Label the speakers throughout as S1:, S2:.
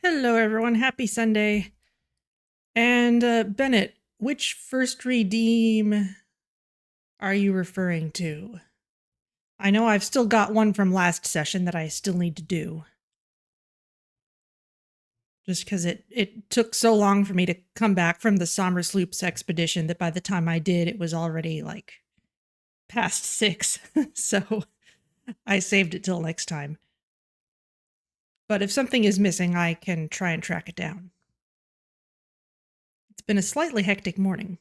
S1: Hello, everyone. Happy Sunday. And Bennett, which first redeem are you referring to? I know I've still got one from last session that I still need to do. Just because it took so long for me to come back from the Somersloops expedition that by the time I did, it was already like past 6. So I saved it till next time. But if something is missing, I can try and track it down. It's been a slightly hectic morning.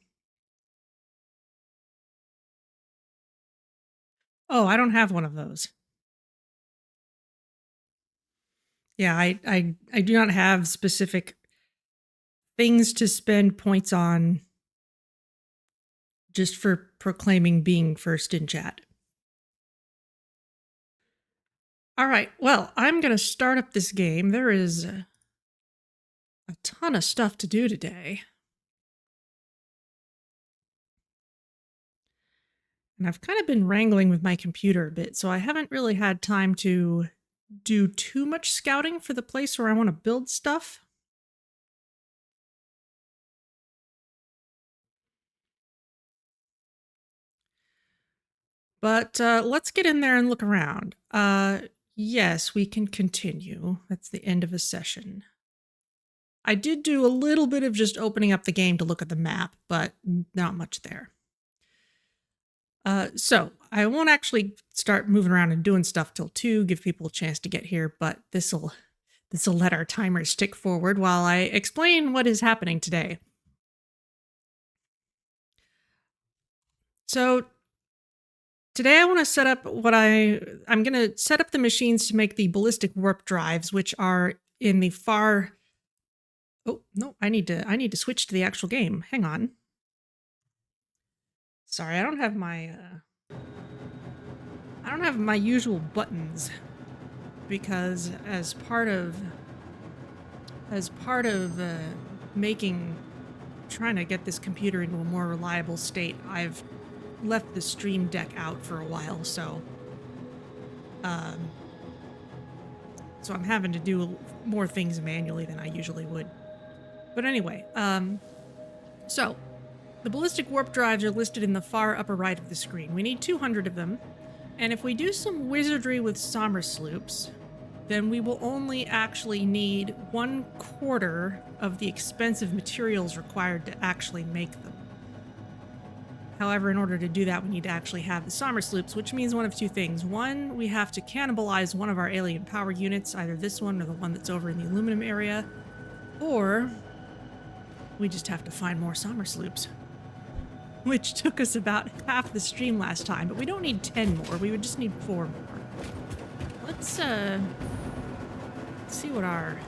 S1: Oh, I don't have one of those. Yeah, I do not have specific things to spend points on just for proclaiming being first in chat. All right, well, I'm going to start up this game. There is a ton of stuff to do today. And I've kind of been wrangling with my computer a bit, so I haven't really had time to do too much scouting for the place where I want to build stuff. But let's get in there and look around. Yes, we can continue. That's the end of a session. I did do a little bit of just opening up the game to look at the map, but not much there. So I won't actually start moving around and doing stuff till 2, give people a chance to get here, but this'll let our timers tick forward while I explain what is happening today. So today I want to set up I'm going to set up the machines to make the ballistic warp drives, which are in the far... Oh, no, I need to switch to the actual game. Hang on. Sorry, I don't have my usual buttons because as part of trying to get this computer into a more reliable state, I've left the Stream Deck out for a while, so I'm having to do more things manually than I usually would. But anyway, so the ballistic warp drives are listed in the far upper right of the screen. We need 200 of them, and if we do some wizardry with Somersloops, then we will only actually need 1/4 of the expensive materials required to actually make them. However, in order to do that, we need to actually have the Somersloops, which means one of two things. One, we have to cannibalize one of our alien power units, either this one or the one that's over in the aluminum area, or we just have to find more Somersloops, which took us about half the stream last time, but we don't need 10 more. We would just need 4 more. Let's see what our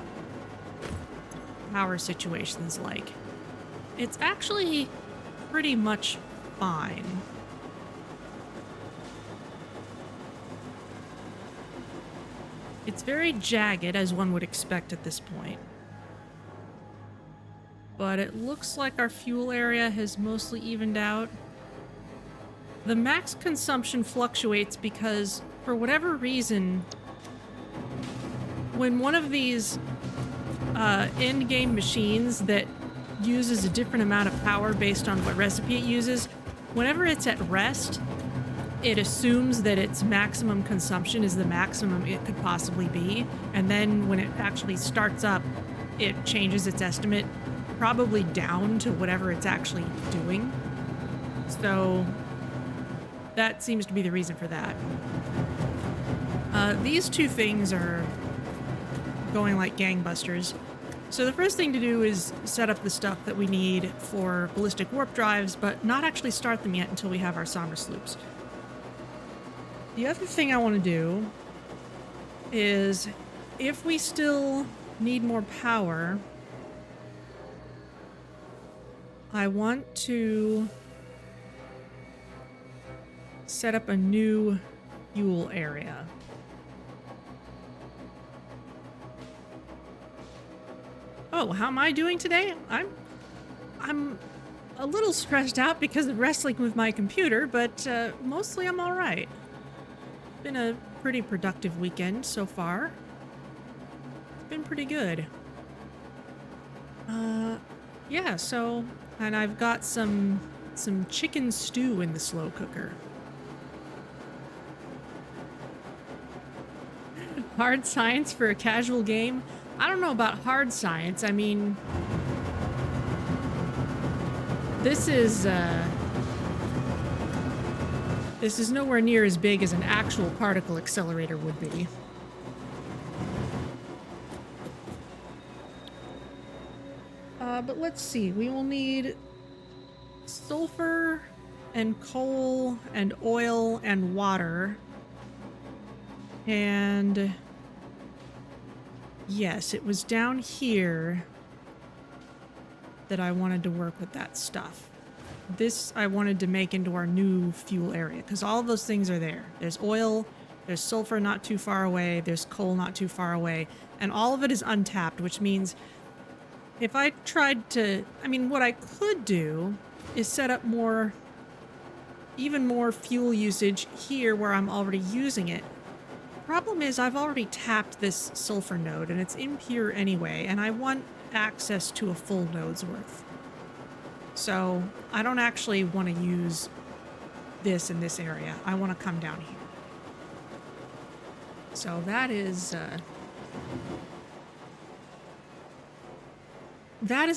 S1: power situation's like. It's actually pretty much fine. It's very jagged, as one would expect at this point. But it looks like our fuel area has mostly evened out. The max consumption fluctuates because, for whatever reason, when one of these end-game machines that uses a different amount of power based on what recipe it uses, whenever it's at rest, it assumes that its maximum consumption is the maximum it could possibly be, and then when it actually starts up, it changes its estimate probably down to whatever it's actually doing. So that seems to be the reason for that. These two things are going like gangbusters. So the first thing to do is set up the stuff that we need for ballistic warp drives, but not actually start them yet until we have our Somersloops. The other thing I want to do is, if we still need more power, I want to set up a new fuel area. Oh, how am I doing today? I'm a little stressed out because of wrestling with my computer, but mostly I'm all right. Been a pretty productive weekend so far. It's been pretty good. Yeah, so, and I've got some chicken stew in the slow cooker. Hard science for a casual game? I don't know about hard science. I mean, this is nowhere near as big as an actual particle accelerator would be. But let's see. We will need sulfur and coal and oil and water. And yes, it was down here that I wanted to work with that stuff. This I wanted to make into our new fuel area because all of those things are there. There's oil, there's sulfur not too far away, there's coal not too far away, and all of it is untapped, which means if I tried to, I mean, what I could do is set up even more fuel usage here where I'm already using it. Problem is I've already tapped this sulfur node and it's impure anyway, and I want access to a full node's worth. So I don't actually want to use this in this area. I want to come down here. So that is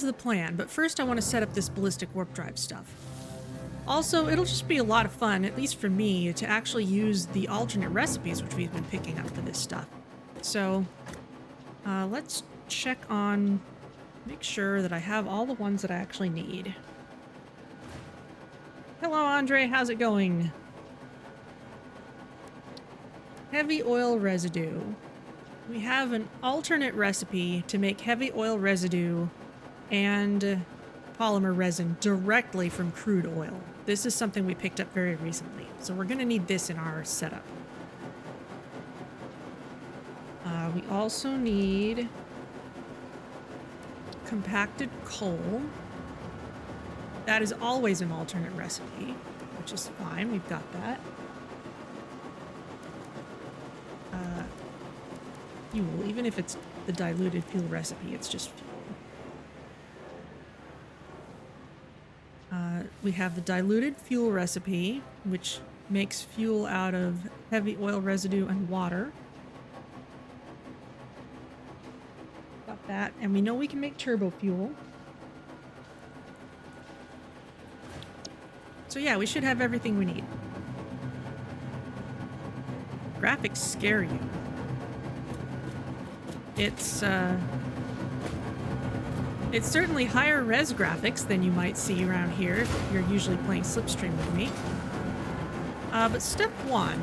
S1: the plan. But first I want to set up this ballistic warp drive stuff. Also, it'll just be a lot of fun, at least for me, to actually use the alternate recipes which we've been picking up for this stuff. So let's check on, make sure that I have all the ones that I actually need. Hello, Andre. How's it going? Heavy oil residue. We have an alternate recipe to make heavy oil residue and polymer resin directly from crude oil. This is something we picked up very recently, so we're going to need this in our setup. We also need compacted coal. That is always an alternate recipe, which is fine. We've got that. Fuel, even if it's the diluted fuel recipe, it's just fuel. We have the diluted fuel recipe, which makes fuel out of heavy oil residue and water. Got that. And we know we can make turbofuel. So yeah, we should have everything we need. Graphics scare you. It's certainly higher res graphics than you might see around here if you're usually playing Slipstream with me. But step one,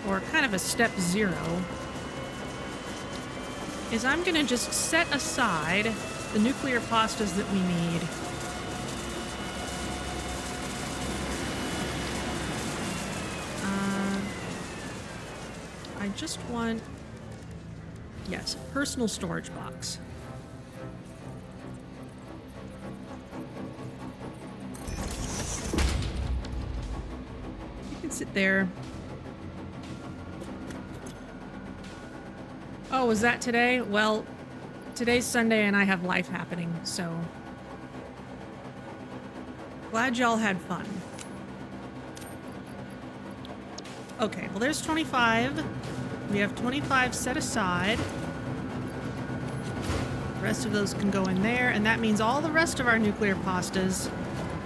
S1: or kind of a step zero, is I'm gonna just set aside the nuclear pastas that we need. I just want, yes, a personal storage box. You can sit there. Oh, was that today? Well, today's Sunday and I have life happening, so glad y'all had fun. Okay, well there's 25. We have 25 set aside. The rest of those can go in there, and that means all the rest of our nuclear pastas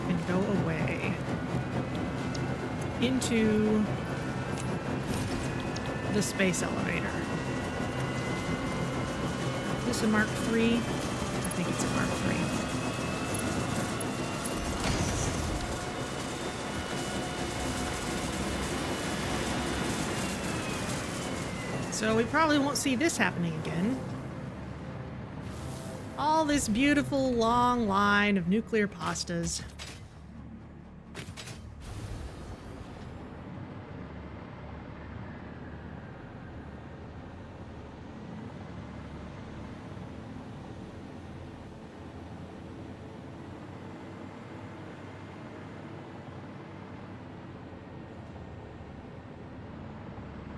S1: can go away into the space elevator. Is this a Mark III? I think it's a Mark III. So we probably won't see this happening again. All this beautiful long line of nuclear pastas.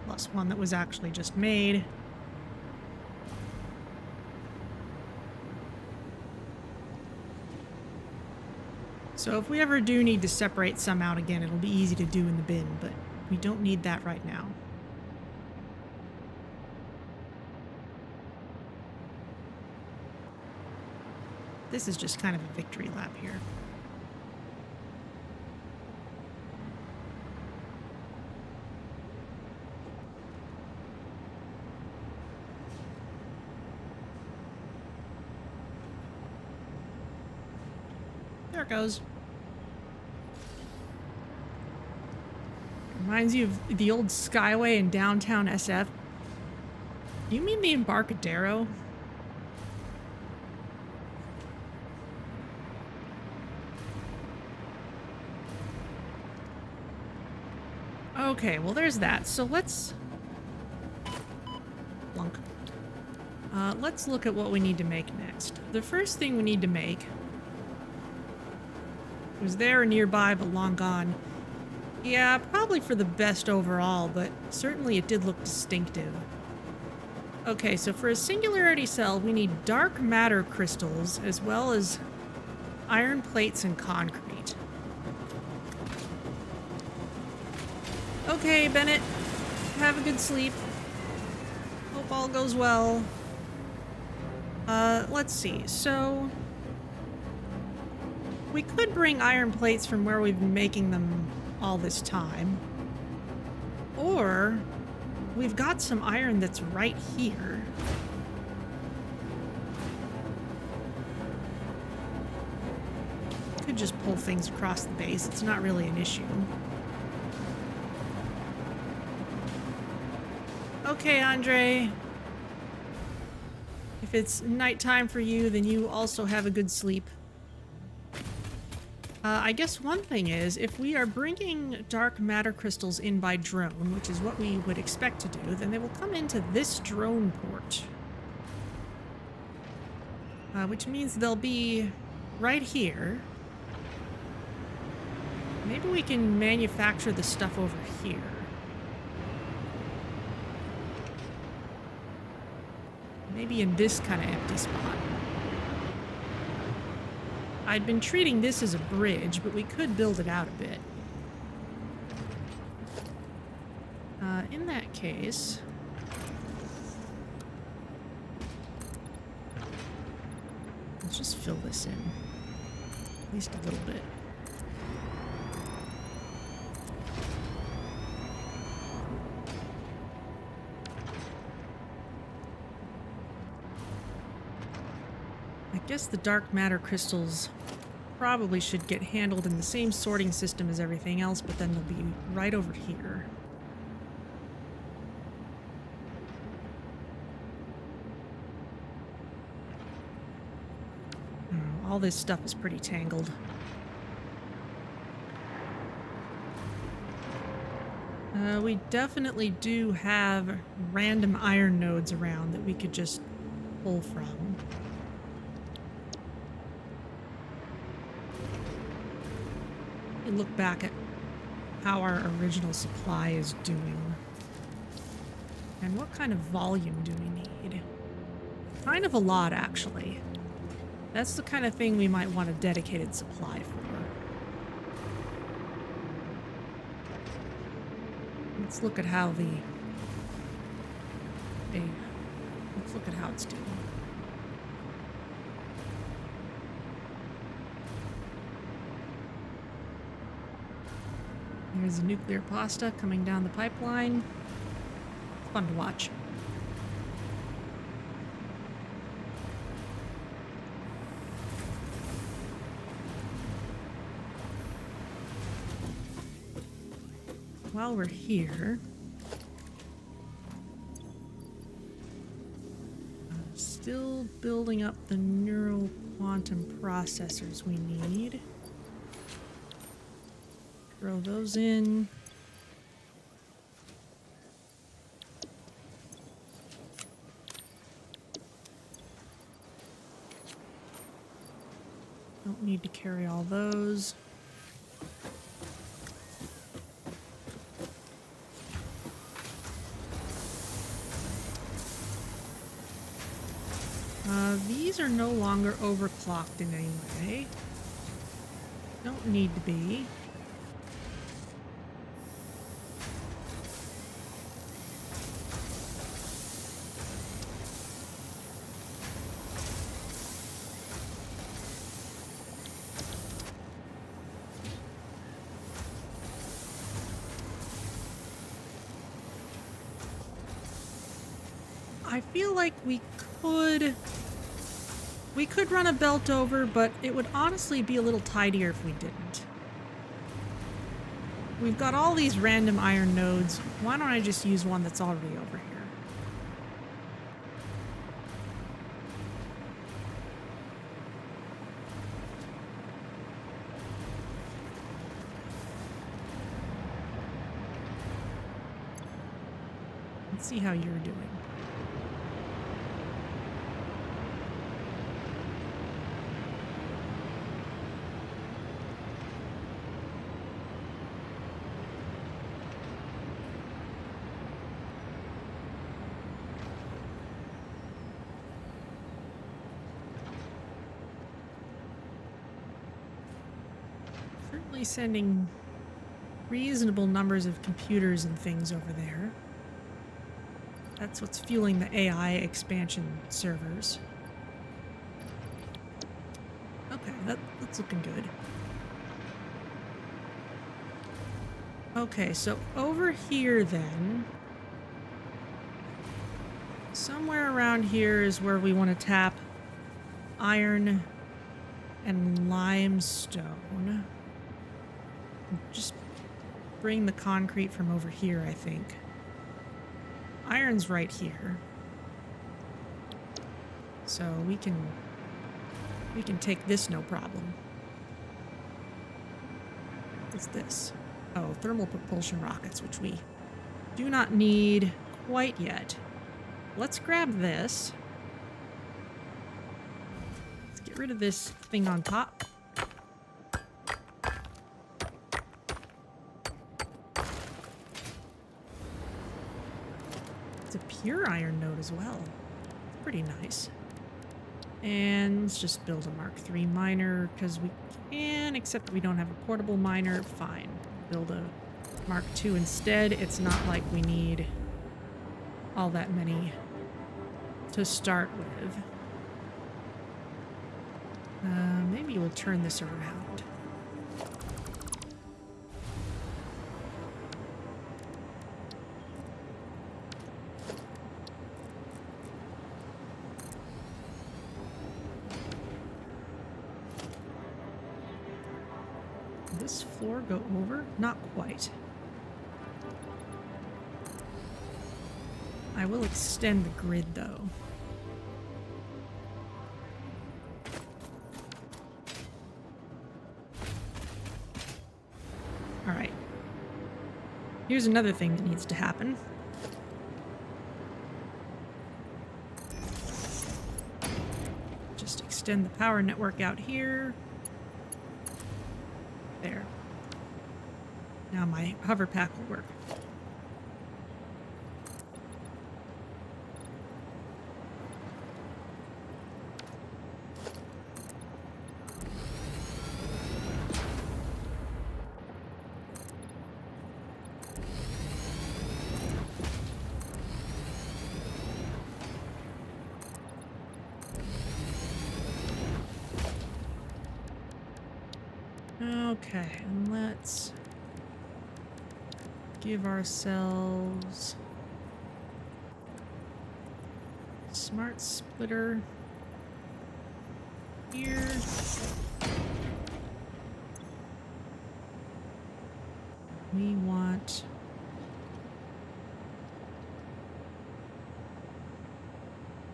S1: plus one that was actually just made. So if we ever do need to separate some out again, it'll be easy to do in the bin, but we don't need that right now. This is just kind of a victory lap here. There it goes. Reminds you of the old Skyway in downtown SF. You mean the Embarcadero? Okay, well there's that. So let's... Plunk. Let's look at what we need to make next. The first thing we need to make... was there nearby but long gone. Yeah, probably for the best overall, but certainly it did look distinctive. Okay, so for a singularity cell, we need dark matter crystals as well as iron plates and concrete. Okay, Bennett, have a good sleep. Hope all goes well. Let's see, so... we could bring iron plates from where we've been making them all this time. Or we've got some iron that's right here. Could just pull things across the base. It's not really an issue. Okay, Andre. If it's nighttime for you, then you also have a good sleep. I guess one thing is, if we are bringing dark matter crystals in by drone, which is what we would expect to do, then they will come into this drone port. Which means they'll be right here. Maybe we can manufacture the stuff over here. Maybe in this kind of empty spot. I'd been treating this as a bridge, but we could build it out a bit. In that case... let's just fill this in. At least a little bit. I guess the dark matter crystals probably should get handled in the same sorting system as everything else, but then they'll be right over here. Oh, all this stuff is pretty tangled. We definitely do have random iron nodes around that we could just pull from. Look back at how our original supply is doing. And what kind of volume do we need? Kind of a lot, actually. That's the kind of thing we might want a dedicated supply for. Let's look at how let's look at how it's doing. Here's the nuclear pasta coming down the pipeline. It's fun to watch. While we're here, I'm still building up the neural quantum processors we need. Throw those in. Don't need to carry all those. These are no longer overclocked in any way. Don't need to be. I feel like we could run a belt over, but it would honestly be a little tidier if we didn't. We've got all these random iron nodes. Why don't I just use one that's already over here? Let's see how you're doing. Certainly sending reasonable numbers of computers and things over there. That's what's fueling the AI expansion servers. Okay, that's looking good. Okay, so over here then, somewhere around here is where we want to tap iron and limestone. Just bring the concrete from over here, I think. Iron's right here. So we can take this no problem. What's this? Oh, thermal propulsion rockets, which we do not need quite yet. Let's grab this. Let's get rid of this thing on top. It's a pure iron node as well. It's pretty nice. And let's just build a Mark III miner because we can, except we don't have a portable miner. Fine. Build a Mark II instead. It's not like we need all that many to start with. Maybe we'll turn this around. This floor go over? Not quite. I will extend the grid though. All right. Here's another thing that needs to happen. Just extend the power network out here. There. Now my hover pack will work. Okay, and let's give ourselves smart splitter here. We want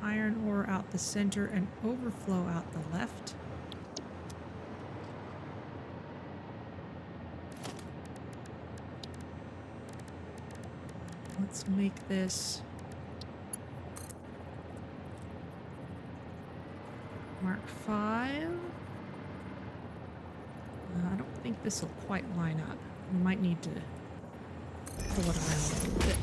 S1: iron ore out the center and overflow out the left. Let's make this Mark V. I don't think this will quite line up. We might need to pull it around a little bit.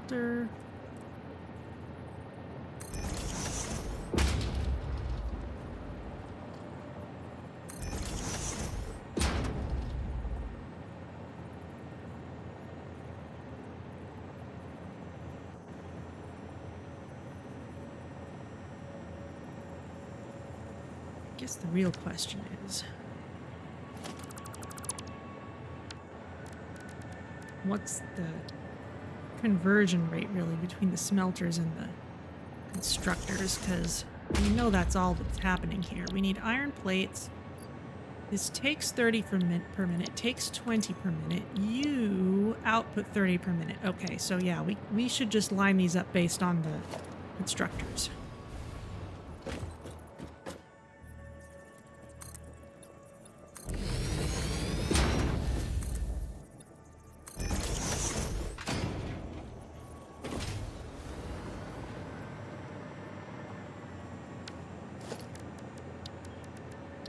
S1: smelter. I guess the real question is, what's the conversion rate really between the smelters and the constructors? Because we know that's all that's happening here. We need iron plates. This takes 30 per minute, takes 20 per minute. You output 30 per minute. Okay, so yeah, we should just line these up based on the constructors.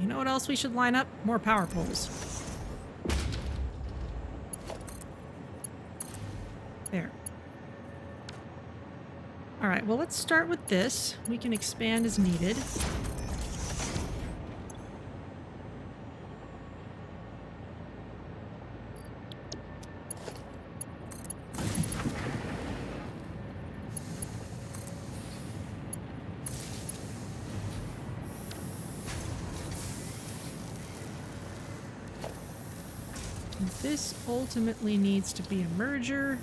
S1: You know what else we should line up? More power poles. There. All right, well, let's start with this. We can expand as needed. This ultimately needs to be a merger.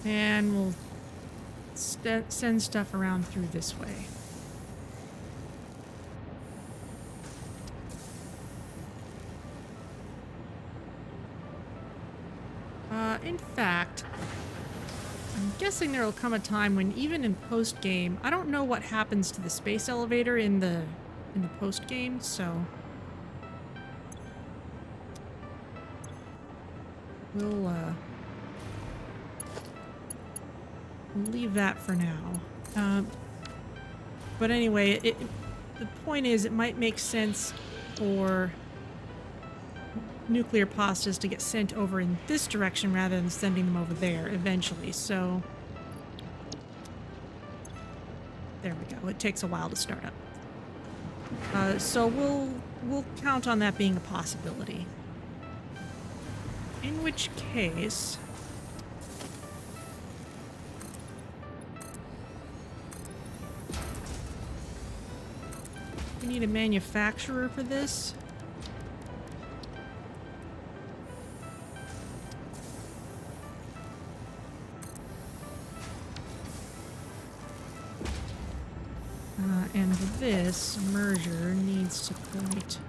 S1: And we'll send stuff around through this way. In fact, I'm guessing there will come a time when even in post-game, I don't know what happens to the space elevator in the post-game, so we'll leave that for now. But anyway, the point is, it might make sense for nuclear pastas to get sent over in this direction rather than sending them over there eventually. So there we go. It takes a while to start up. So we'll count on that being a possibility. In which case, we need a manufacturer for this. And this merger needs to point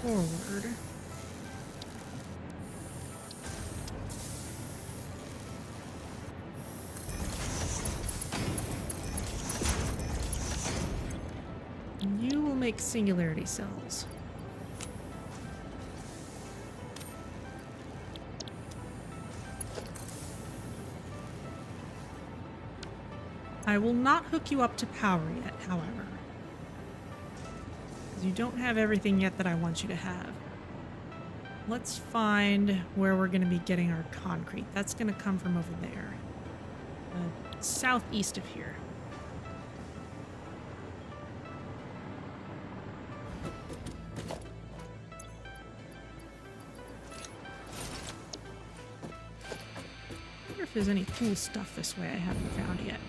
S1: forward. You will make Singularity Cells. I will not hook you up to power yet, however. Because you don't have everything yet that I want you to have. Let's find where we're going to be getting our concrete. That's going to come from over there. Southeast of here. I wonder if there's any cool stuff this way I haven't found yet.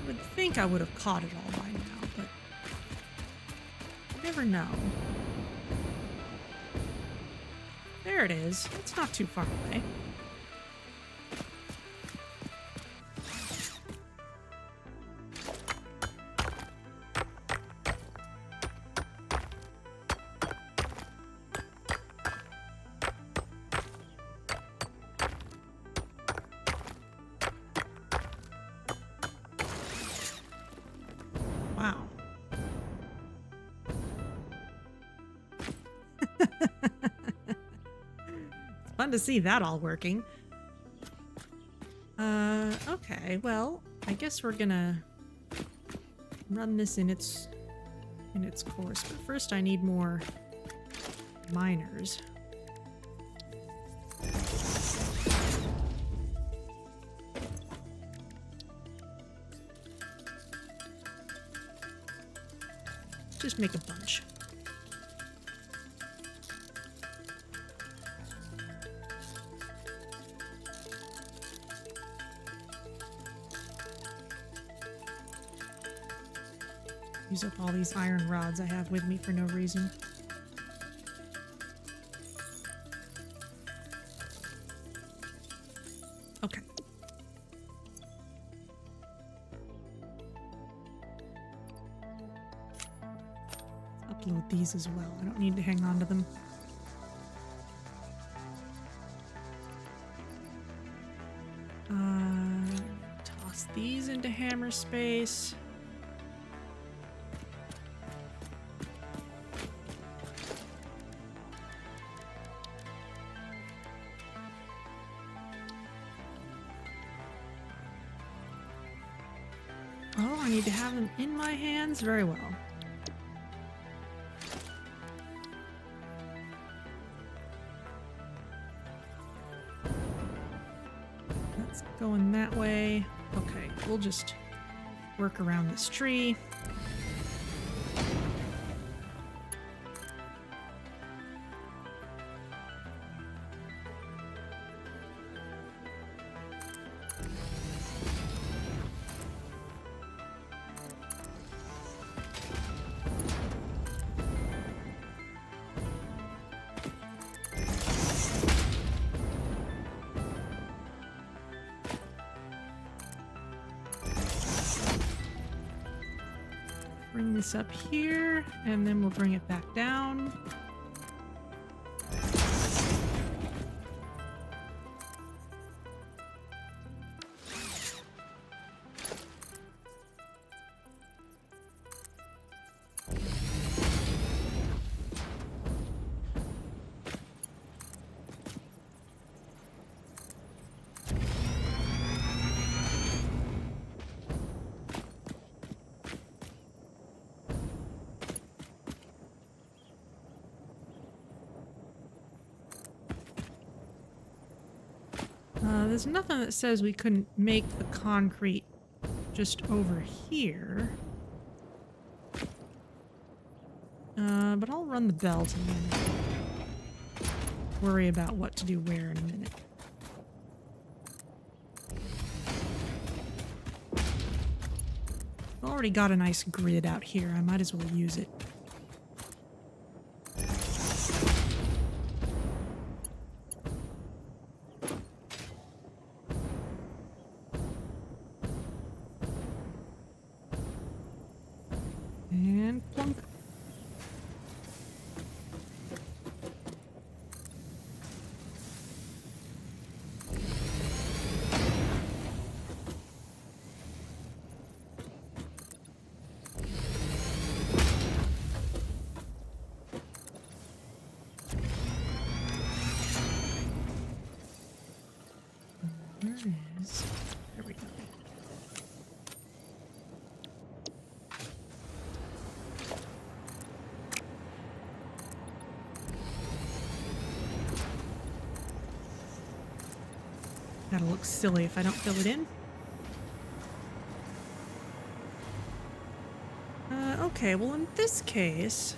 S1: I think I would have caught it all by now, but you never know. There it is. It's not too far away. Wow. Fun to see that all working. Okay, well, I guess we're gonna run this in its course, but first I need more miners. Just make a bunch. Use up all these iron rods I have with me for no reason. Okay. Upload these as well. I don't need to hang on to them. Toss these into hammer space. Oh, I need to have them in my hands? Very well. That's going that way. Okay, we'll just work around this tree. Bring this up here, and then we'll bring it back down. There's nothing that says we couldn't make the concrete just over here. But I'll run the belt and then worry about what to do where in a minute. I've already got a nice grid out here. I might as well use it. And plunk. There it is. There we go. That'll look silly if I don't fill it in. Okay, well in this case...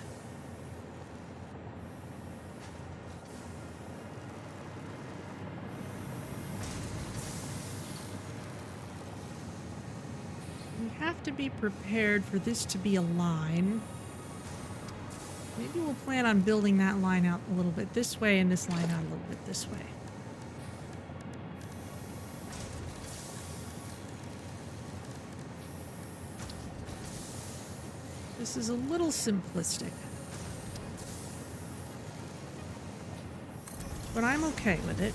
S1: we have to be prepared for this to be a line. Maybe we'll plan on building that line out a little bit this way and this line out a little bit this way. This is a little simplistic, but I'm okay with it.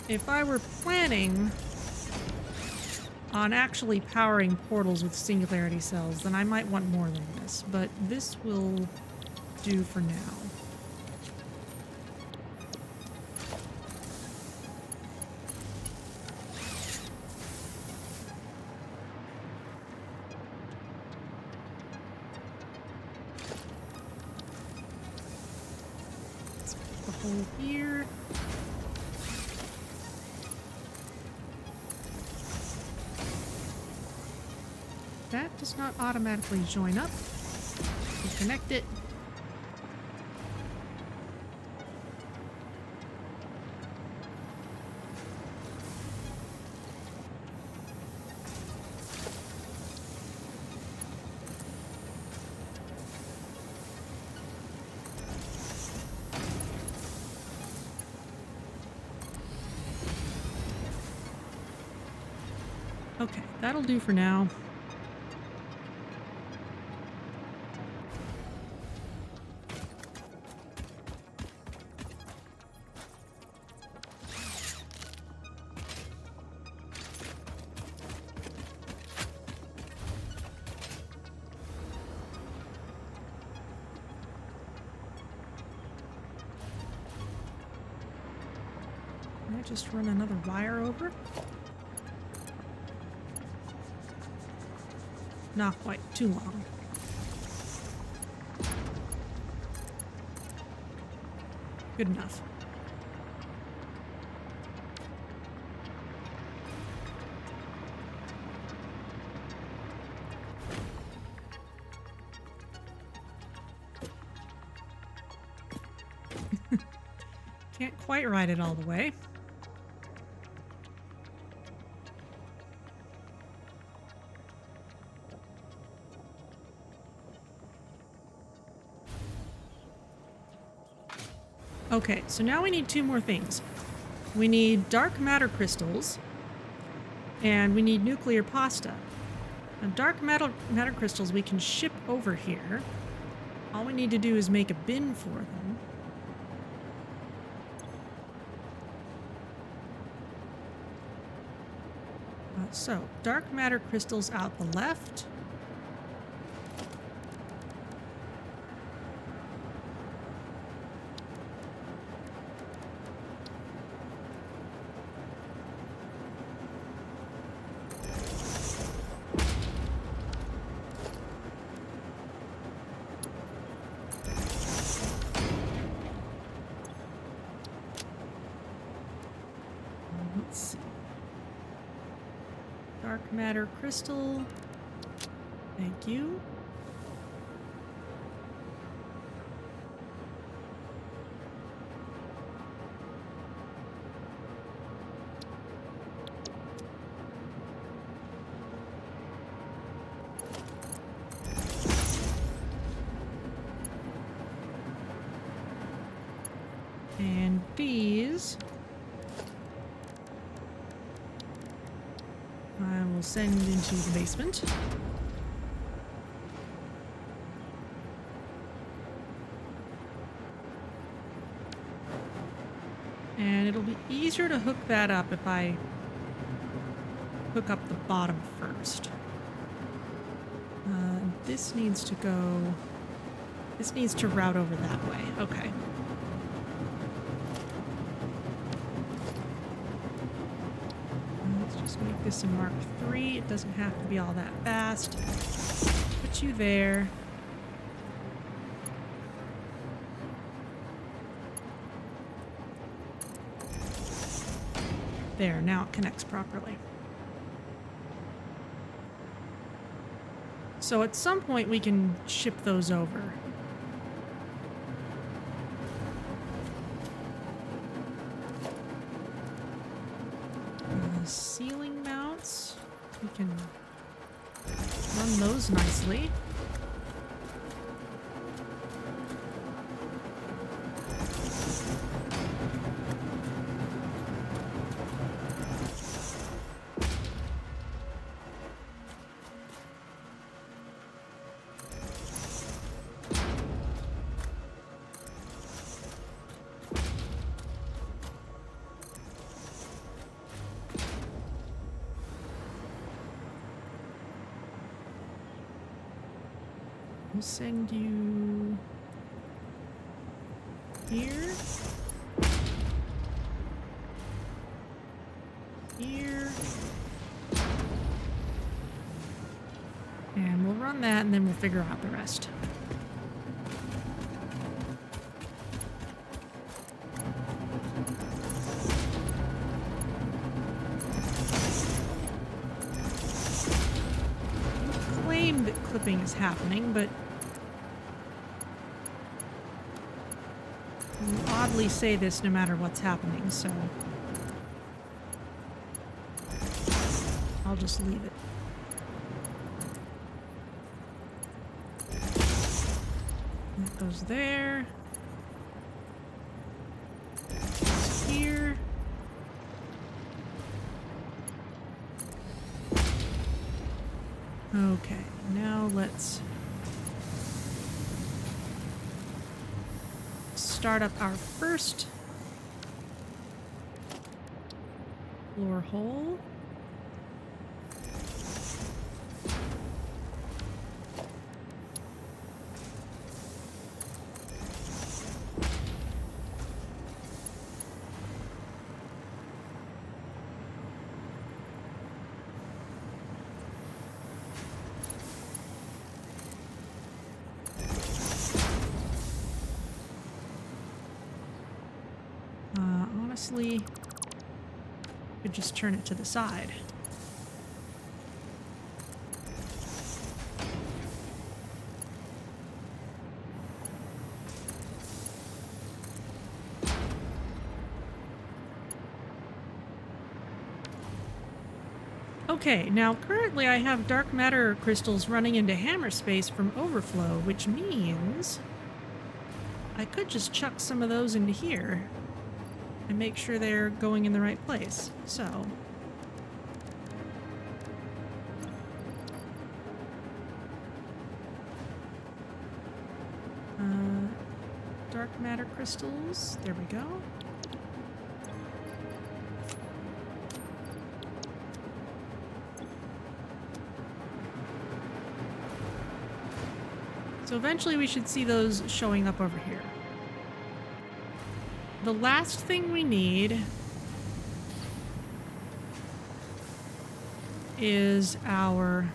S1: If I were planning on actually powering portals with Singularity Cells, then I might want more than this, but this will do for now. The hole here. That does not automatically join up. Connect it. Okay, that'll do for now. I just run another wire over. Not quite too long. Good enough. Can't quite ride it all the way. Okay, so now we need two more things. We need dark matter crystals, and we need nuclear pasta. Now, dark matter crystals we can ship over here. All we need to do is make a bin for them. So, dark matter crystals out the left. Let's see. Dark matter crystal. Thank you. And these I will send into the basement. And it'll be easier to hook that up if I hook up the bottom first. This needs to go... This needs to route over that way. Okay. Let's make this a Mark III. It doesn't have to be all that fast. Put you there. There, now it connects properly. So at some point we can ship those over. Ceiling mounts, we can run those nicely. send you here. Here. And we'll run that and then we'll figure out the rest. Claim that clipping is happening, but you oddly say this no matter what's happening, so I'll just leave it. That goes there. Here. Okay, now let's start up our first floor hole. Honestly, could just turn it to the side. Okay, now currently I have dark matter crystals running into hammer space from overflow, which means I could just chuck some of those into here and make sure they're going in the right place. So dark matter crystals, there we go. So eventually we should see those showing up over here. The last thing we need is our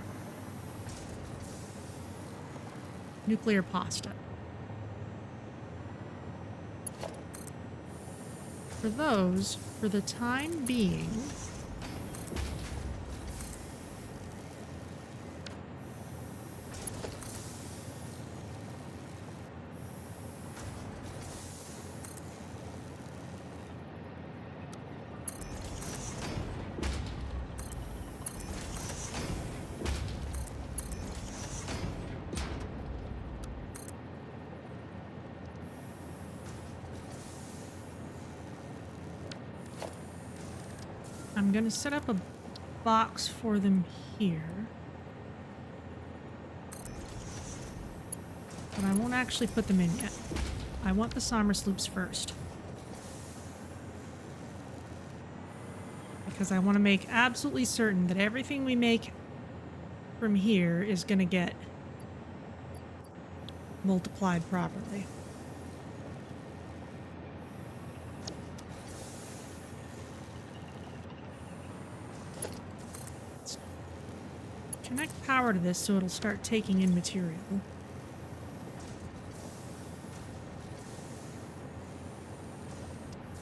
S1: nuclear pasta. For those, for the time being, I'm going to set up a box for them here. But I won't actually put them in yet. I want the Somersloops first. Because I want to make absolutely certain that everything we make from here is going to get multiplied properly. Connect power to this so it'll start taking in material.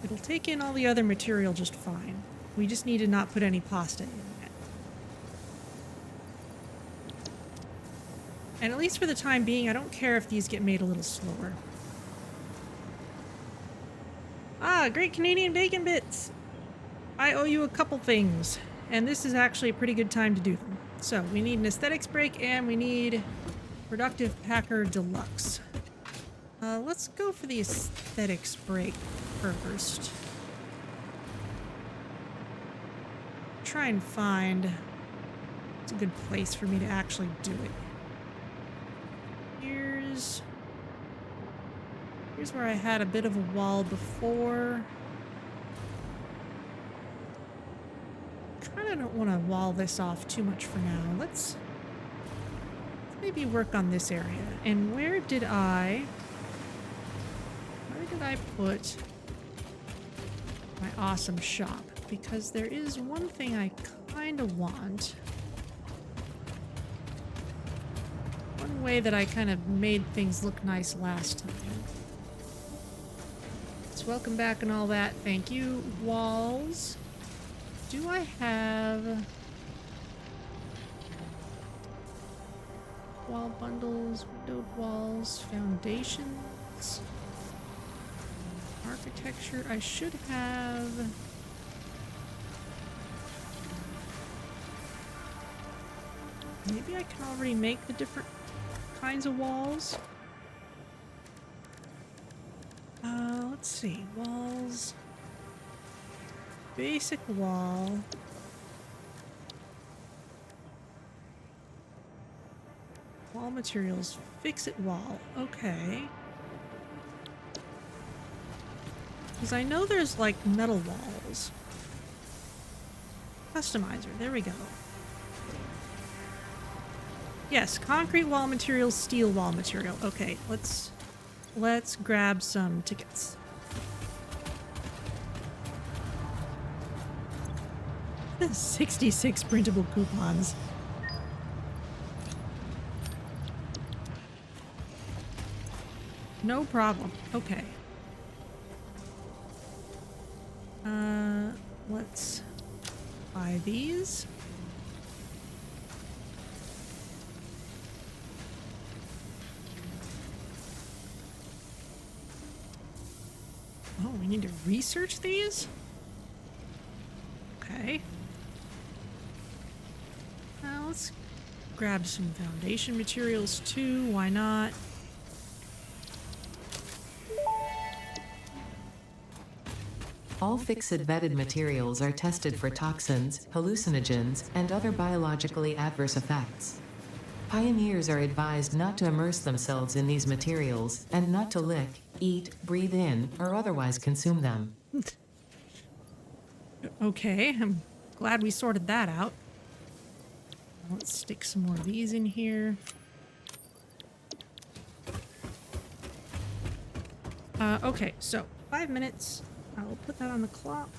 S1: It'll take in all the other material just fine. We just need to not put any pasta in yet. And at least for the time being, I don't care if these get made a little slower. Ah, Great Canadian Bacon Bits! I owe you a couple things, and this is actually a pretty good time to do them. So, we need an aesthetics break, and we need Productive Packer Deluxe. Let's go for the aesthetics break first. Try and find it's a good place for me to actually do it. Here's where I had a bit of a wall before. I don't want to wall this off too much for now. Let's maybe work on this area. And where did I put my awesome shop? Because there is one thing I kind of want. One way that I kind of made things look nice last time. It's welcome back and all that. Thank you. Walls. Do I have wall bundles, windowed walls, foundations, architecture? I should have. Maybe I can already make the different kinds of walls. Let's see. Walls. Basic wall. Wall materials. Fix it wall. Okay. Because I know there's like metal walls. Customizer. There we go. Yes, concrete wall material, steel wall material. Okay, let's grab some tickets. $66 printable coupons. No problem. Okay. Let's buy these. Oh, we need to research these? Okay. Let's grab some foundation materials too. Why not?
S2: All fixed-vetted materials are tested for toxins, hallucinogens, and other biologically adverse effects. Pioneers are advised not to immerse themselves in these materials, and not to lick, eat, breathe in, or otherwise consume them.
S1: Okay, I'm glad we sorted that out. Let's stick some more of these in here. Okay, so 5 minutes. I will put that on the clock.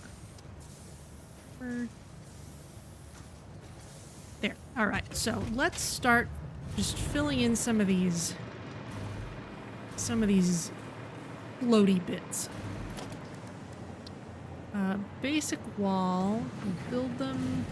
S1: There. All right, so let's start just filling in some of these floaty bits. Basic wall. We'll build them.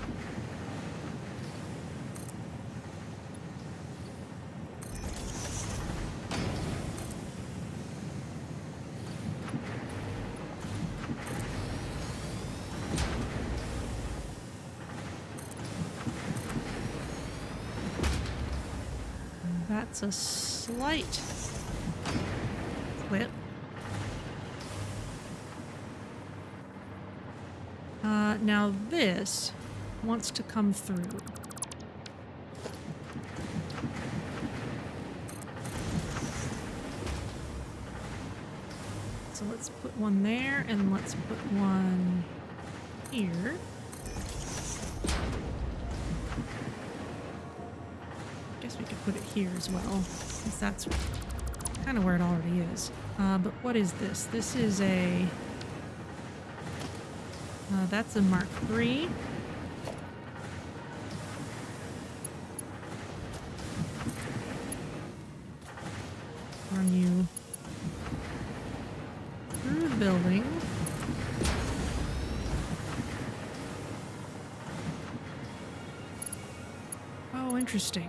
S1: That's a slight clip. Now this wants to come through. So let's put one there and let's put one here. Guess we could put it here as well, since that's kind of where it already is. But what is this? This is a... that's a Mark III. Run you through the building. Oh, interesting.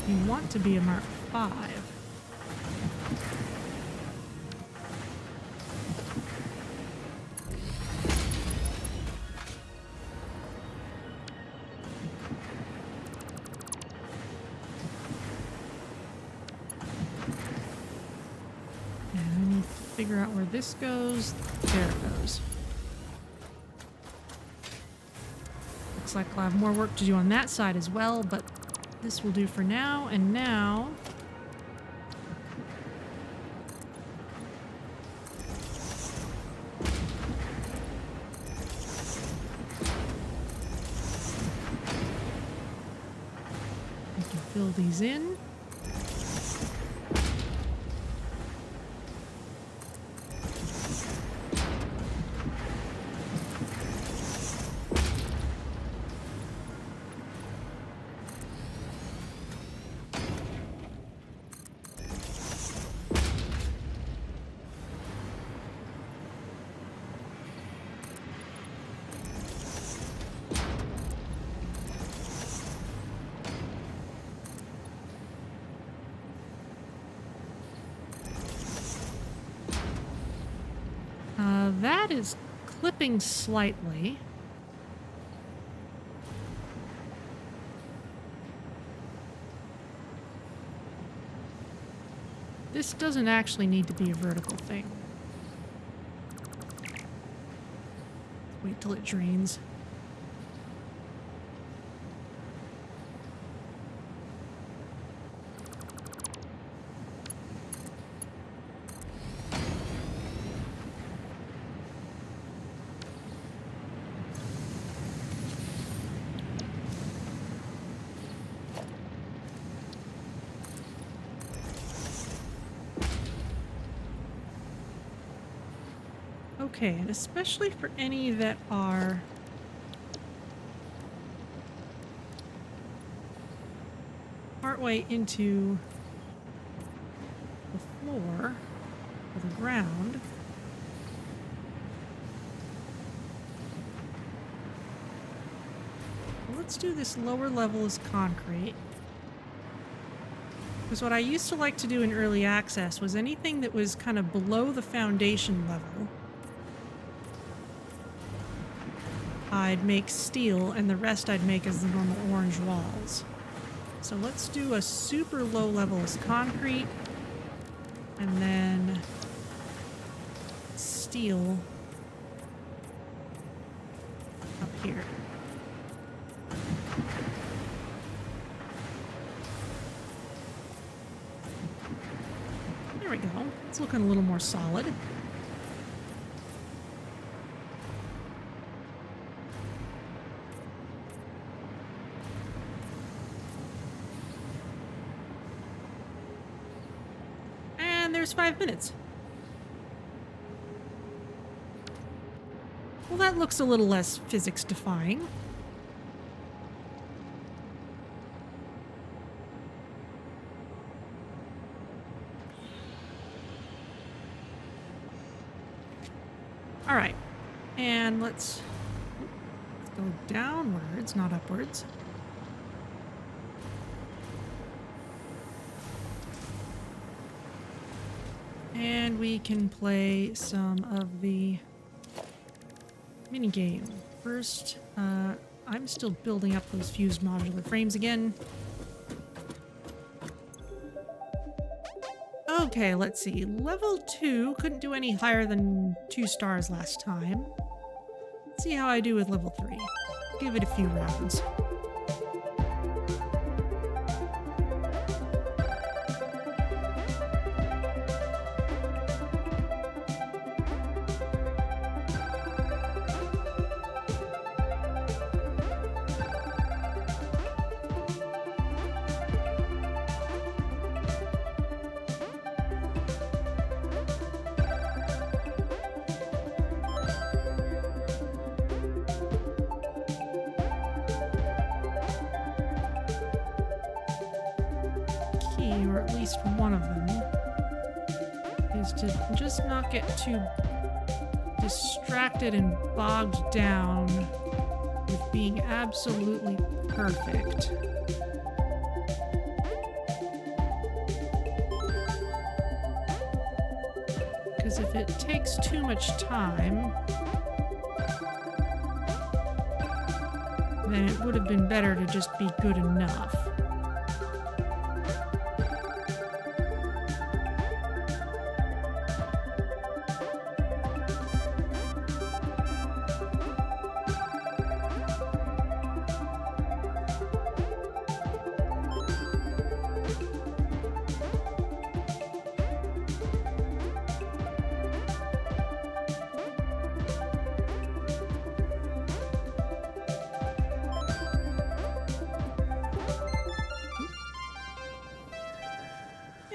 S1: You want to be a Mark V. And I need to figure out where this goes. There it goes. Looks like I'll have more work to do on that side as well, but this will do for now. And now can fill these in. That is clipping slightly. This doesn't actually need to be a vertical thing. Wait till it drains. Okay, and especially for any that are partway into the floor or the ground, let's do this lower level as concrete. Because what I used to like to do in early access was anything that was kind of below the foundation level, I'd make steel, and the rest I'd make as the normal orange walls. So let's do a super low level as concrete, and then steel up here. There we go. It's looking a little more solid. There's 5 minutes. Well, that looks a little less physics defying. All right, and let's go downwards, not upwards. And we can play some of the minigame. First, I'm still building up those fused modular frames again. Okay, let's see. Level 2 couldn't do any higher than 2 stars last time. Let's see how I do with level 3. Give it a few rounds. Or at least one of them, is to just not get too distracted and bogged down with being absolutely perfect. Because if it takes too much time, then it would have been better to just be good enough.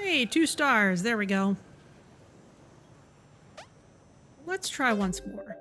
S1: Hey, 2 stars. There we go. Let's try once more.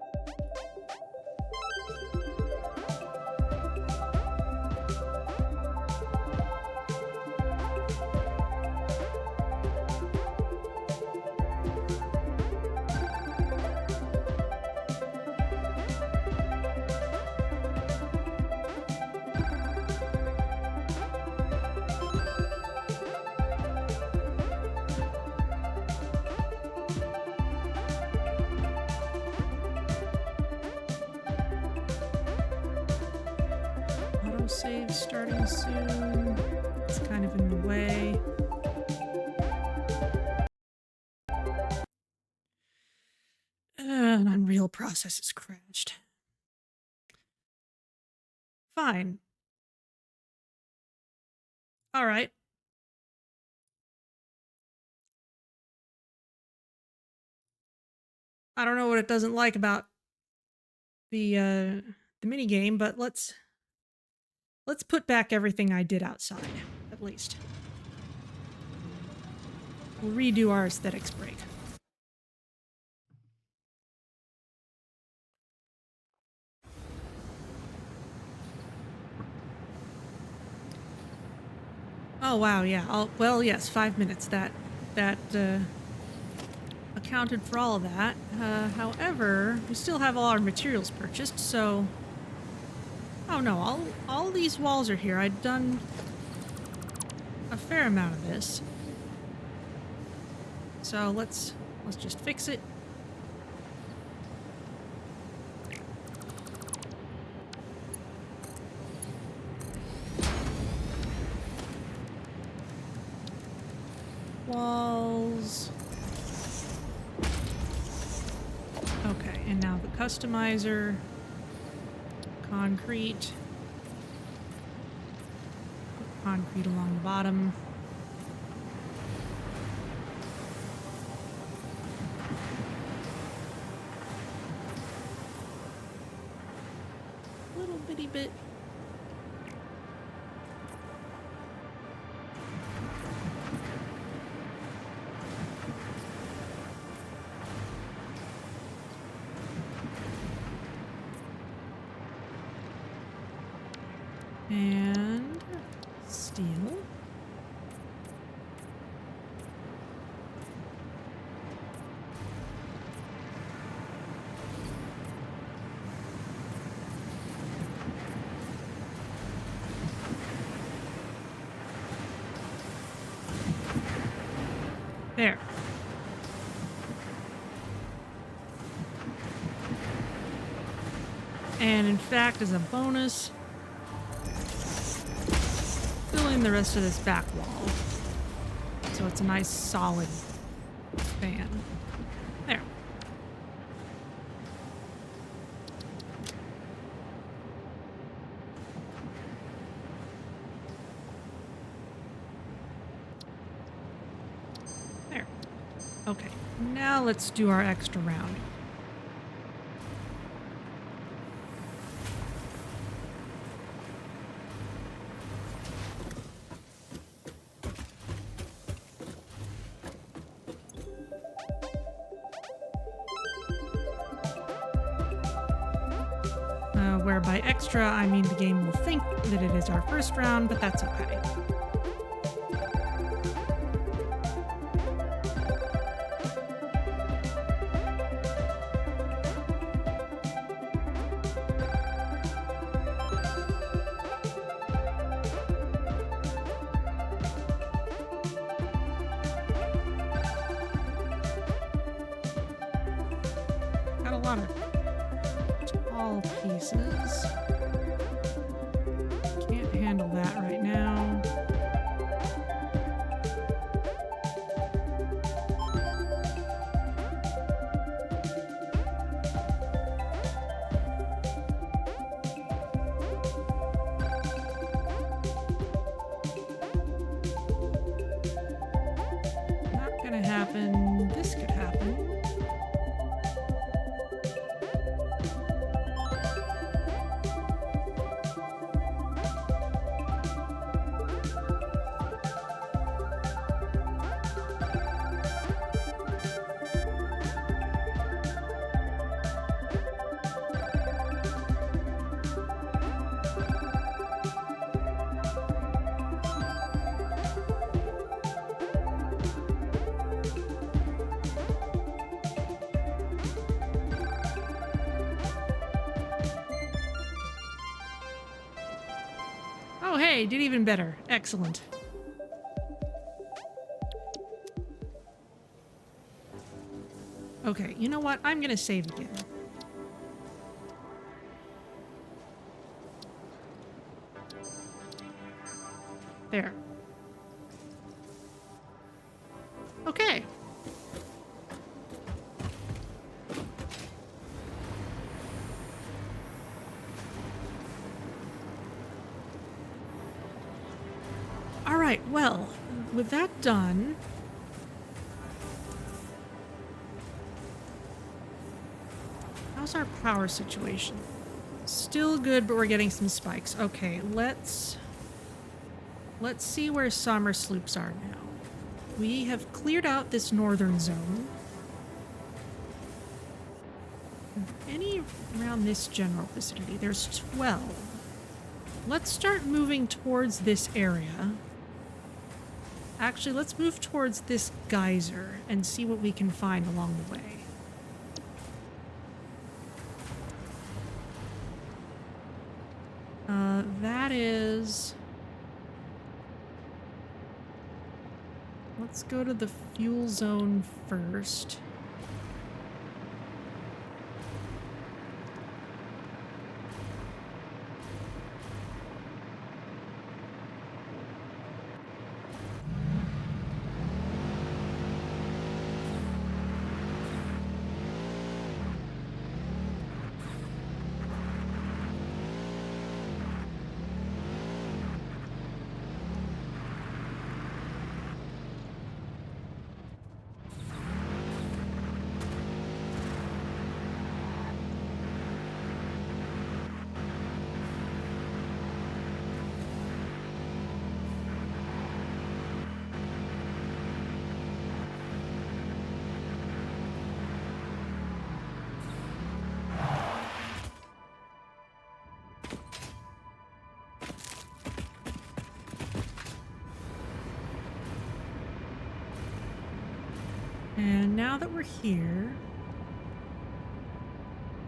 S1: Save starting soon. It's kind of in the way. An Unreal process has crashed. Fine. All right. I don't know what it doesn't like about the mini game, but let's put back everything I did outside, at least. We'll redo our aesthetics break. Oh wow, yeah. Well, yes, 5 minutes. That accounted for all of that. However, we still have all our materials purchased, so. Oh no, all these walls are here. I'd done a fair amount of this. So let's just fix it. Walls. Okay, and now the customizer. Concrete. Put concrete along the bottom. Little bitty bit. And steel. There. And in fact, as a bonus, fill in the rest of this back wall. So it's a nice solid span. There. There. Okay, now let's do our extra round. Where by extra, I mean the game will think that it is our first round, but that's okay. Got a lot of tall pieces. Can't handle that right now. Not gonna happen. This could happen. Oh, hey, did even better. Excellent. Okay, you know what? I'm gonna save again. There. Okay. All right, well, with that done, how's our power situation? Still good, but we're getting some spikes. Okay, let's see where Somersloops are now. We have cleared out this northern zone. Any around this general vicinity? There's 12. Let's start moving towards this area. Actually, let's move towards this geyser and see what we can find along the way. That is... Let's go to the fuel zone first. And now that we're here,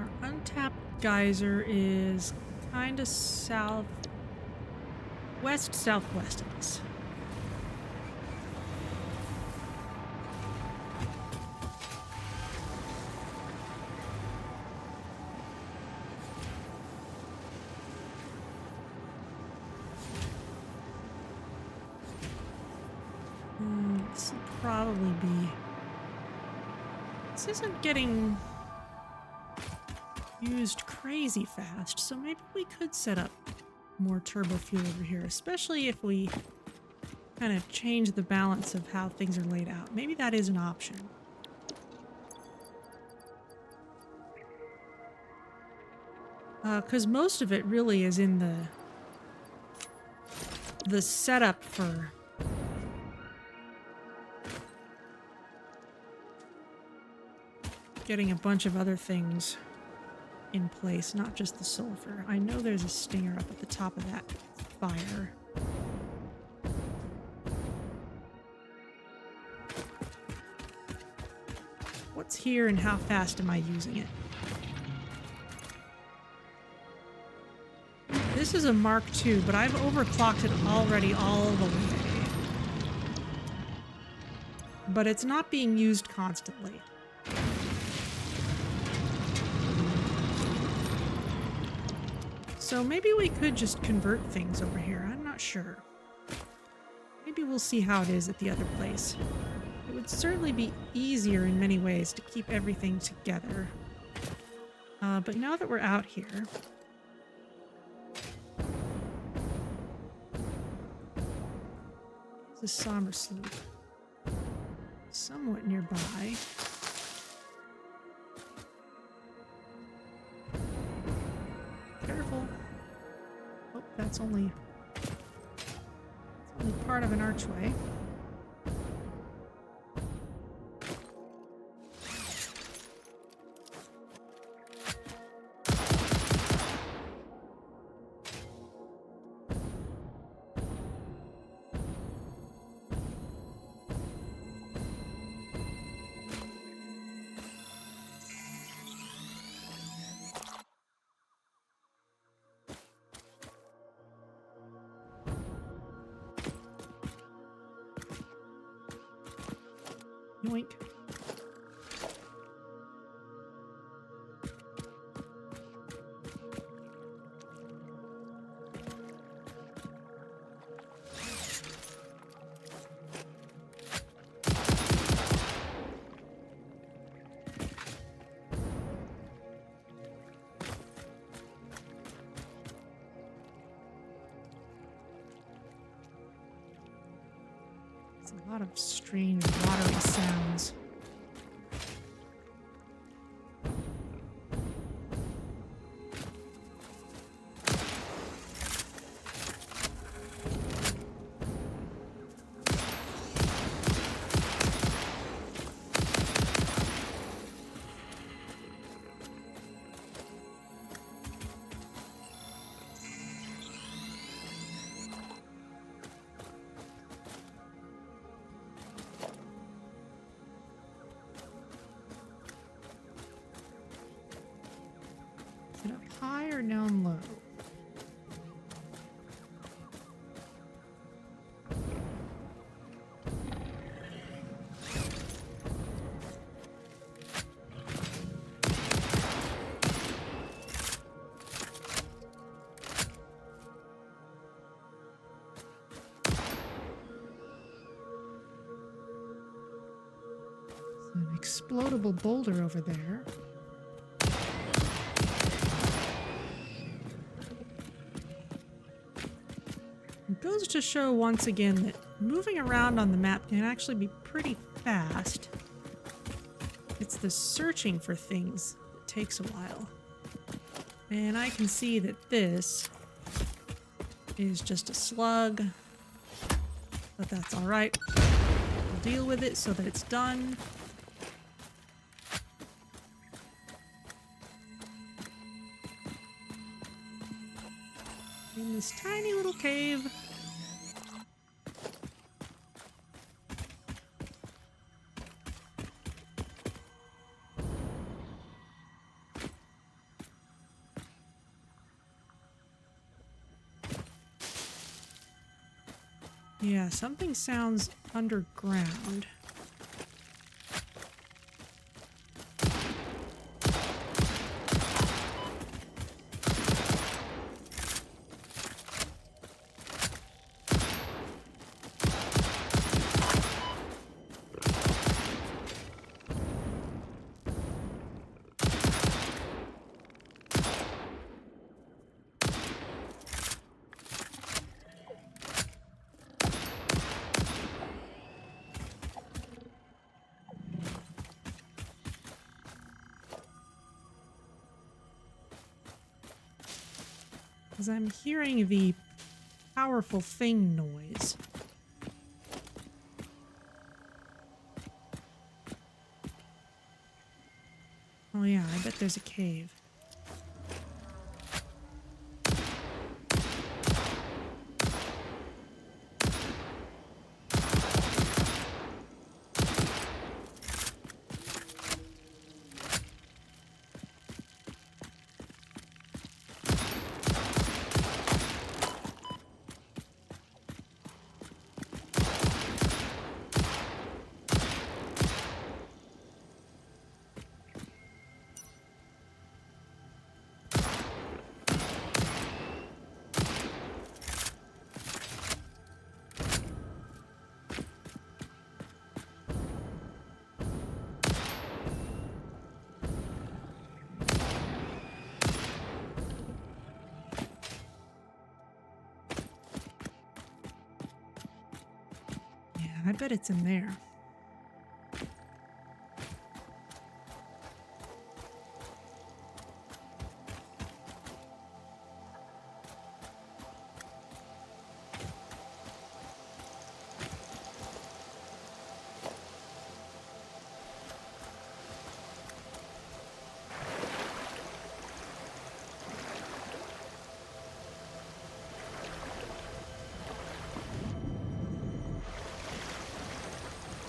S1: our untapped geyser is kind of southwest of us. This will probably be... This isn't getting used crazy fast, so maybe we could set up more turbofuel over here, especially if we kind of change the balance of how things are laid out. Maybe that is an option. Because most of it really is in the setup for getting a bunch of other things in place, not just the sulfur. I know there's a stinger up at the top of that fire. What's here and how fast am I using it? This is a Mark II, but I've overclocked it already all the way. But it's not being used constantly. So maybe we could just convert things over here. I'm not sure. Maybe we'll see how it is at the other place. It would certainly be easier in many ways to keep everything together. But now that we're out here... There's a Somersloop. Somewhat nearby. Careful. Oh, that's only part of an archway. Yoink. A lot of strange watery sounds. Is it up high or down low? There's an explodable boulder over there. It goes to show once again that moving around on the map can actually be pretty fast. It's the searching for things that takes a while. And I can see that this is just a slug, but that's all right. We'll deal with it so that it's done. In this tiny little cave. Yeah, something sounds underground. Because I'm hearing the powerful thing noise. Oh yeah, I bet there's a cave. I bet it's in there.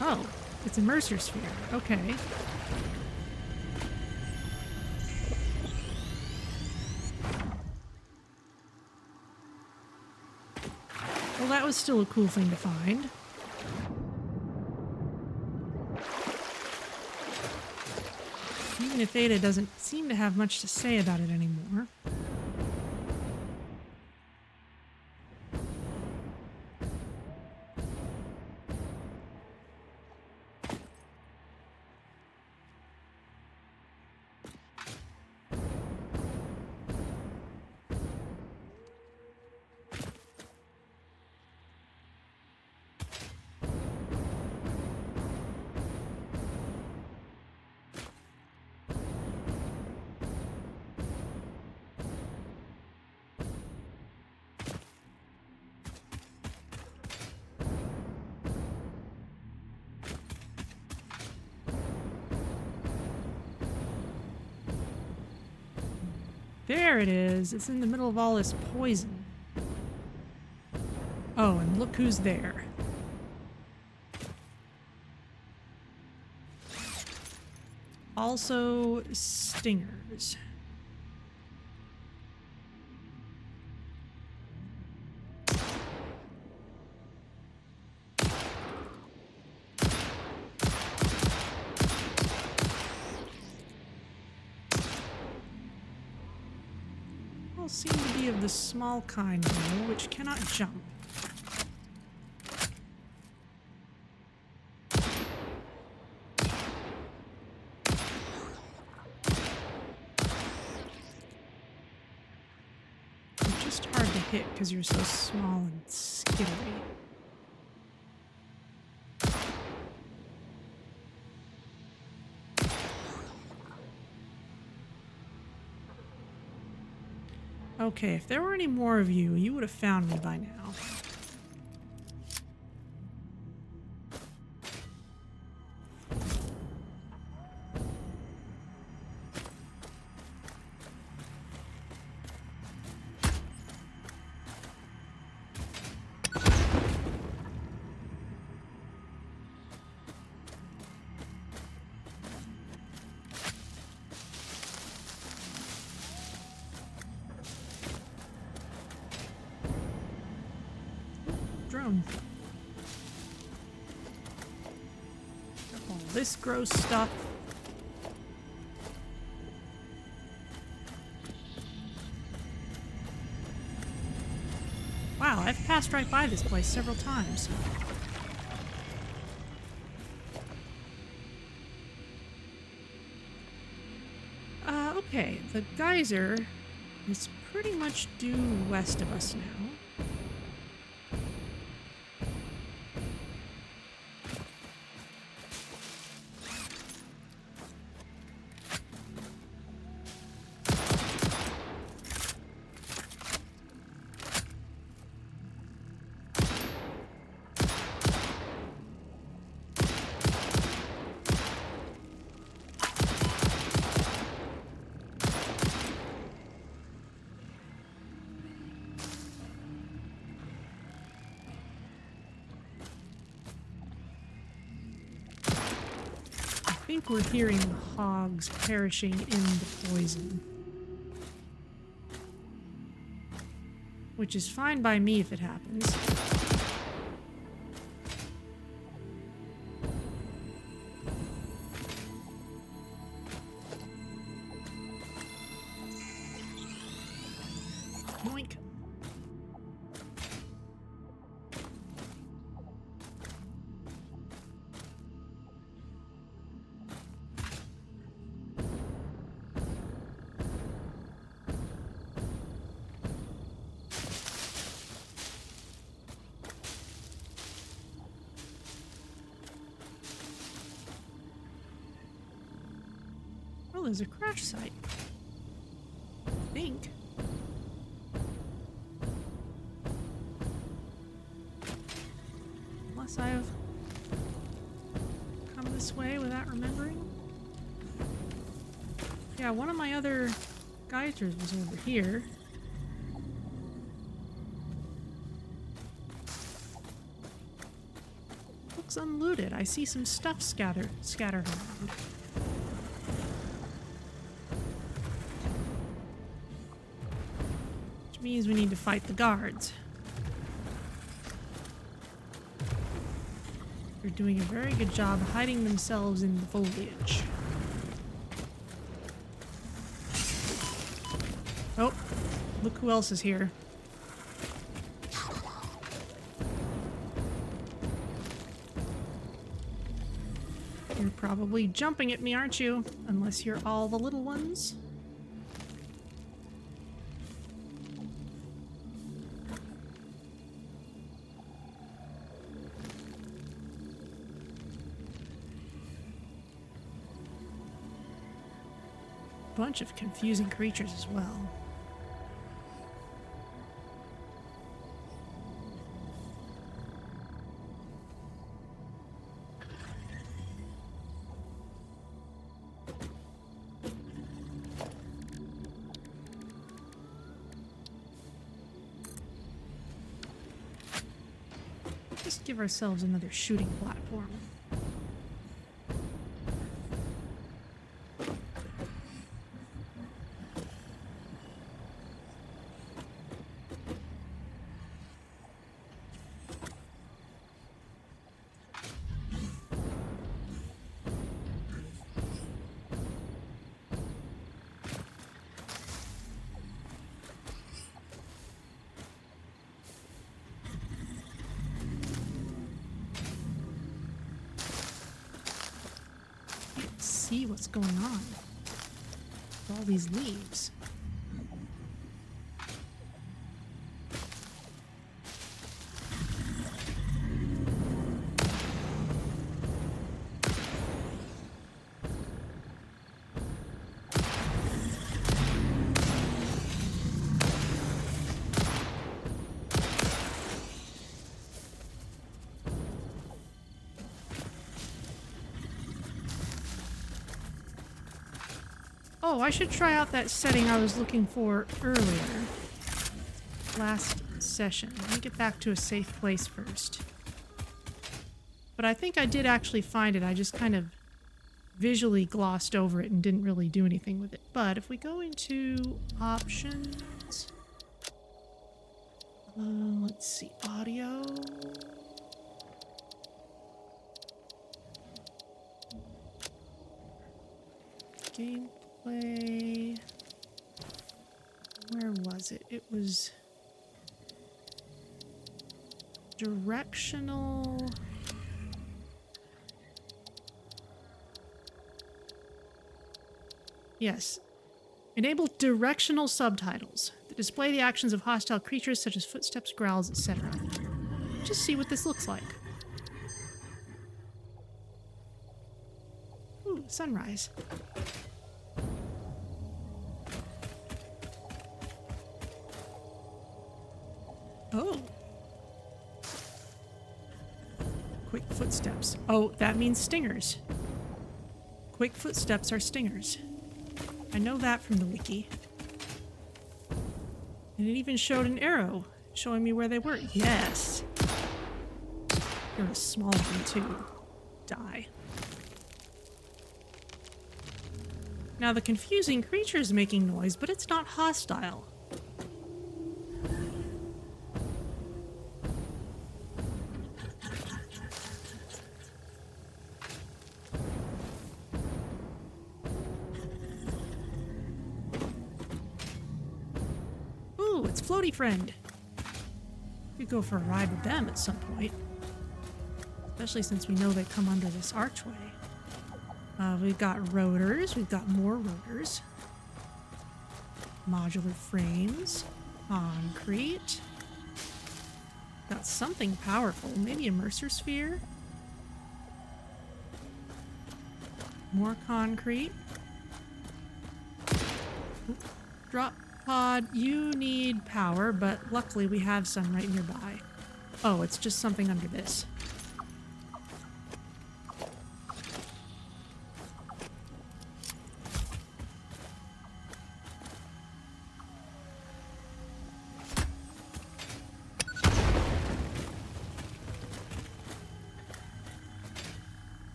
S1: Oh, it's a Mercer sphere. Okay. Well, that was still a cool thing to find. Sigma Theta doesn't seem to have much to say about it anymore. There it is. It's in the middle of all this poison. Oh, and look who's there. Also, stingers. Seem to be of the small kind, though, which cannot jump. They're just hard to hit because you're so small and skittery. Okay, if there were any more of you, you would have found me by now. Drone. All this gross stuff. Wow, I've passed right by this place several times. Okay, the geyser is pretty much due west of us now. I think we're hearing the hogs perishing in the poison. Which is fine by me if it happens. Yoink. Oh, there's a crash site. I think. Unless I've come this way without remembering. Yeah, one of my other geysers was over here. Looks unlooted. I see some stuff scattered around. Which means we need to fight the guards. They're doing a very good job hiding themselves in the foliage. look who else is here. You're probably jumping at me, aren't you? Unless you're all the little ones. Bunch of confusing creatures as well. Just give ourselves another shooting platform. See what's going on with all these leaves. Oh, I should try out that setting I was looking for earlier. Last session. Let me get back to a safe place first. But I think I did actually find it. I just kind of visually glossed over it and didn't really do anything with it. But if we go into options... let's see. Audio... Gameplay... Where was it? It was... Directional... Yes. Enable directional subtitles that display the actions of hostile creatures such as footsteps, growls, etc. Just see what this looks like. Ooh, sunrise. Oh. Quick footsteps. Oh, that means stingers. Quick footsteps are stingers. I know that from the wiki. And it even showed an arrow showing me where they were. Yes. You're a small one too. Die. Now the confusing creature is making noise, but it's not hostile. Floaty friend. We could go for a ride with them at some point. Especially since we know they come under this archway. We've got rotors. We've got more rotors. Modular frames. Concrete. Got something powerful. Maybe a Mercer sphere. More concrete. Oop. Drop pod, you need power, but luckily we have some right nearby. Oh, it's just something under this.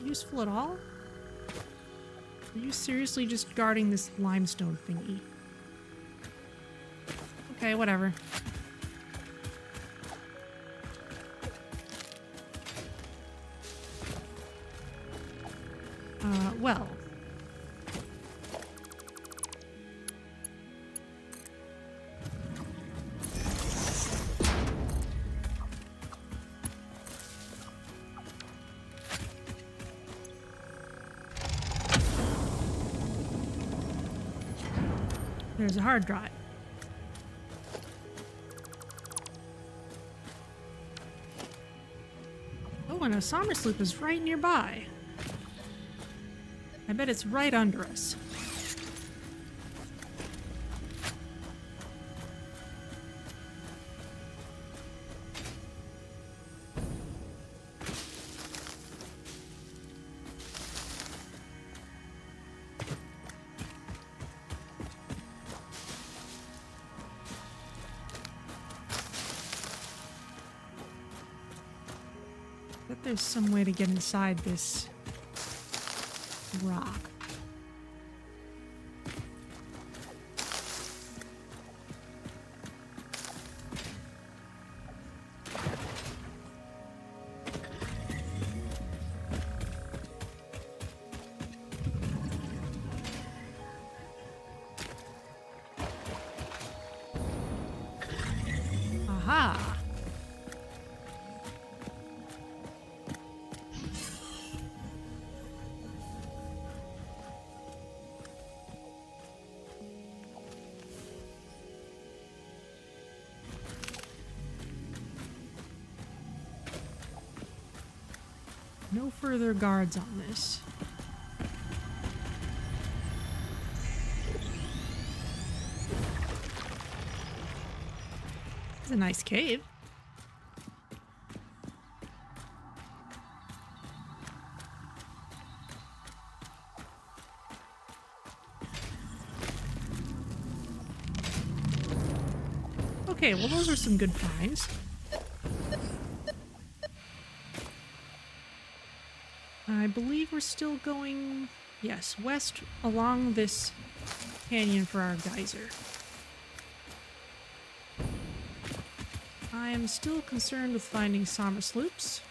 S1: Useful at all? Are you seriously just guarding this limestone thingy? Okay, whatever. Well. There's a hard drive. Oh, and a Somersloop is right nearby. I bet it's right under us. Bet there's some way to get inside this rock. Aha! No further guards on this. It's a nice cave. Okay, well those are some good finds. I believe we're still going, yes, west along this canyon for our geyser. I am still concerned with finding Somersloops.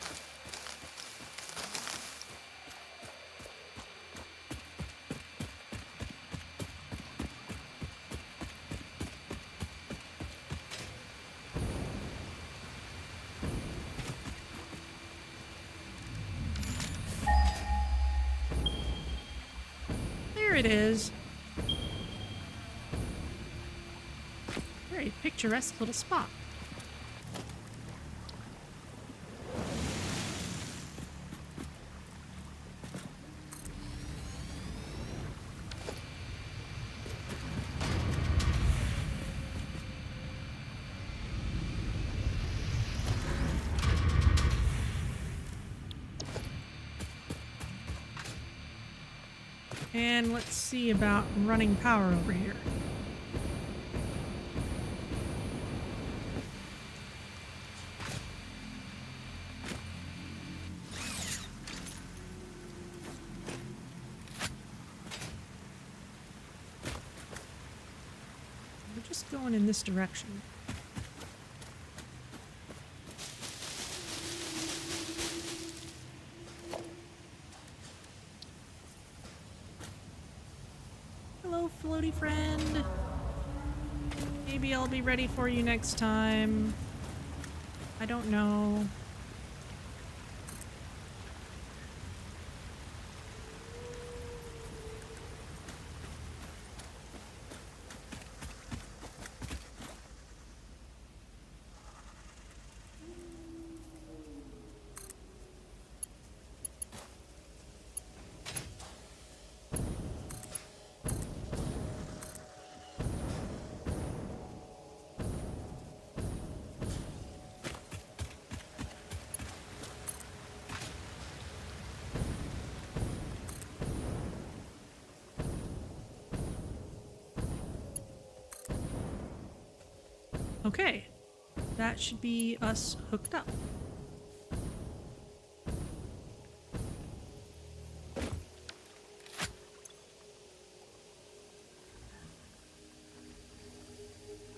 S1: There it is. Very picturesque little spot. And let's see about running power over here. We're just going in this direction. Hello, floaty friend. Maybe I'll be ready for you next time. I don't know. Okay, that should be us hooked up.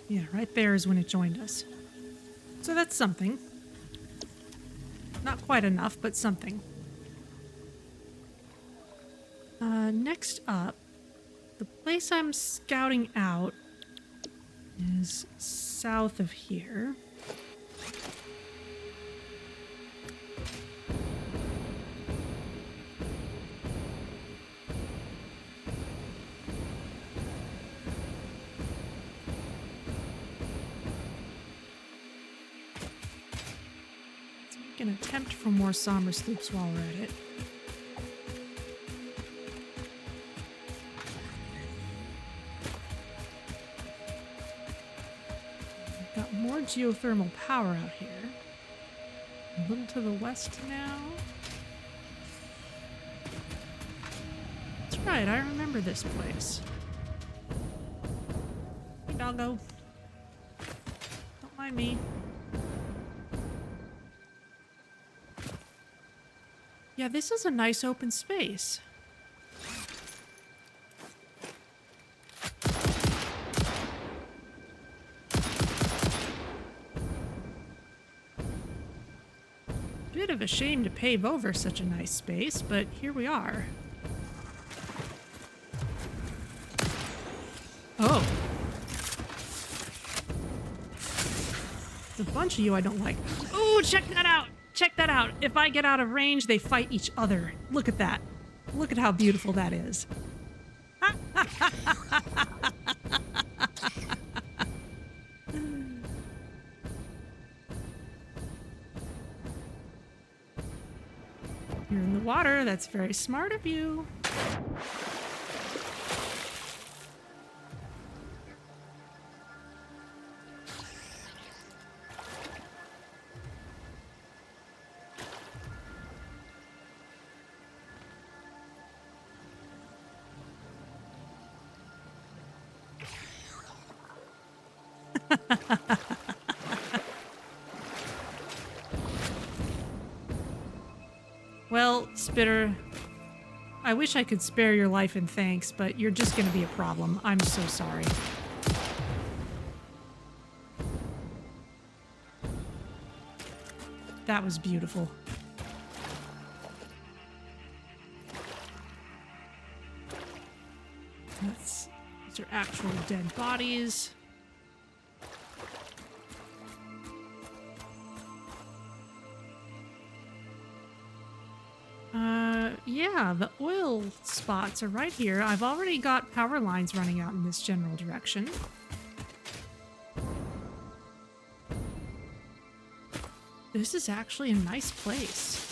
S1: Yeah, right there is when it joined us. So that's something. Not quite enough, but something. Next up, the place I'm scouting out is south of here. Let's make an attempt for more Somersloops while we're at it. Got more geothermal power out here. A little to the west now. That's right, I remember this place. Hey, doggo. Don't mind me. Yeah, this is a nice open space. Bit of a shame to pave over such a nice space, but here we are. Oh. There's a bunch of you I don't like. Oh, check that out! Check that out! If I get out of range, they fight each other. Look at that. Look at how beautiful that is. You're in the water. That's very smart of you. Well, Spitter, I wish I could spare your life and thanks, but you're just going to be a problem. I'm so sorry. That was beautiful. These are actual dead bodies. Yeah, the oil spots are right here. I've already got power lines running out in this general direction. This is actually a nice place.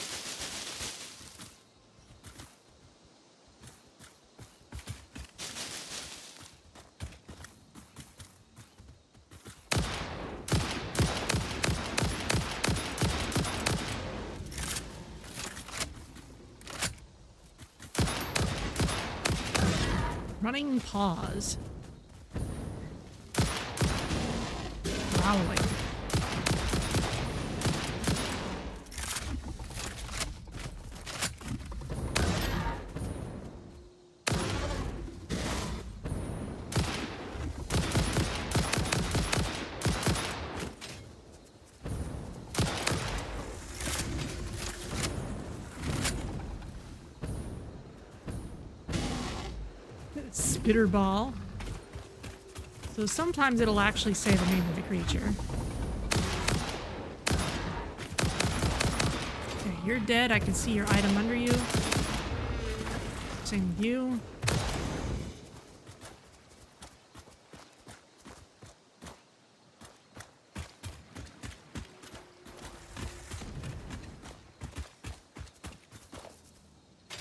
S1: Running paws. Growling. Spitter ball. So sometimes it'll actually say the name of the creature. Okay, you're dead. I can see your item under you. Same with you.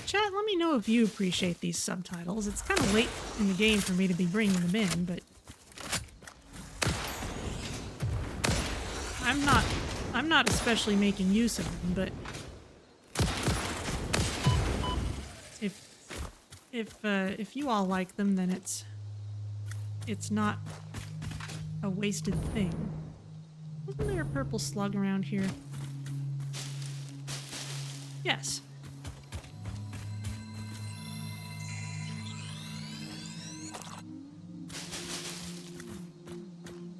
S1: Chat, let me know if you appreciate these subtitles. It's kind of late in the game for me to be bringing them in, but I'm not especially making use of them, but if you all like them, then it's not a wasted thing. Wasn't there a purple slug around here? Yes.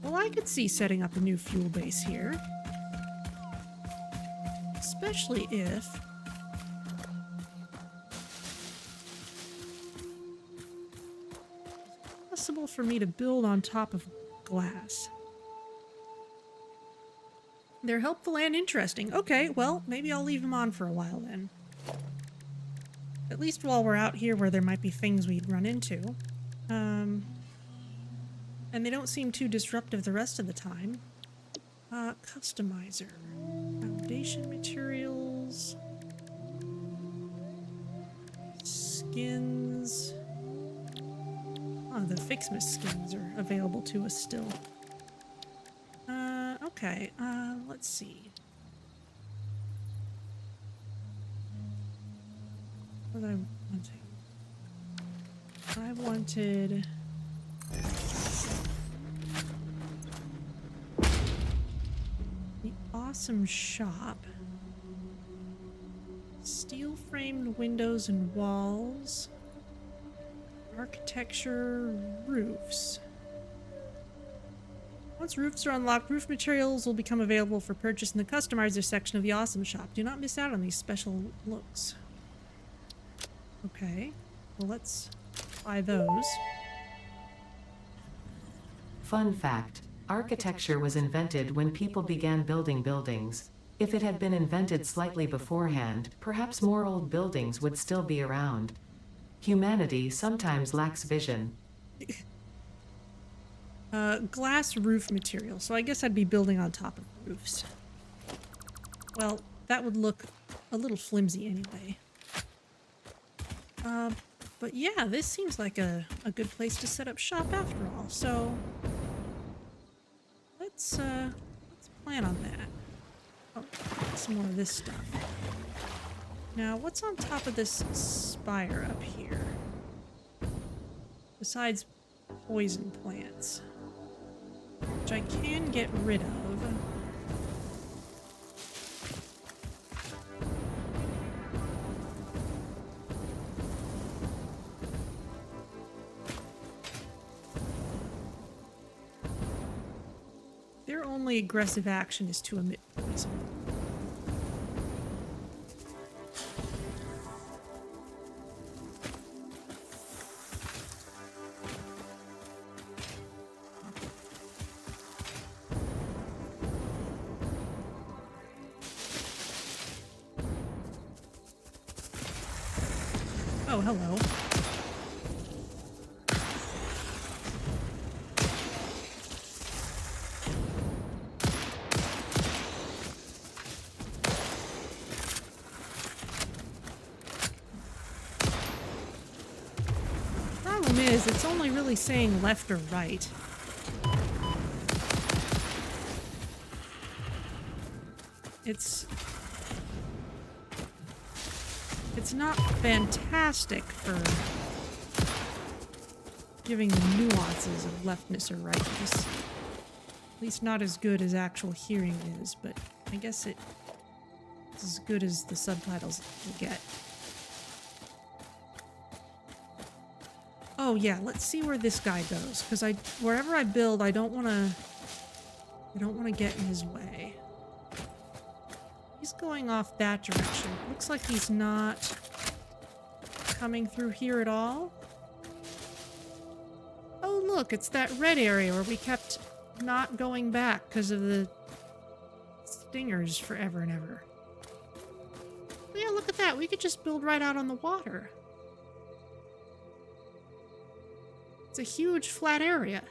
S1: Well, I could see setting up a new fuel base here. Especially if for me to build on top of glass. They're helpful and interesting. Okay, well, maybe I'll leave them on for a while then. At least while we're out here where there might be things we'd run into. And they don't seem too disruptive the rest of the time. Customizer. Foundation materials. Skins. Oh, the Fixmas skins are available to us still. Okay, let's see. What was I wanting? I wanted... the awesome shop. Steel-framed windows and walls. Architecture, roofs. Once roofs are unlocked, roof materials will become available for purchase in the customizer section of the awesome shop. Do not miss out on these special looks. Okay, well let's buy those.
S2: Fun fact: architecture was invented when people began building buildings. If it had been invented slightly beforehand, perhaps more old buildings would still be around. Humanity sometimes lacks vision.
S1: Glass roof material, so I guess I'd be building on top of roofs. Well, that would look a little flimsy anyway. But yeah, this seems like a good place to set up shop after all, so let's plan on that. Oh, some more of this stuff. Now, what's on top of this spire up here? Besides poison plants. Which I can get rid of. Their only aggressive action is to emit poison. Oh, hello. Problem is, it's only really saying left or right. It's not fantastic for giving the nuances of leftness or rightness. At least not as good as actual hearing is, but I guess it's as good as the subtitles will get. Oh yeah, let's see where this guy goes, because wherever I build, I don't want to get in his way. He's going off that direction. Looks like he's not coming through here at all. Oh look, it's that red area where we kept not going back because of the stingers forever and ever. Oh yeah, look at that. We could just build right out on the water. It's a huge flat area.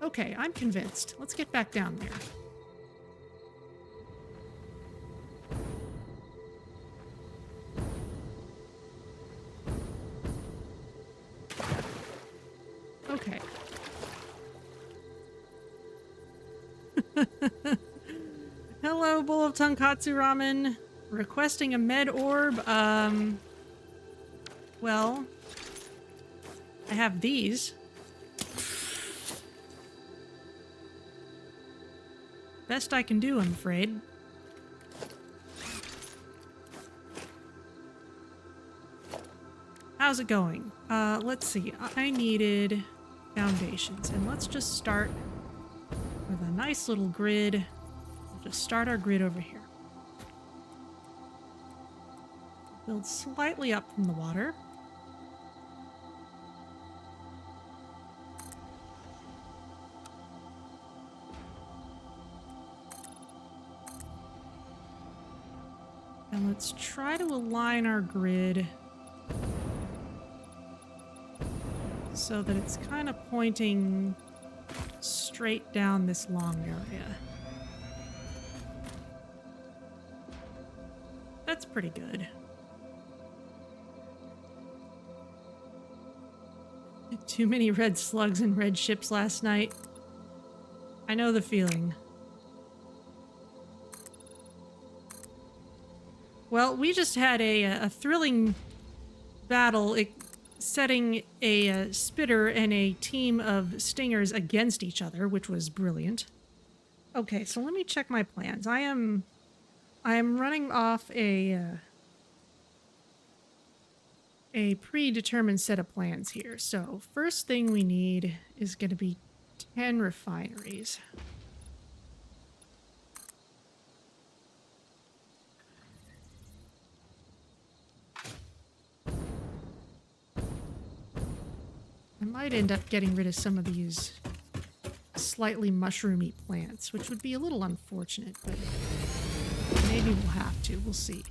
S1: Okay, I'm convinced. Let's get back down there. Okay. Hello, bowl of tonkatsu ramen. Requesting a med orb. Well, I have these. Best I can do, I'm afraid. How's it going? Let's see. I needed foundations, and let's just start with a nice little grid. We'll just start our grid over here. Build slightly up from the water. And let's try to align our grid so that it's kind of pointing straight down this long area. That's pretty good. Too many red slugs and red ships last night. I know the feeling. Well, we just had a thrilling battle setting a spitter and a team of stingers against each other, which was brilliant. Okay, so let me check my plans. I am running off a predetermined set of plans here. So first thing we need is going to be 10 refineries. I might end up getting rid of some of these slightly mushroomy plants, which would be a little unfortunate, but maybe we'll have to. We'll see.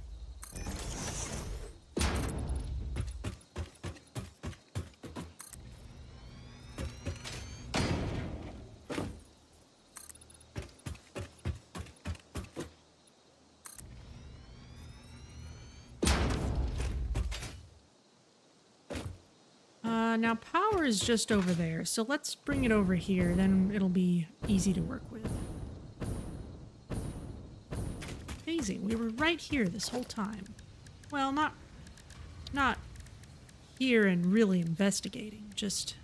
S1: Now power is just over there, so let's bring it over here, then it'll be easy to work with. Amazing, we were right here this whole time. Well, not here and really investigating, just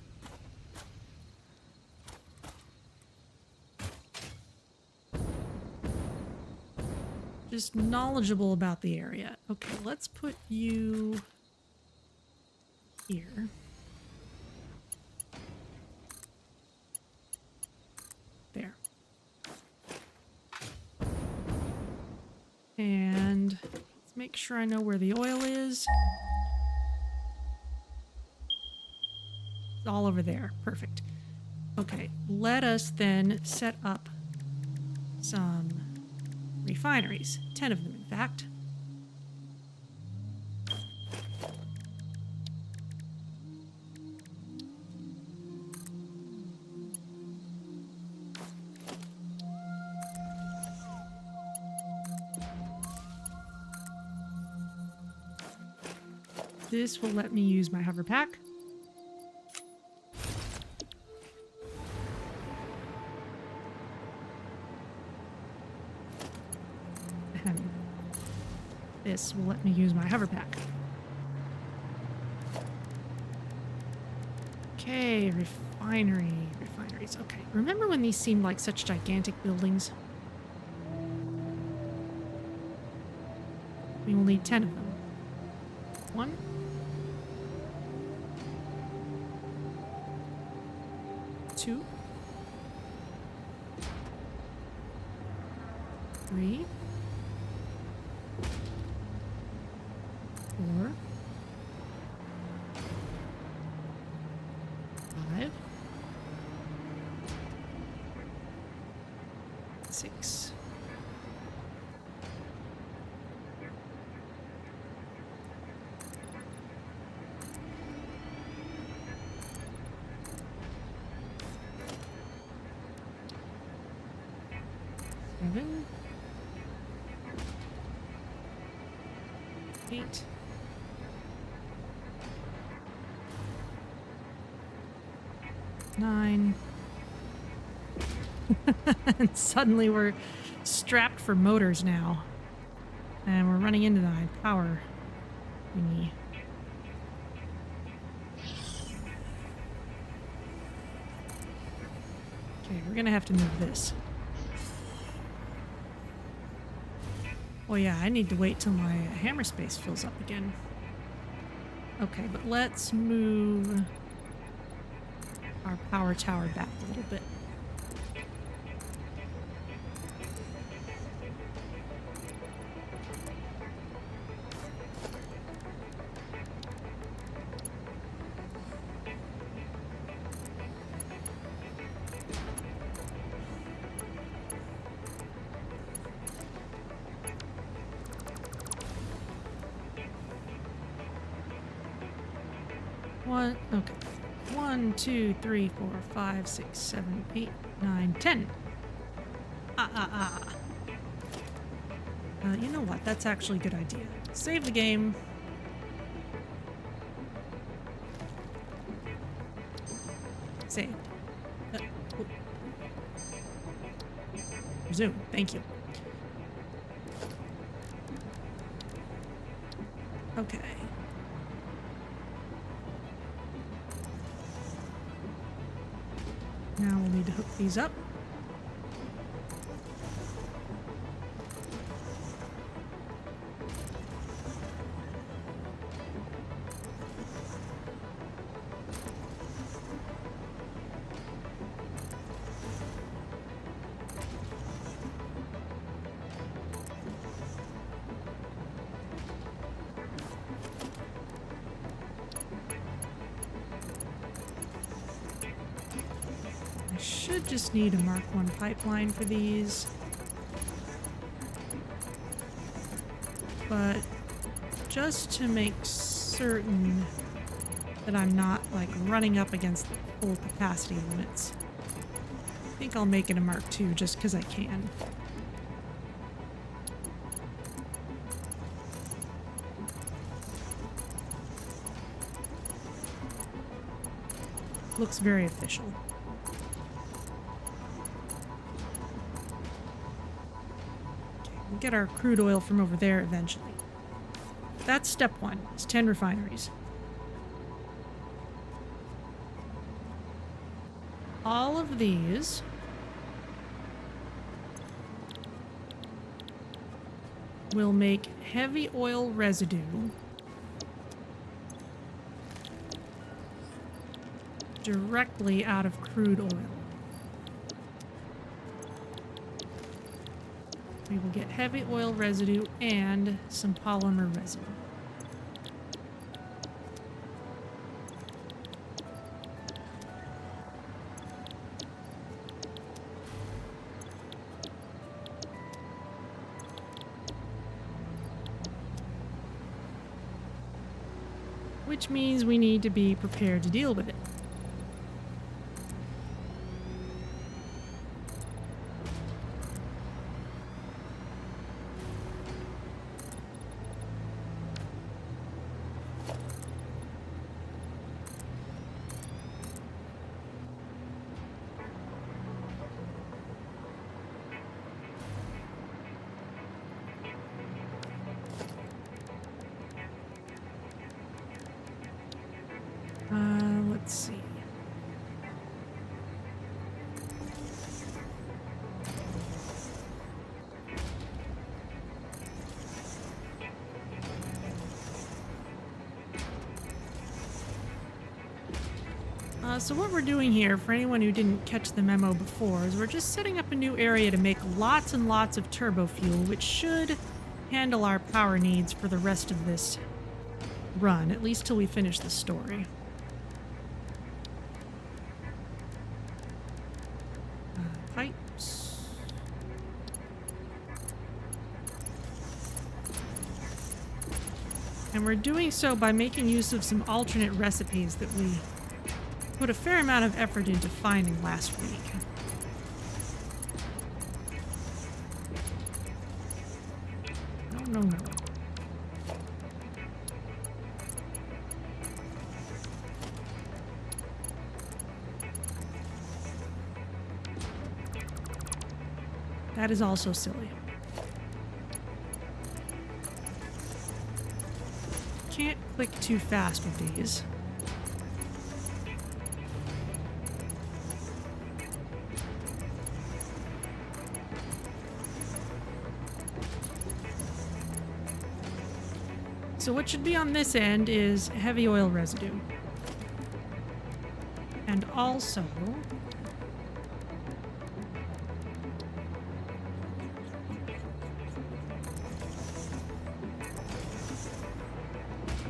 S1: knowledgeable about the area. Okay, let's put you here. There. And let's make sure I know where the oil is. It's all over there. Perfect. Okay, let us then set up some refineries. 10 of them, in fact. This will let me use my hover pack. And this will let me use my hover pack. Okay, refineries. Okay, remember when these seemed like such gigantic buildings? We will need 10 of them. 1. 2. 3. 4. 5. 6. 7. 8. 9. And suddenly we're strapped for motors now. And we're running into the power thingy. Okay, we're gonna have to move this. Oh yeah, I need to wait till my hammer space fills up again. Okay, but let's move our power tower back a little bit. Okay. 1, 2, 3, 4, 5, 6, 7, 8, 9, 10. You know what? That's actually a good idea. Save the game. Save. Oh. Resume. Thank you. Okay. Now we'll need to hook these up. Should just need a Mark 1 pipeline for these. But just to make certain that I'm not like running up against full capacity limits, I think I'll make it a Mark 2 just because I can. Looks very official. Get our crude oil from over there eventually. That's step 1. It's 10 refineries. All of these will make heavy oil residue directly out of crude oil. We will get heavy oil residue and some polymer residue. Which means we need to be prepared to deal with it. Let's see. So what we're doing here, for anyone who didn't catch the memo before, is we're just setting up a new area to make lots and lots of turbofuel, which should handle our power needs for the rest of this run, at least till we finish the story. Pipes. And we're doing so by making use of some alternate recipes that we put a fair amount of effort into finding last week. No. That is also silly. Can't click too fast with these. So what should be on this end is heavy oil residue. And also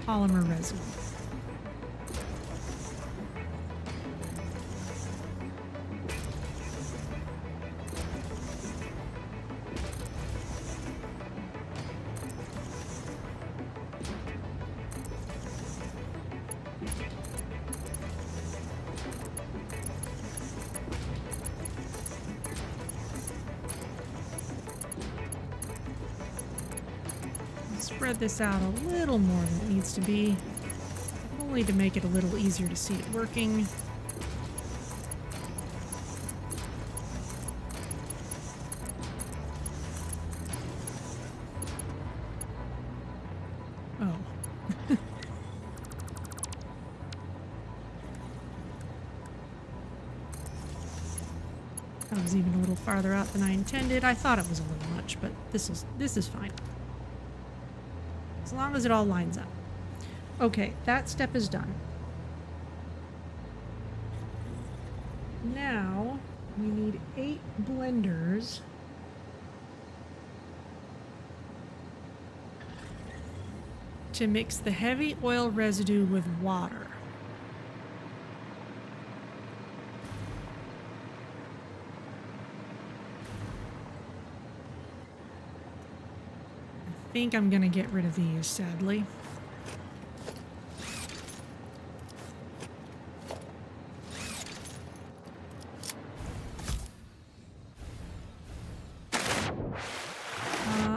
S1: polymer residue. spread this out a little more than it needs to be, only to make it a little easier to see it working. Oh. That was even a little farther out than I intended. I thought it was a little much, but this is fine. As long as it all lines up. Okay, that step is done. Now, we need 8 blenders. To mix the heavy oil residue with water. I think I'm gonna get rid of these, sadly.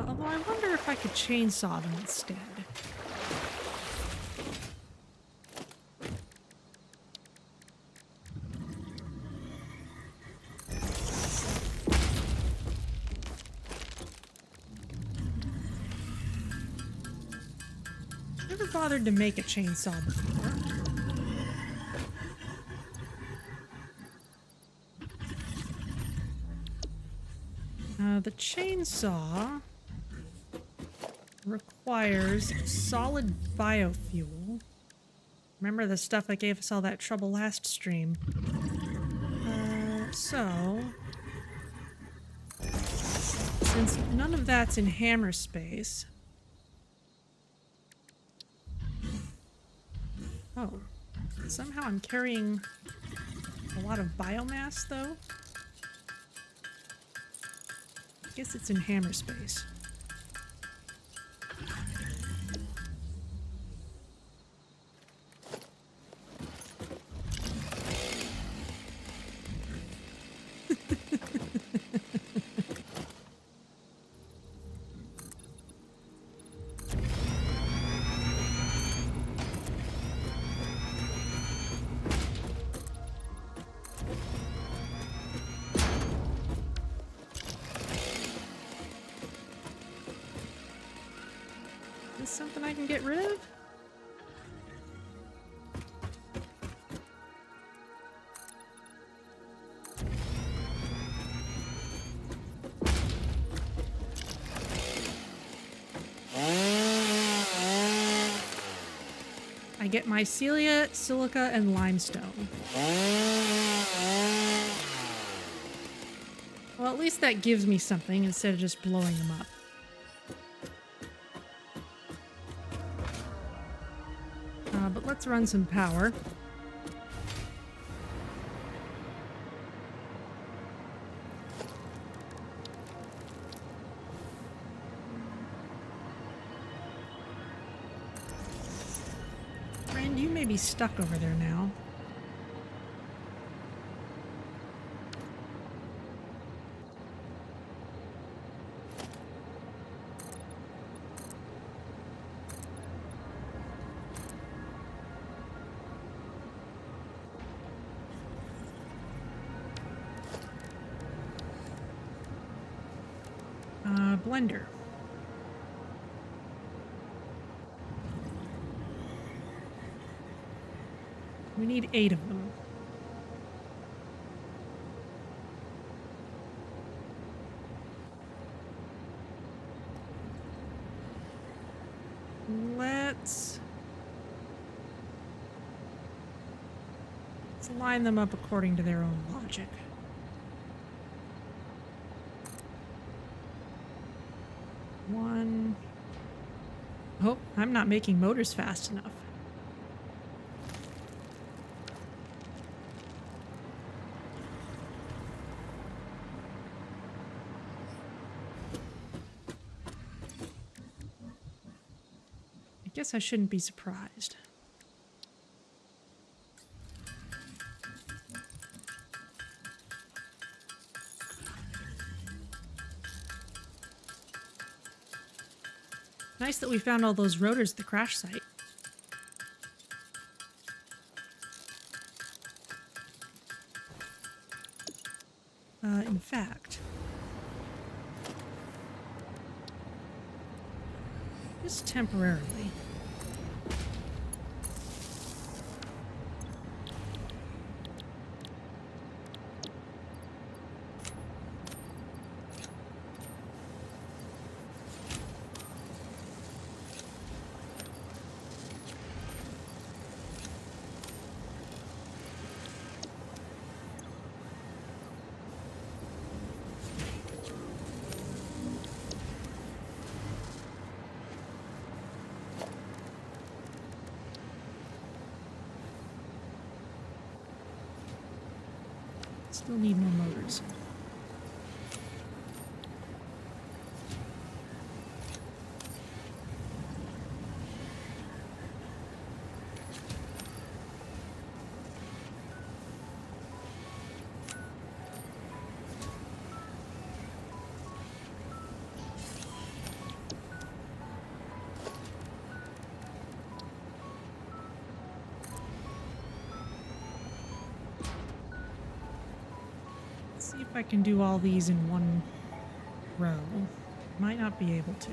S1: Although I wonder if I could chainsaw them instead. Never bothered to make a chainsaw before. The chainsaw requires solid biofuel. Remember the stuff that gave us all that trouble last stream. So, since none of that's in hammer space... Oh, somehow I'm carrying a lot of biomass, though. I guess it's in hammer space. Is this something I can get rid of? I get mycelia, silica, and limestone. Well, at least that gives me something instead of just blowing them up. But let's run some power. Friend, you may be stuck over there now. Blender. We need 8 of them. Let's line them up according to their own logic. One. Oh, I'm not making motors fast enough. I guess I shouldn't be surprised. Nice that we found all those rotors at the crash site. In fact, just temporarily. Still need more motors. See if I can do all these in one row. Might not be able to.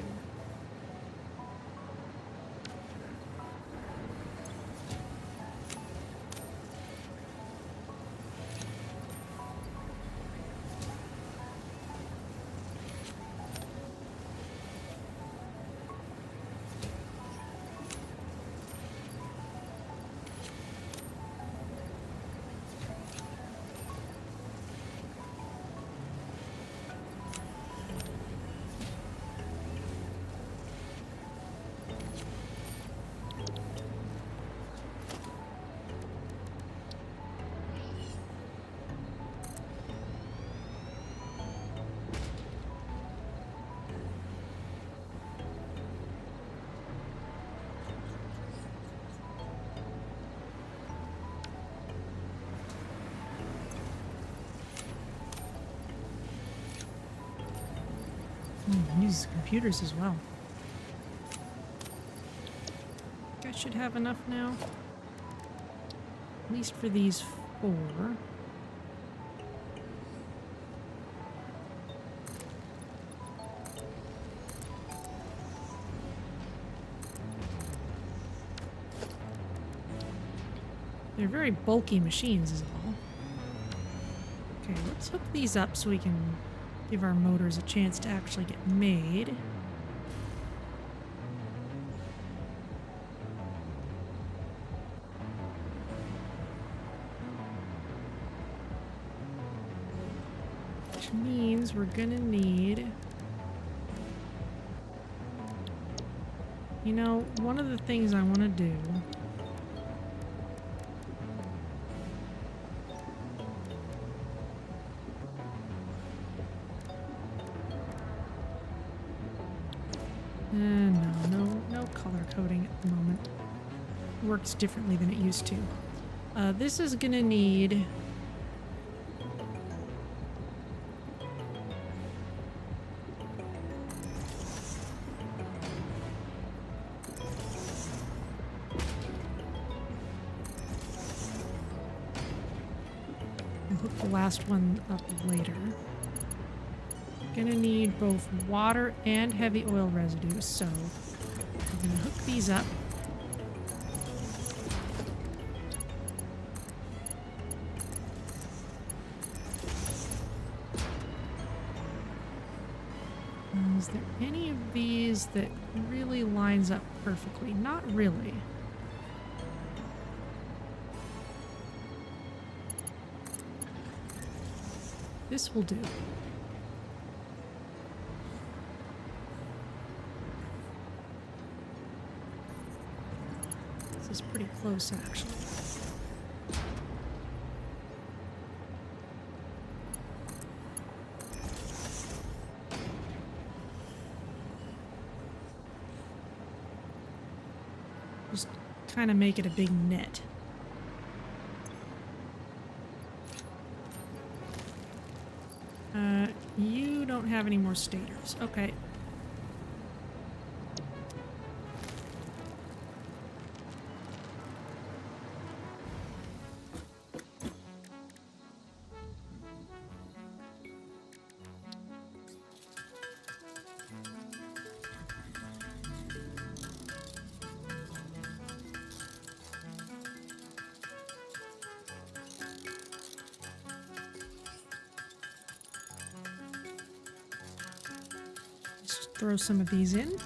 S1: Use computers as well. I think I should have enough now. At least for these 4. They're very bulky machines is all. Okay, let's hook these up so we can give our motors a chance to actually get made. Which means we're gonna need... You know, one of the things I want to do... No color coding at the moment. It works differently than it used to. This is gonna need... I'll hook the last one up later. Gonna need both water and heavy oil residue, so I'm gonna hook these up. Is there any of these that really lines up perfectly? Not really. This will do. This is pretty close, actually. Just kind of make it a big net. You don't have any more stators. Okay. throw some of these in.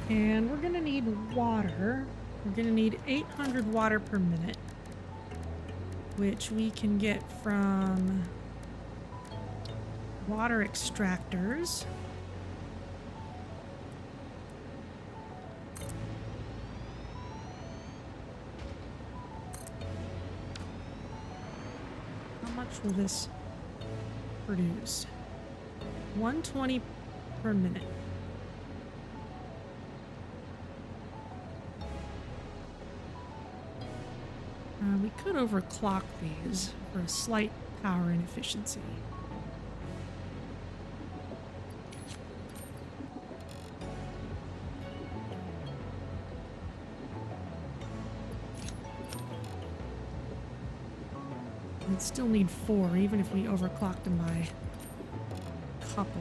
S1: And we're going to need water. We're going to need 800 water per minute, which we can get from water extractors. How much will this produce? 120 per minute. We could overclock these for a slight power inefficiency. We'd still need 4, even if we overclocked them by a couple.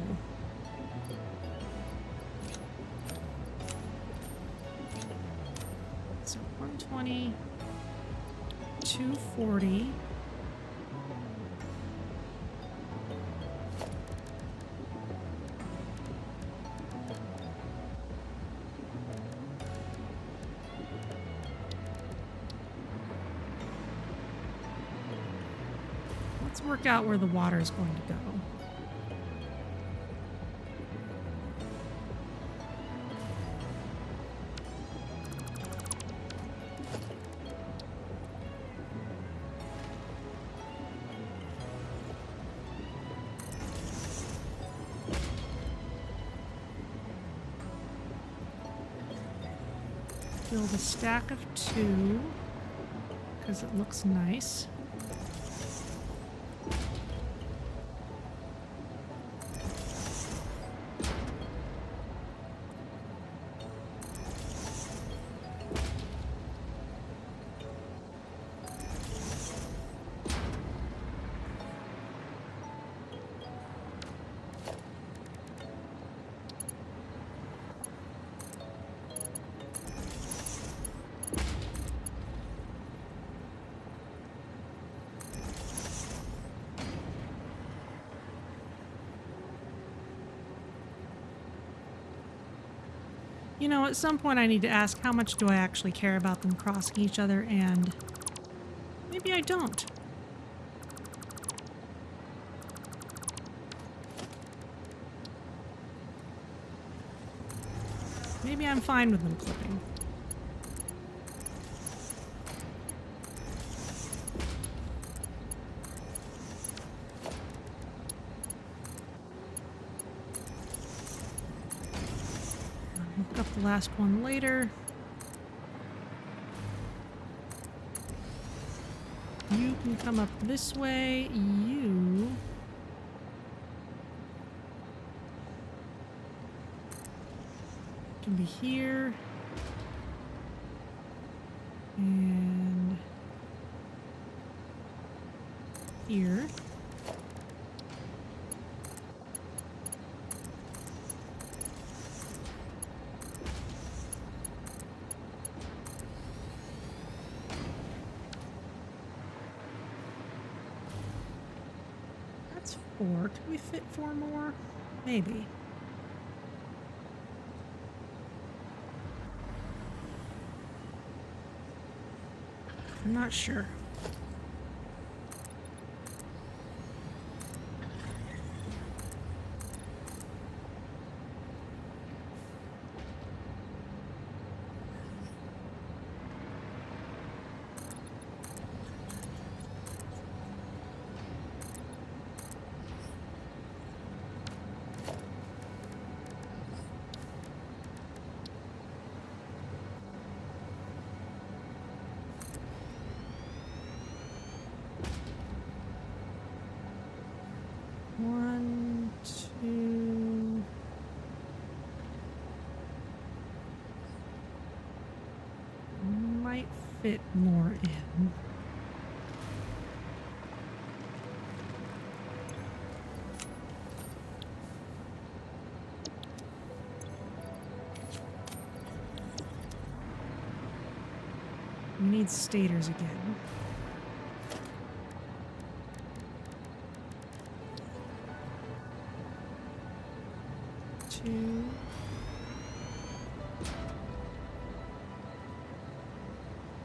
S1: So 120... 240. Let's work out where the water is going to go. Build a stack of 2 because it looks nice. You know, at some point I need to ask how much do I actually care about them crossing each other, and maybe I don't. Maybe I'm fine with them clipping. Look up the last one later. You can come up this way. You can be here. And here. That's 4. Can we fit 4 more? Maybe. I'm not sure. One, two. Might fit more in. We need stators again. Two.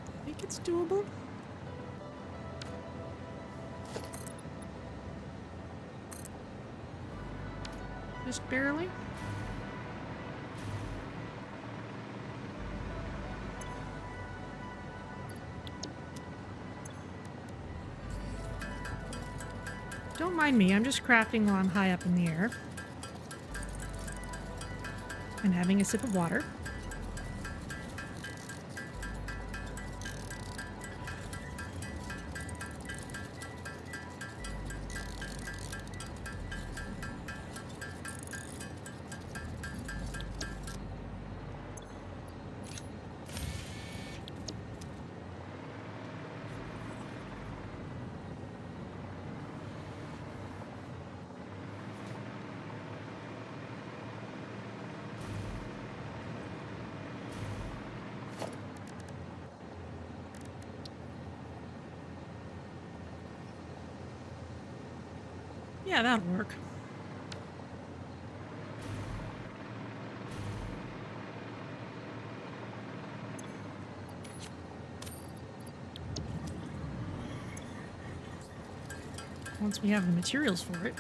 S1: I think it's doable. Just barely. Don't mind me, I'm just crafting while I'm high up in the air. And having a sip of water. Yeah, that'll work. Once we have the materials for it.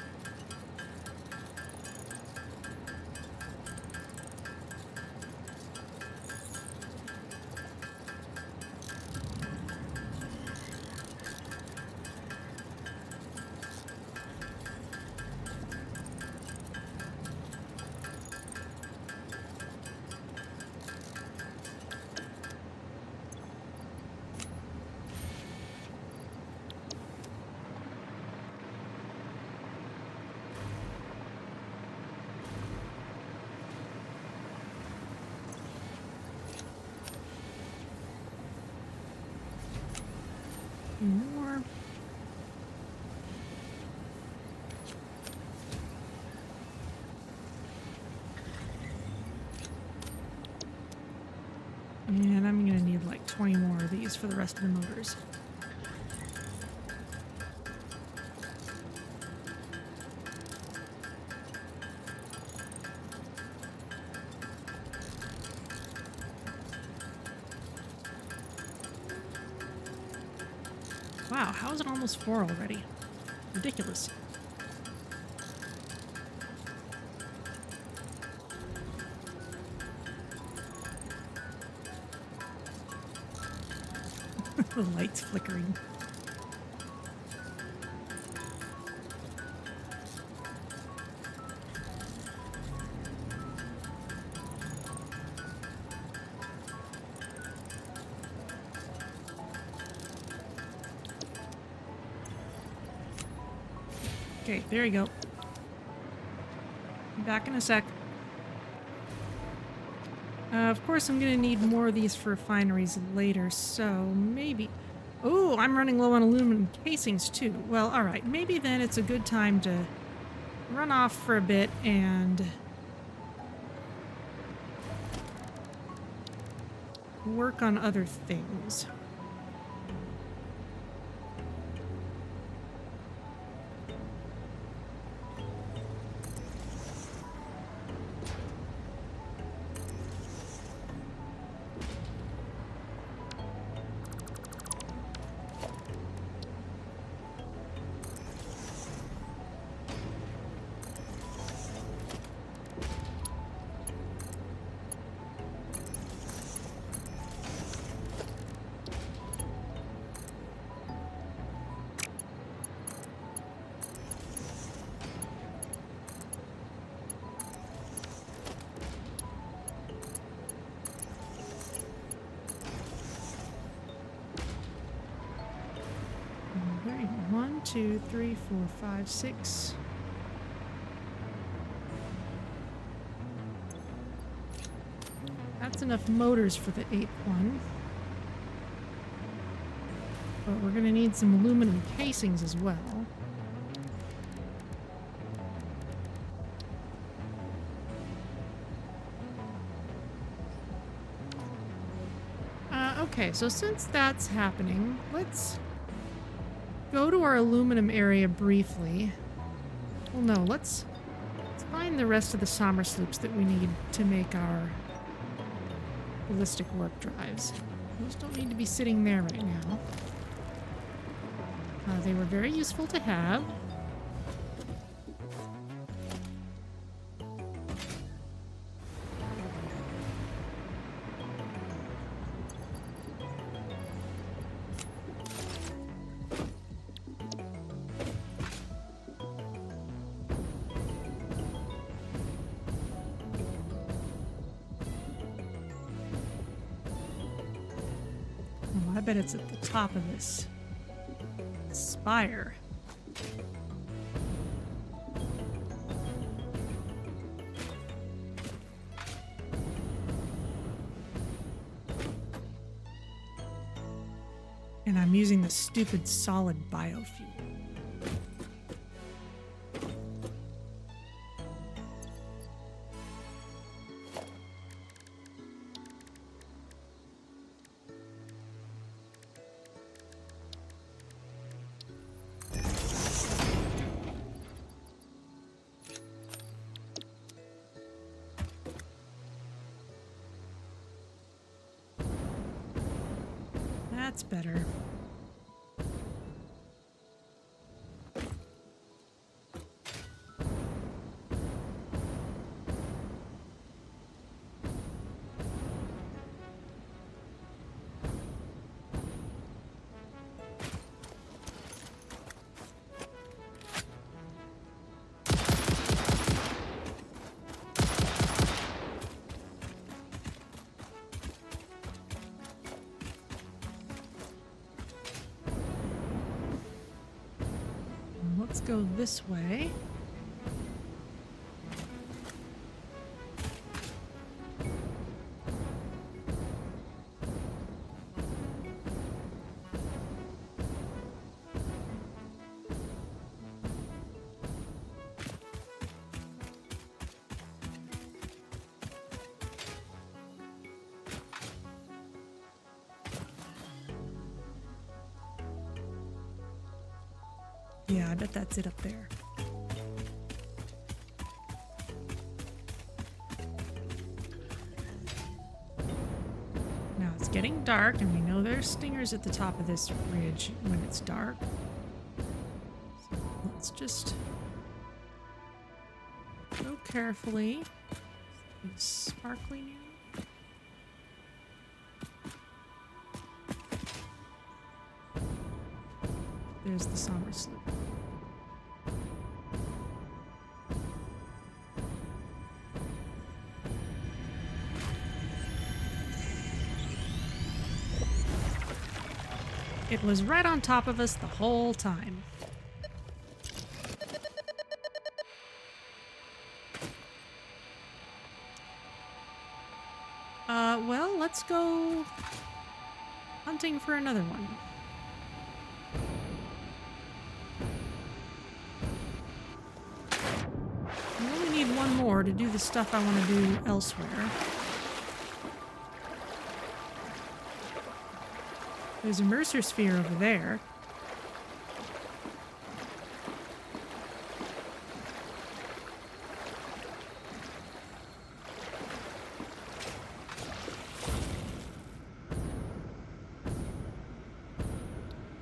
S1: More. And I'm gonna need like 20 more of these for the rest of the motors. Wow, how is it almost 4 already? Ridiculous. The light's flickering. Okay, there you go. Be back in a sec. Of course, I'm gonna need more of these for refineries later, so maybe... Oh, I'm running low on aluminum casings too. Well, alright, maybe then it's a good time to run off for a bit and work on other things. Alright, 1, 2, 3, 4, 5, 6. That's enough motors for the 8th one. But we're going to need some aluminum casings as well. Okay, so since that's happening, let's go to our aluminum area briefly. Well, no, let's find the rest of the Somersloops that we need to make our ballistic warp drives. Those don't need to be sitting there right now. They were very useful to have. Oh, I bet it's at the top of this spire. And I'm using the stupid solid biofuel. That's better. Let's go this way. Yeah, I bet that's it up there. Now it's getting dark, and we know there's stingers at the top of this ridge when it's dark. So let's just go carefully. It's sparkly now. There's the Somersloop. It was right on top of us the whole time. Well, let's go hunting for another one. I only need one more to do the stuff I want to do elsewhere. There's a Mercer sphere over there.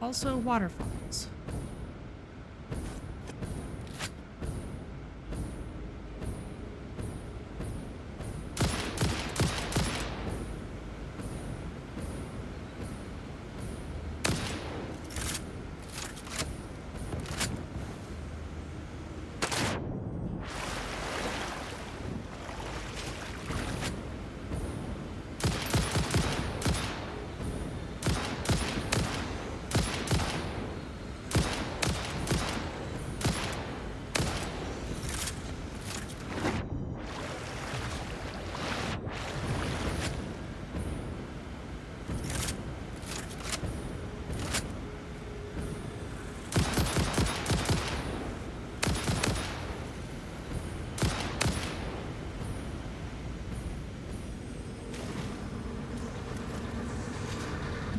S1: Also waterfalls.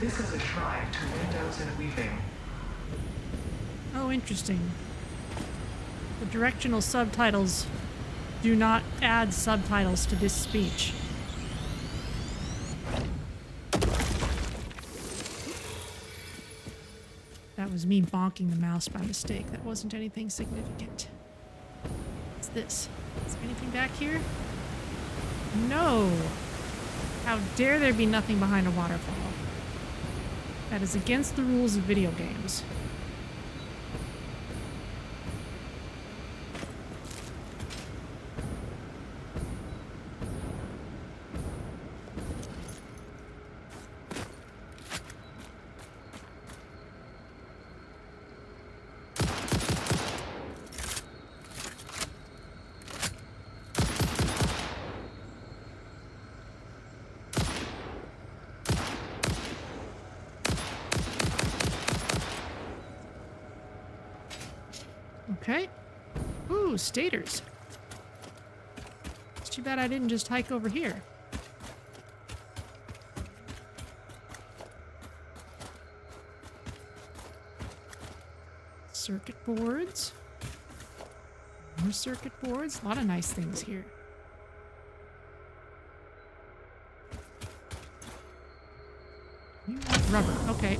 S3: This is a shrine to windows and weaving.
S1: Oh, interesting. The directional subtitles do not add subtitles to this speech. That was me bonking the mouse by mistake. That wasn't anything significant. What's this? Is there anything back here? No! How dare there be nothing behind a waterfall? That is against the rules of video games. Okay. Ooh, stators. It's too bad I didn't just hike over here. Circuit boards. More circuit boards. A lot of nice things here. Rubber. Okay.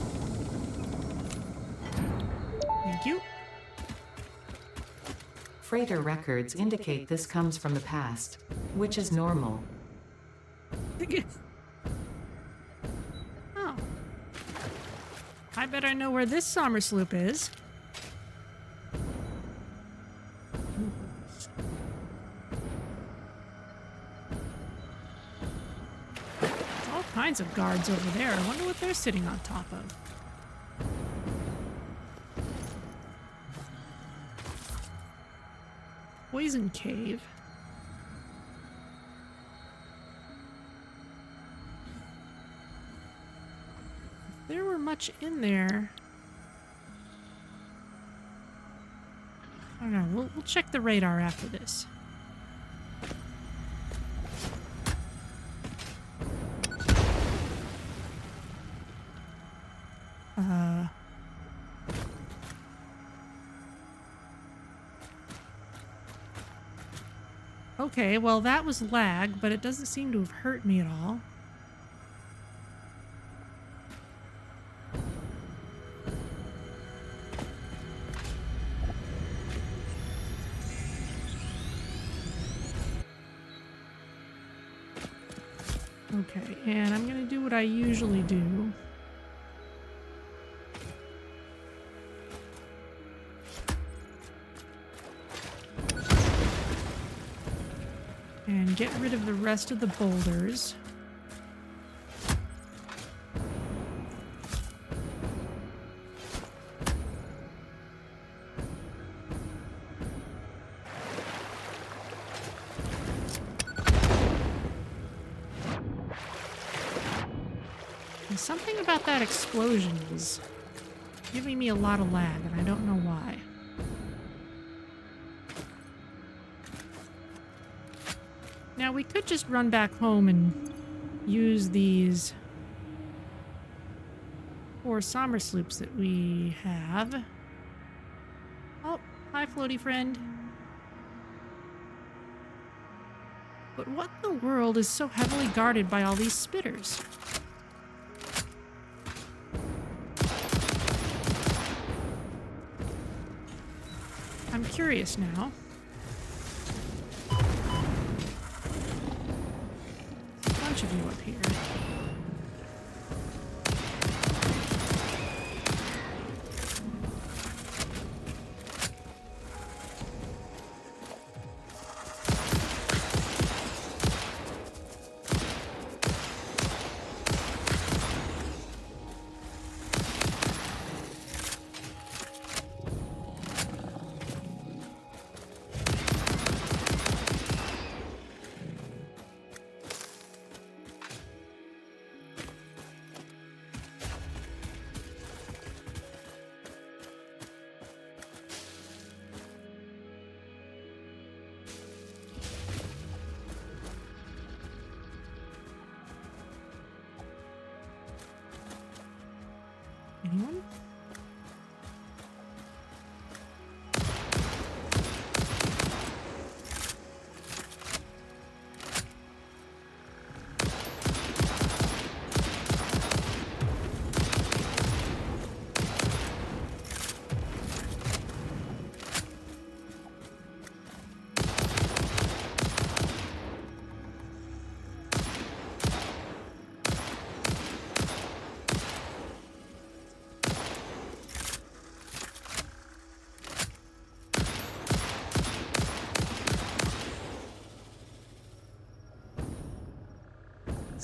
S1: Thank you.
S2: Freighter records indicate this comes from the past, which is normal.
S1: Oh. I bet I know where this Somersloop is. There's all kinds of guards over there. I wonder what they're sitting on top of. Poison cave. If there were much in there. I don't know. We'll check the radar after this. Okay, well that was lag, but it doesn't seem to have hurt me at all. Okay, and I'm gonna do what I usually do. And get rid of the rest of the boulders. And something about that explosion is giving me a lot of lag, and I don't know why. Now, we could just run back home and use these 4 Somersloops that we have. Oh, hi, floaty friend. But what in the world is so heavily guarded by all these spitters? I'm curious now. Of you up here. Anyone?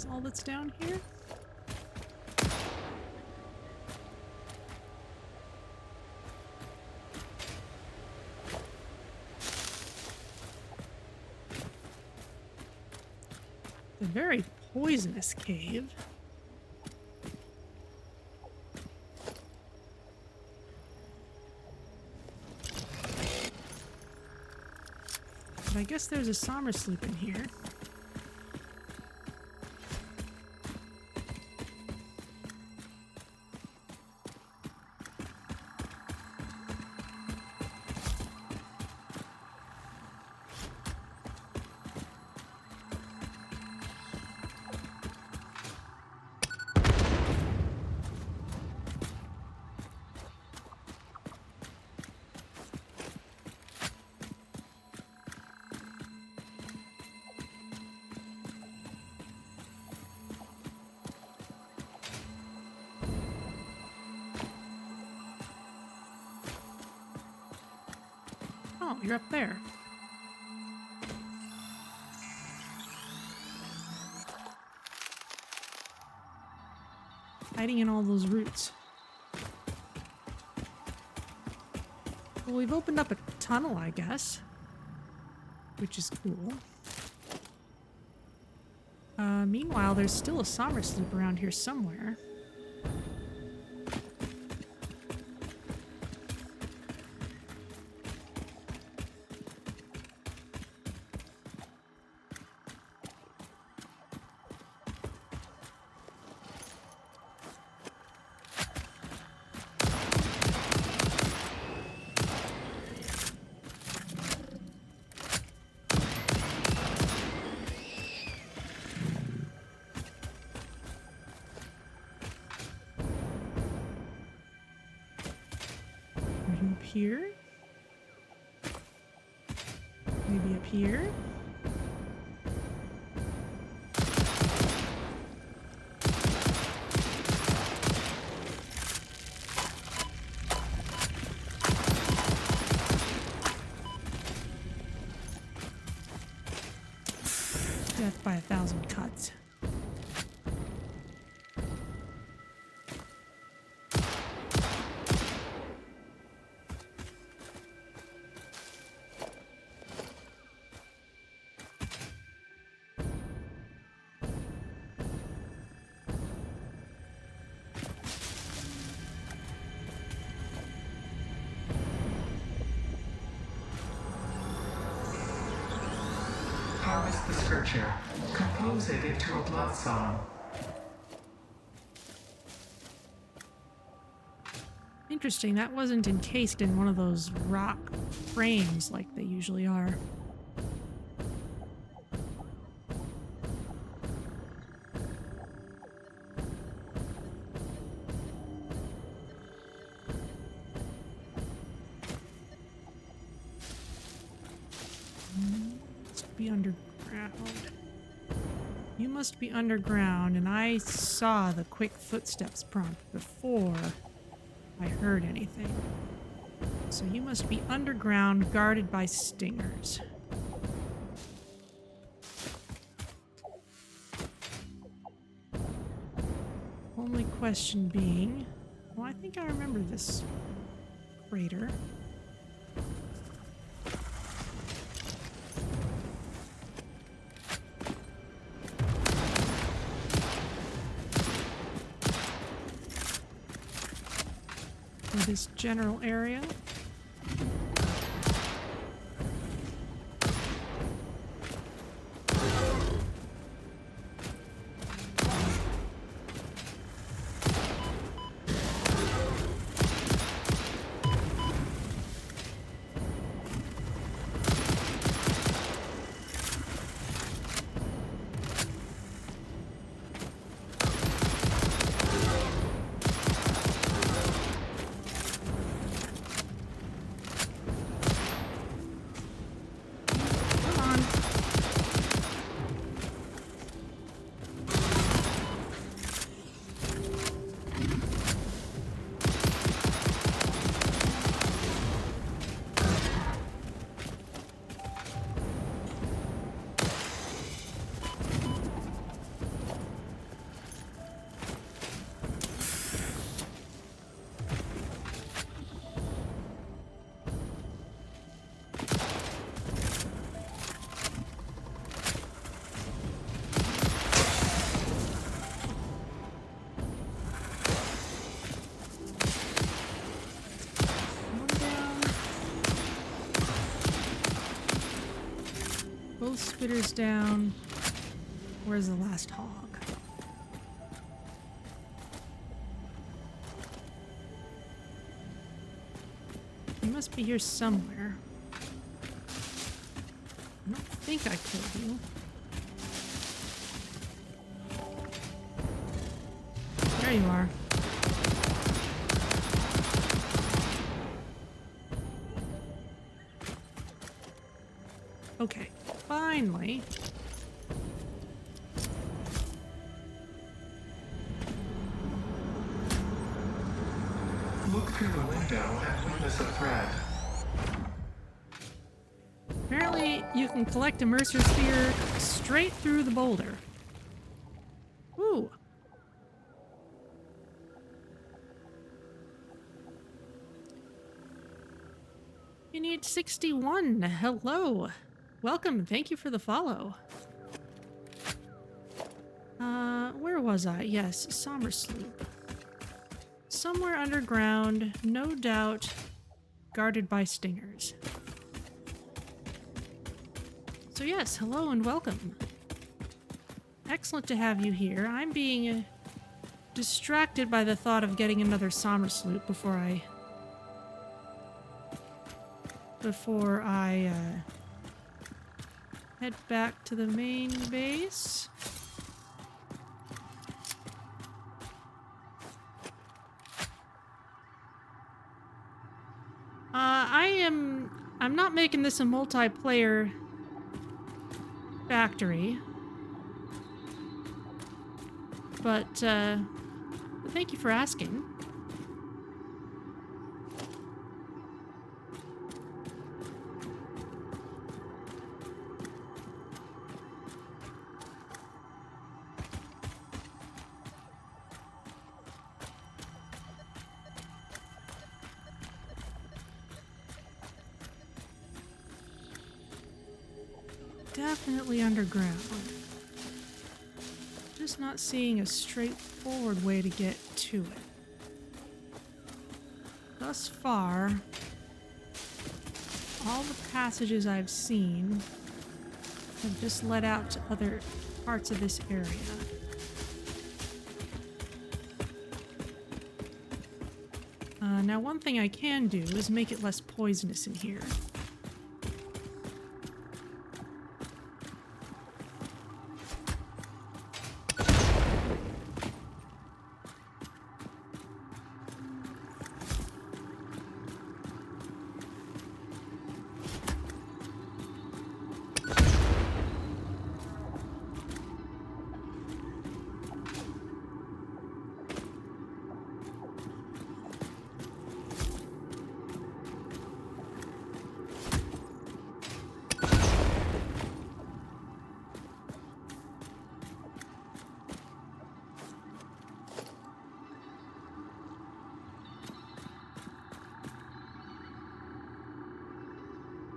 S1: That's all that's down here? A very poisonous cave. But I guess there's a Somersloop in here. Oh, you're up there. Hiding in all those roots. Well, we've opened up a tunnel, I guess. Which is cool. Meanwhile, there's still a Somersloop around here somewhere. Up here? Maybe up here? Death by 1,000 cuts.
S3: Harvest the scripture. Compose it into a blood song.
S1: Interesting, that wasn't encased in one of those rock frames like they usually are. Must be underground. You must be underground, and I saw the quick footsteps prompt before I heard anything. So you must be underground, guarded by stingers. Only question being, well, I think I remember this crater. This general area. spitters down. Where's the last hog? He must be here somewhere. I don't think I killed you. There you are. Okay, finally.
S3: Look through the window and notice a thread.
S1: Apparently, you can collect a Mercer Sphere straight through the boulder. Ooh. You need 61. Hello. Welcome. Thank you for the follow. Where was I? Yes, Somersloop. Somewhere underground, no doubt, guarded by stingers. So yes, hello and welcome. Excellent to have you here. I'm being distracted by the thought of getting another Somersloop before I head back to the main base. I'm not making this a multiplayer factory, but thank you for asking. Definitely underground. Just not seeing a straightforward way to get to it. Thus far, all the passages I've seen have just led out to other parts of this area. Now, one thing I can do is make it less poisonous in here.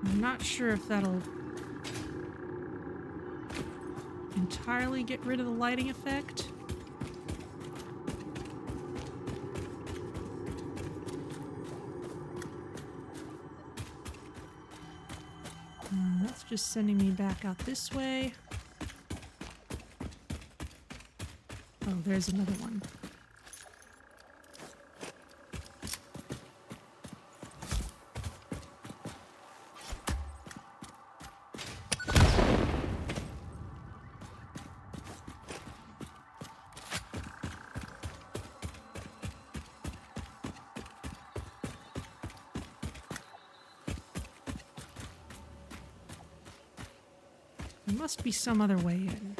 S1: I'm not sure if that'll entirely get rid of the lighting effect. That's just sending me back out this way. Oh, there's another one. There must be some other way in.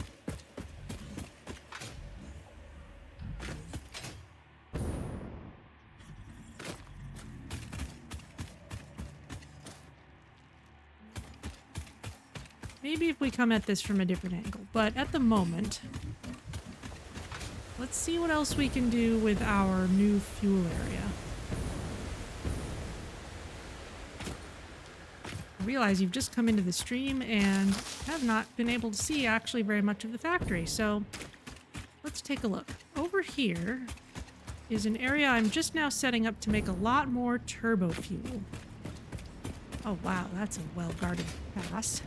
S1: Maybe if we come at this from a different angle, but at the moment, let's see what else we can do with our new fuel area. I realize you've just come into the stream and have not been able to see actually very much of the factory, so let's take a look. Over here is an area I'm just now setting up to make a lot more turbofuel. Oh wow, that's a well-guarded pass.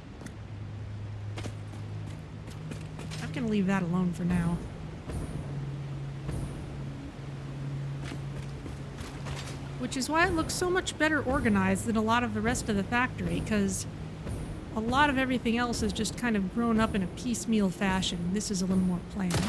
S1: gonna leave that alone for now. Which is why it looks so much better organized than a lot of the rest of the factory, because a lot of everything else has just kind of grown up in a piecemeal fashion. This is a little more planned.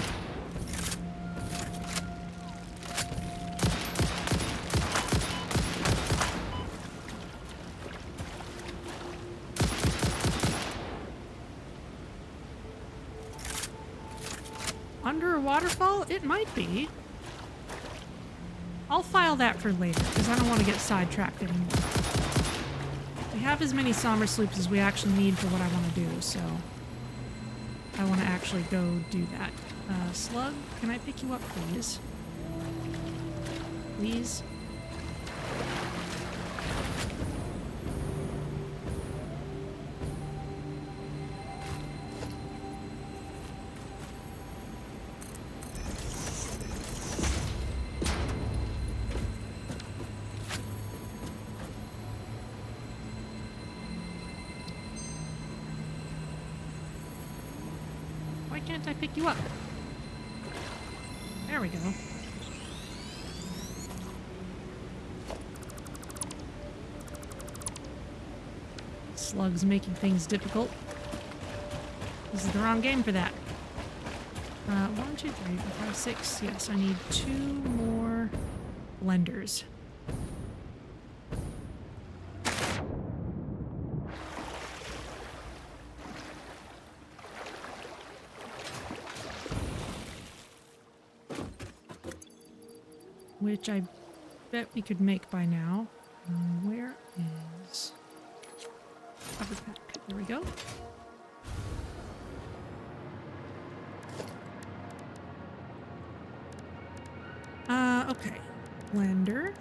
S1: Under a waterfall? It might be. I'll file that for later, because I don't want to get sidetracked anymore. We have as many Somersloops as we actually need for what I want to do, so I want to actually go do that. Slug, can I pick you up, please? Please? Why can't I pick you up? There we go. Slug's making things difficult. This is the wrong game for that. 1, 2, 3, 4, 5, 6. Yes, I need 2 more blenders. Which I bet we could make by now. Where is cover pack? There we go. Okay. Blender.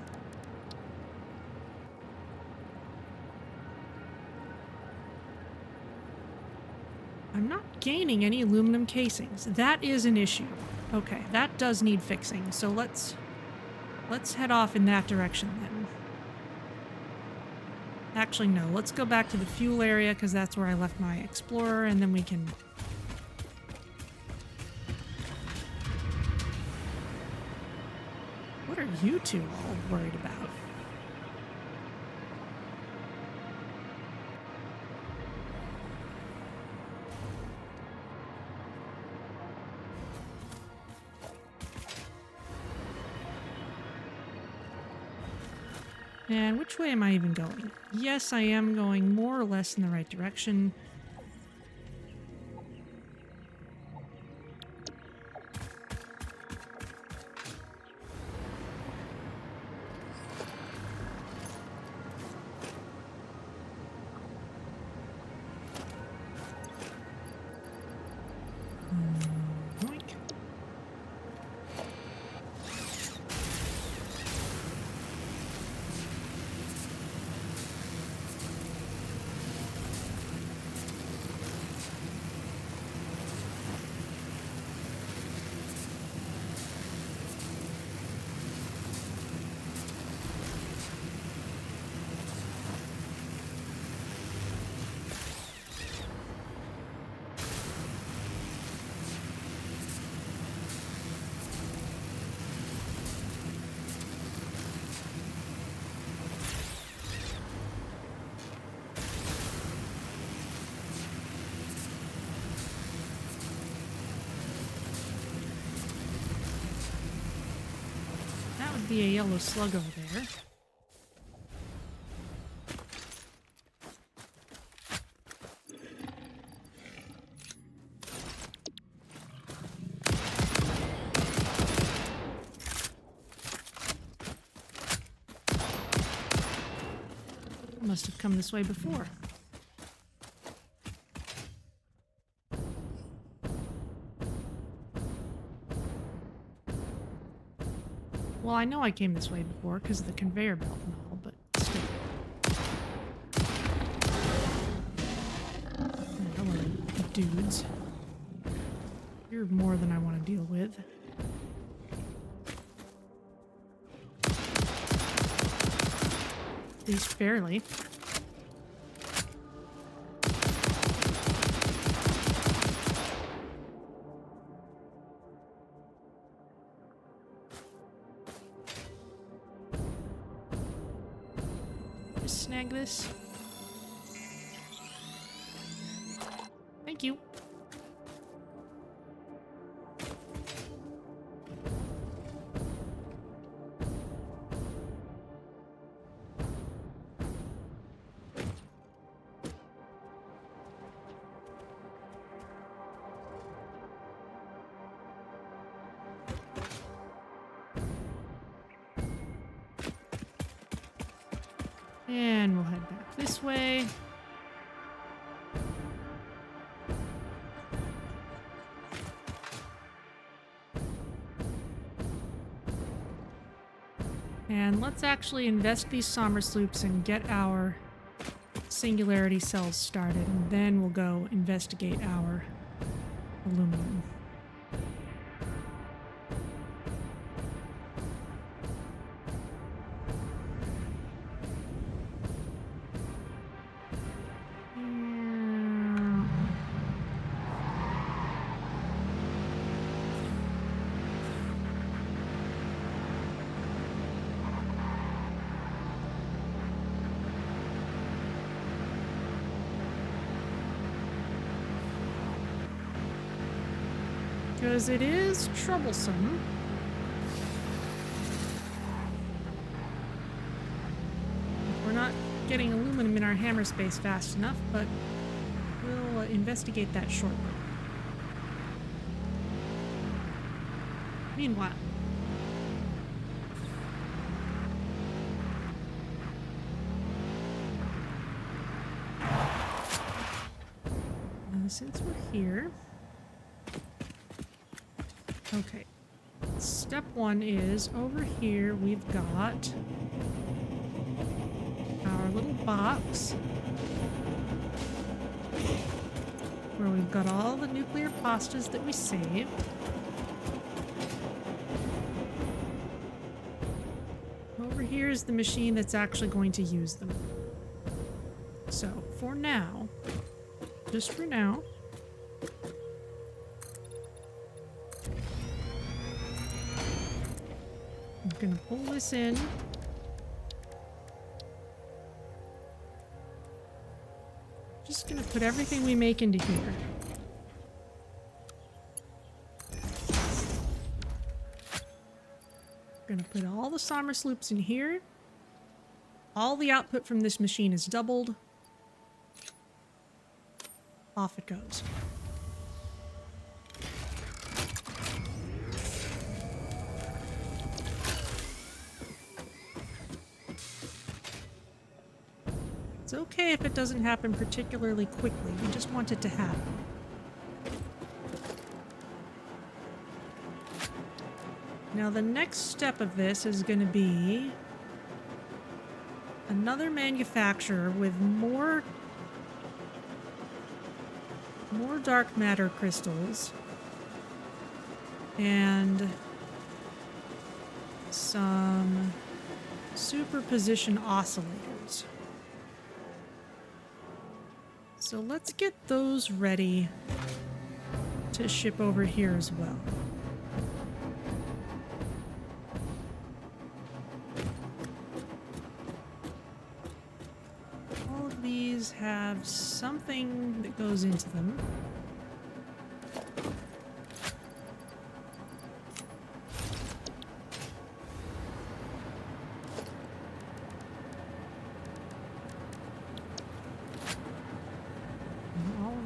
S1: I'm not gaining any aluminum casings. That is an issue. Okay, that does need fixing. So let's head off in that direction then. Actually, no. Let's go back to the fuel area because that's where I left my Explorer, and then we can... What are you two all worried about? And which way am I even going? Yes, I am going more or less in the right direction. Yoink. Be a yellow slug over there. Must have come this way before. Well, I know I came this way before because of the conveyor belt and all, but still. Hello, dudes. You're more than I want to deal with. At least fairly. just snag this. Thank you. And we'll head back this way. And let's actually invest these Somersloops and get our Singularity Cells started, and then we'll go investigate our aluminum. Because it is troublesome. We're not getting aluminum in our hammer space fast enough, but we'll investigate that shortly. Meanwhile, since we're here, okay, step one is over here we've got our little box where we've got all the nuclear pastas that we saved. Over here is the machine that's actually going to use them. So for now, just for now, I'm gonna pull this in. Just gonna put everything we make into here. Gonna put all the Somersloops in here. All the output from this machine is doubled. Off it goes. It's okay if it doesn't happen particularly quickly. We just want it to happen. Now the next step of this is going to be another manufacturer with more dark matter crystals and some superposition oscillators. So let's get those ready to ship over here as well. All of these have something that goes into them.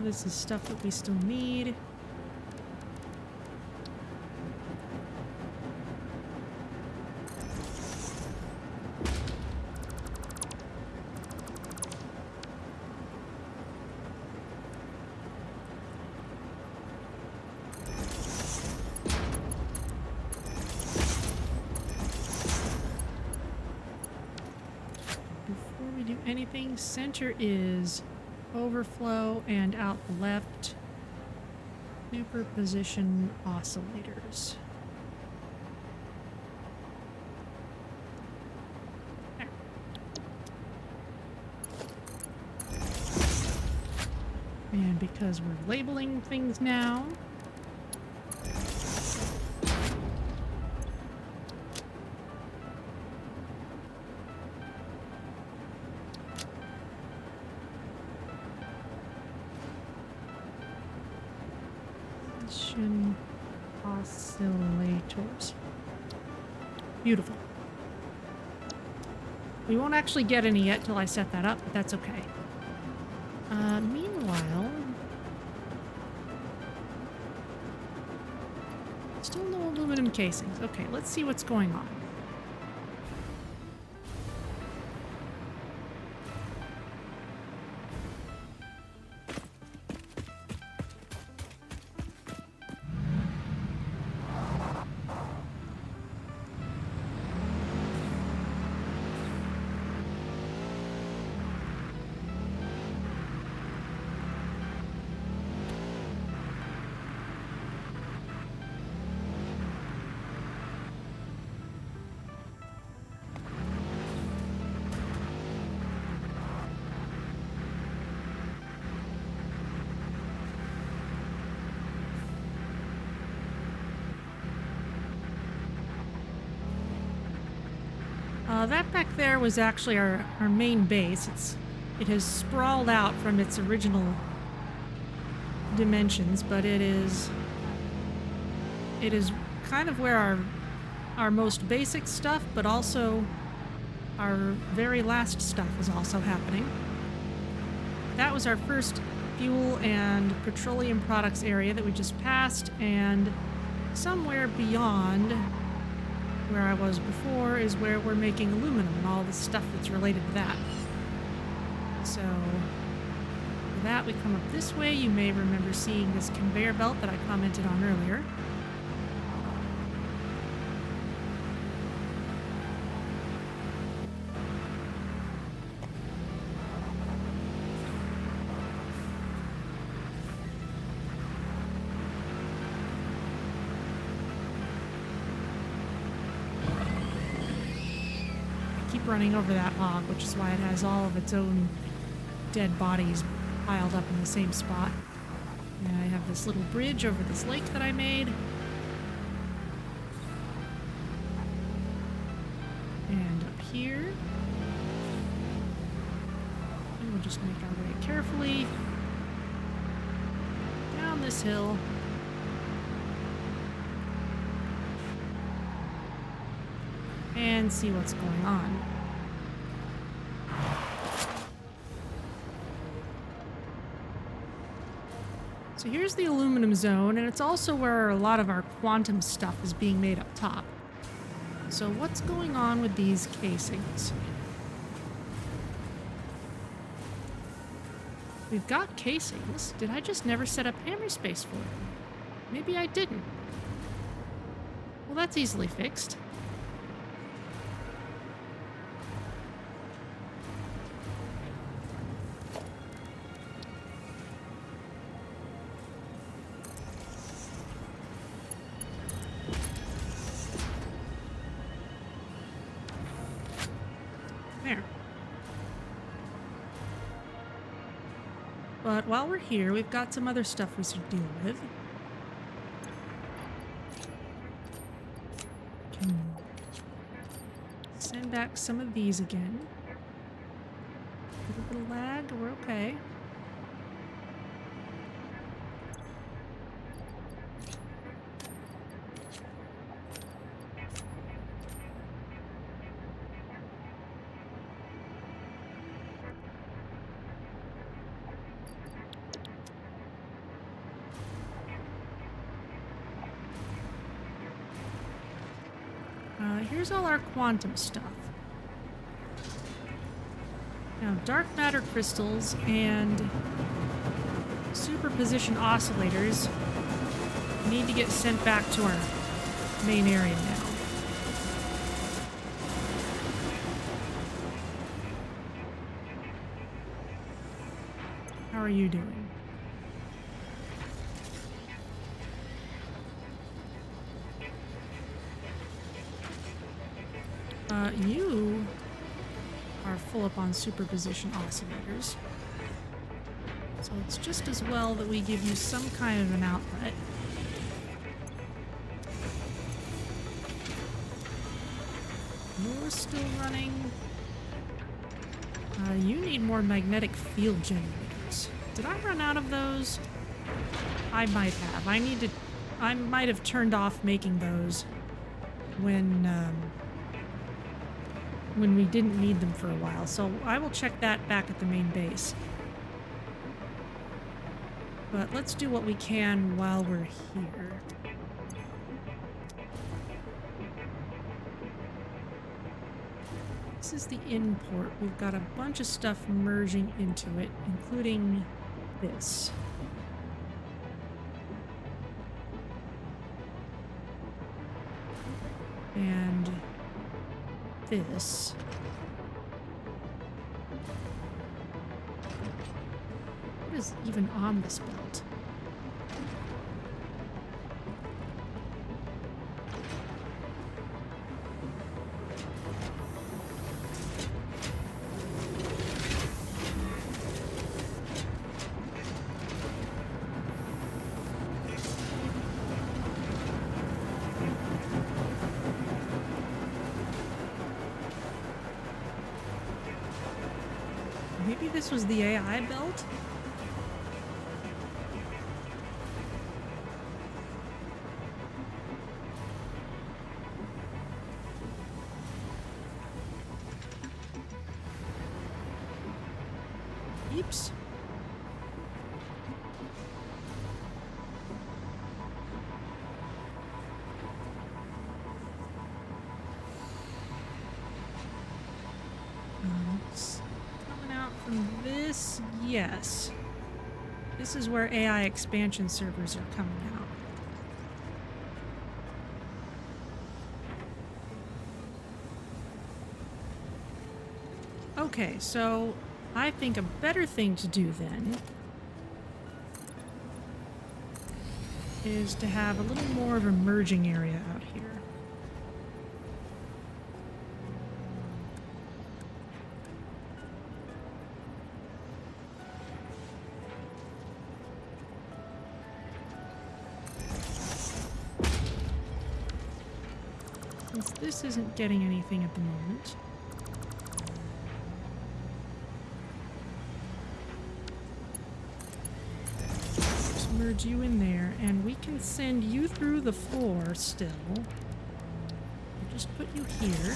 S1: This is stuff that we still need. Before we do anything, center is overflow, and out the left, superposition oscillators. There. And because we're labeling things now, Combination oscillators. Beautiful. We won't actually get any yet till I set that up, but that's okay. Meanwhile, still no aluminum casings. Okay, let's see what's going on. That back there was actually our main base. It has sprawled out from its original dimensions, but it is kind of where our most basic stuff, but also our very last stuff is also happening. That was our first fuel and petroleum products area that we just passed, and somewhere beyond where I was before is where we're making aluminum and all the stuff that's related to that. So, for that we come up this way. You may remember seeing this conveyor belt that I commented on earlier. Running over that log, which is why it has all of its own dead bodies piled up in the same spot. And I have this little bridge over this lake that I made. And up here. And we'll just make our way carefully down this hill. And see what's going on. So here's the aluminum zone, and it's also where a lot of our quantum stuff is being made up top. So what's going on with these casings? We've got casings. Did I just never set up hammer space for them? Maybe I didn't. Well, that's easily fixed. But while we're here, we've got some other stuff we should deal with. Can send back some of these again. A little lag, we're okay. Here's all our quantum stuff. Now, dark matter crystals and superposition oscillators need to get sent back to our main area now. How are you doing? You are full up on superposition oscillators. So it's just as well that we give you some kind of an outlet. You're still running. You need more magnetic field generators. Did I run out of those? I might have. I might have turned off making those when we didn't need them for a while. So I will check that back at the main base. But let's do what we can while we're here. This is the import. We've got a bunch of stuff merging into it, including this. And this. What is even on this belt? Maybe this was the AI belt? Oops. Coming out from this, yes. This is where AI expansion servers are coming out. Okay, so I think a better thing to do then is to have a little more of a merging area out here. Since this isn't getting anything at the moment. Merge you in there, and we can send you through the floor still. We'll just put you here.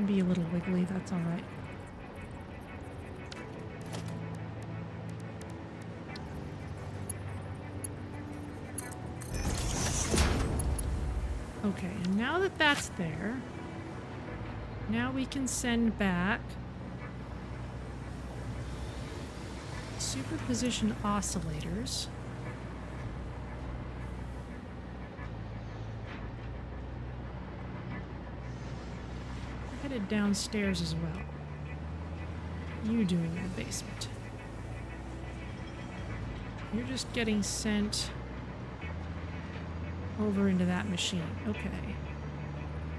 S1: Be a little wiggly, that's all right. Okay, and now that that's there, now we can send back superposition oscillators. Headed downstairs as well. You doing in the basement. You're just getting sent over into that machine. Okay.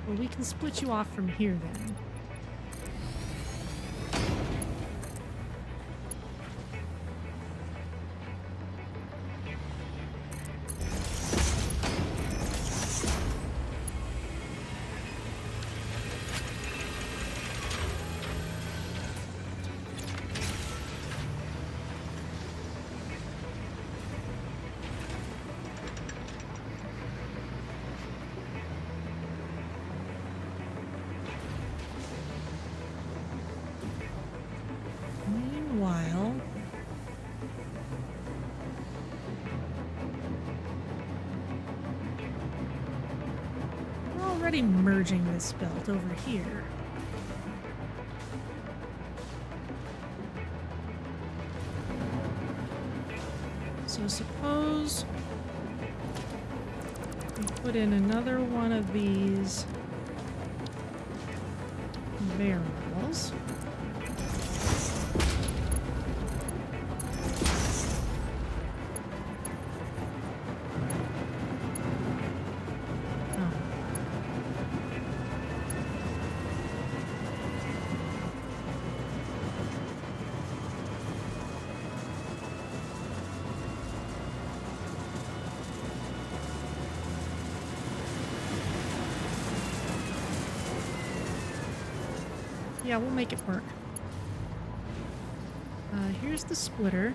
S1: Well, we can split you off from here then. Merging this belt over here. So suppose we put in another one of these barrels. Yeah, we'll make it work. Here's the splitter.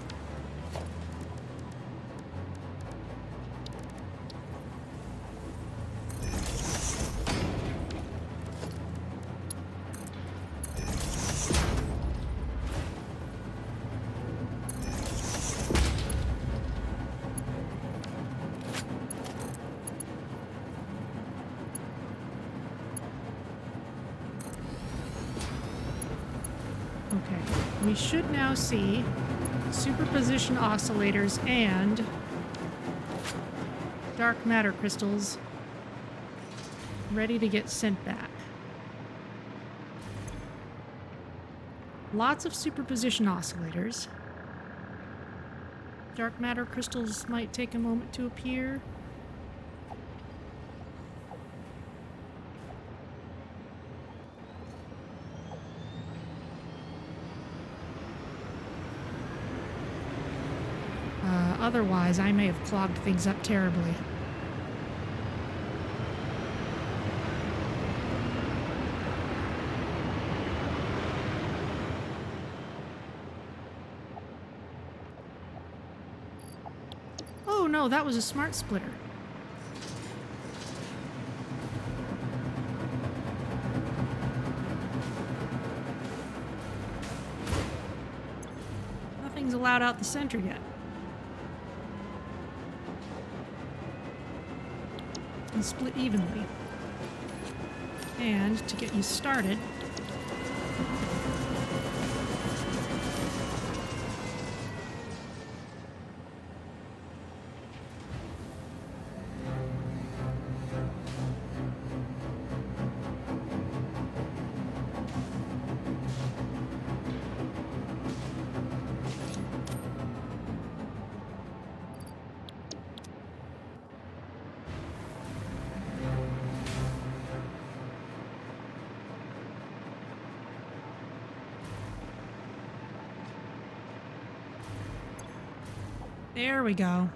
S1: Okay, we should now see superposition oscillators and dark matter crystals ready to get sent back. Lots of superposition oscillators. Dark matter crystals might take a moment to appear. Otherwise, I may have clogged things up terribly. Oh no, that was a smart splitter. Nothing's allowed out the center yet. And split evenly. And to get you started, there we go.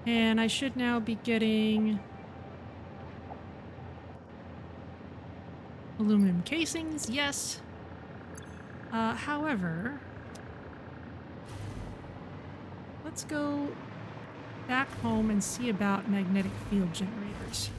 S1: And I should now be getting aluminum casings, yes. However, let's go back home and see about magnetic field generators.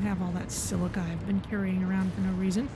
S1: Have all that silica I've been carrying around for no reason.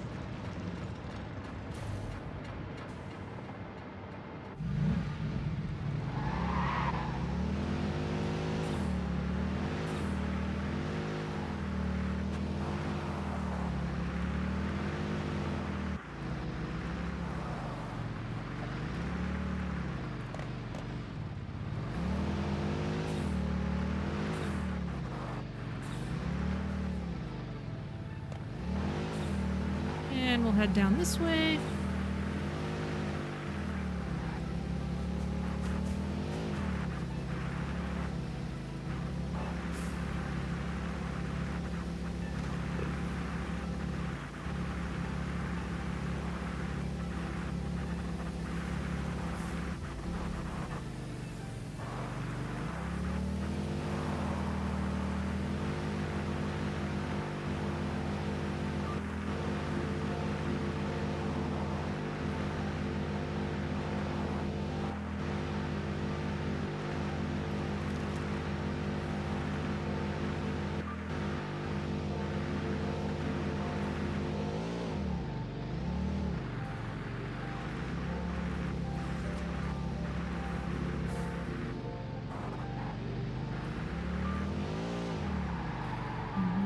S1: And we'll head down this way.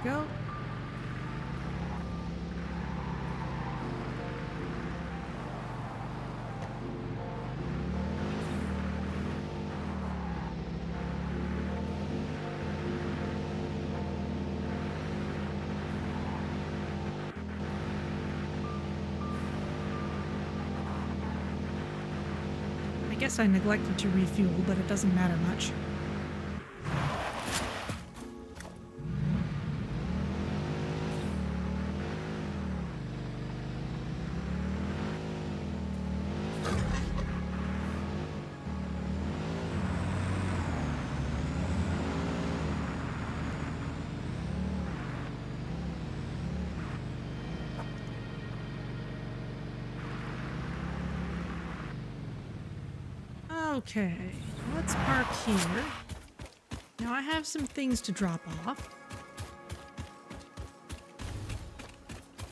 S1: Go. guess I neglected to refuel, but it doesn't matter much. Okay, let's park here. Now I have some things to drop off.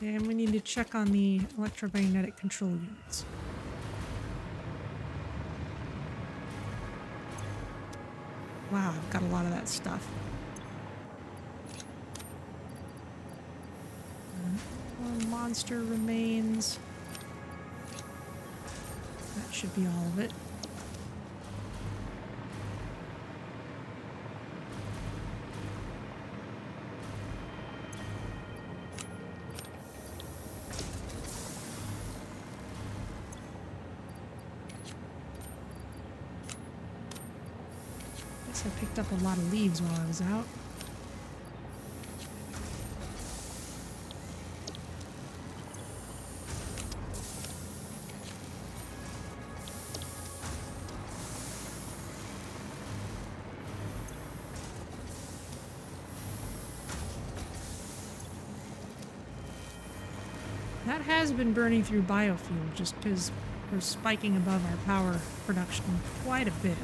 S1: And we need to check on the electromagnetic control units. Wow, I've got a lot of that stuff. More monster remains. That should be all of it. I picked up a lot of leaves while I was out. That has been burning through biofuel just because we're spiking above our power production quite a bit.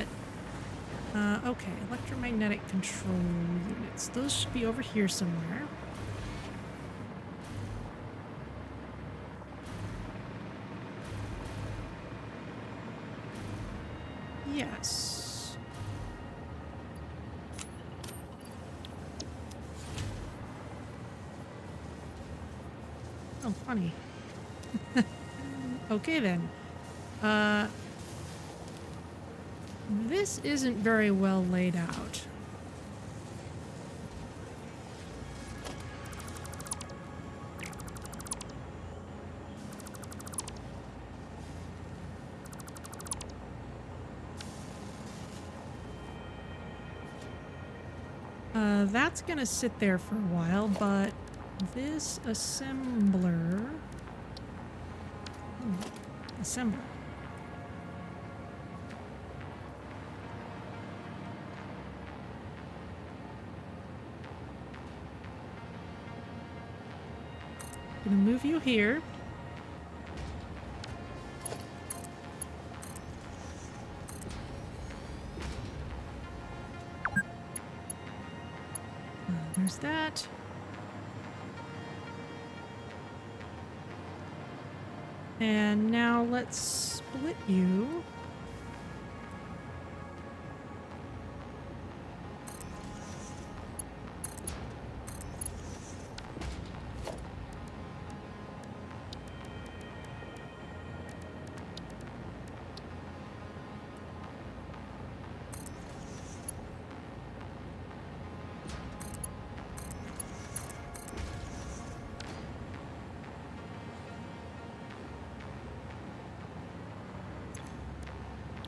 S1: Okay, electromagnetic control units. Those should be over here somewhere. Yes. Oh, funny. Okay then. This isn't very well laid out. That's gonna sit there for a while, but this assembler... assembler. Gonna move you here. There's that. And now let's split you.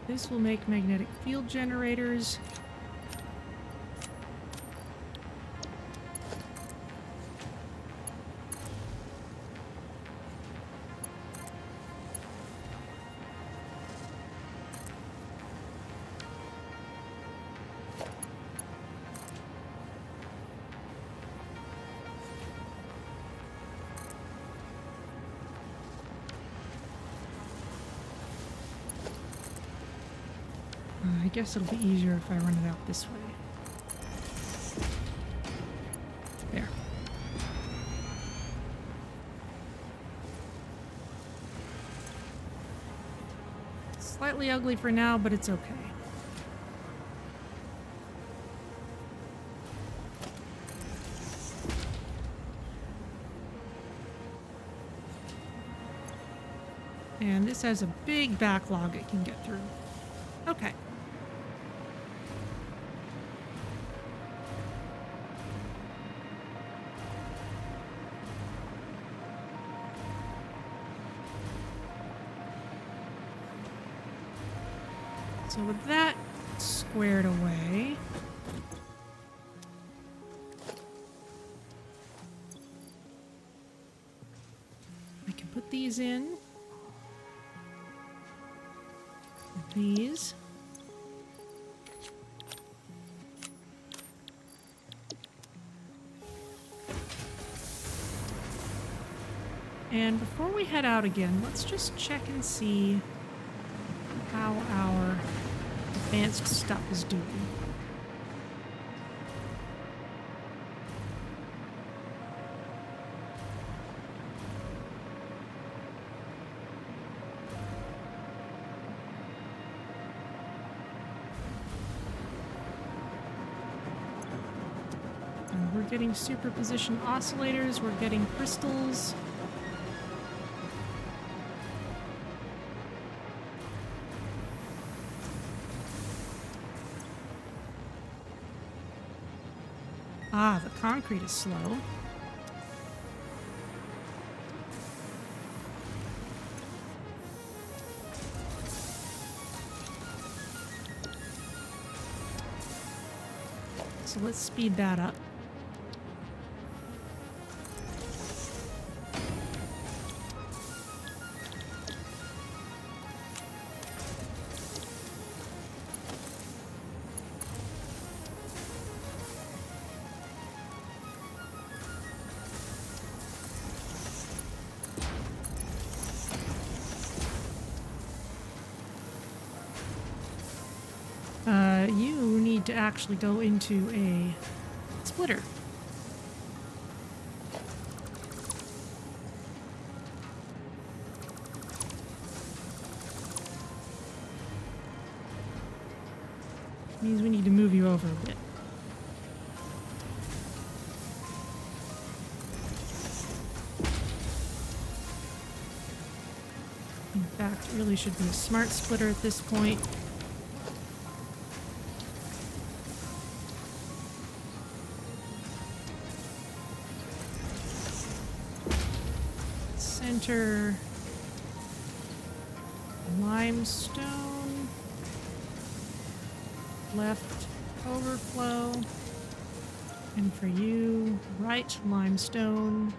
S1: This will make magnetic field generators. I guess it'll be easier if I run it out this way. There. Slightly ugly for now, but it's okay. And this has a big backlog it can get through. Okay. So with that squared away, I can put these in. With these. And before we head out again, let's just check and see how our advanced stuff is doing. We're getting superposition oscillators, we're getting crystals. Ah, the concrete is slow. So let's speed that up. You need to actually go into a splitter. Means we need to move you over a bit. In fact, it really should be a smart splitter at this point. Center limestone, left overflow, and for you, right limestone,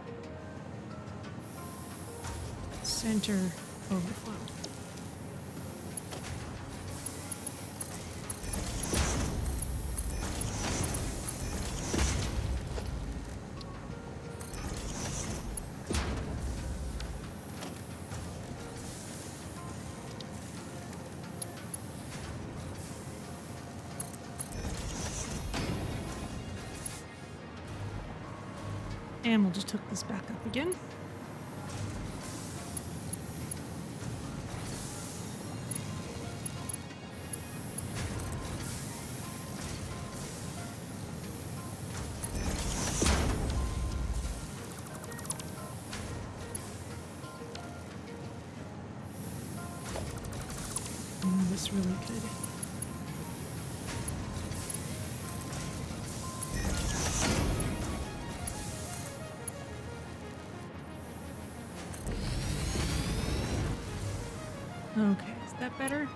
S1: center overflow. And we'll just hook this back up again. This really could. Okay, is that better?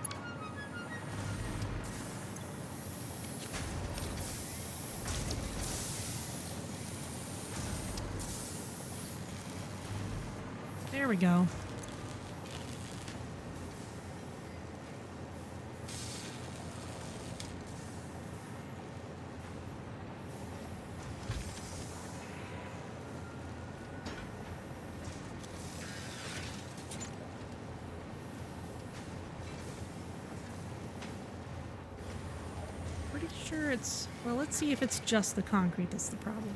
S1: There we go. Pretty sure it's... Well, let's see if it's just the concrete that's the problem.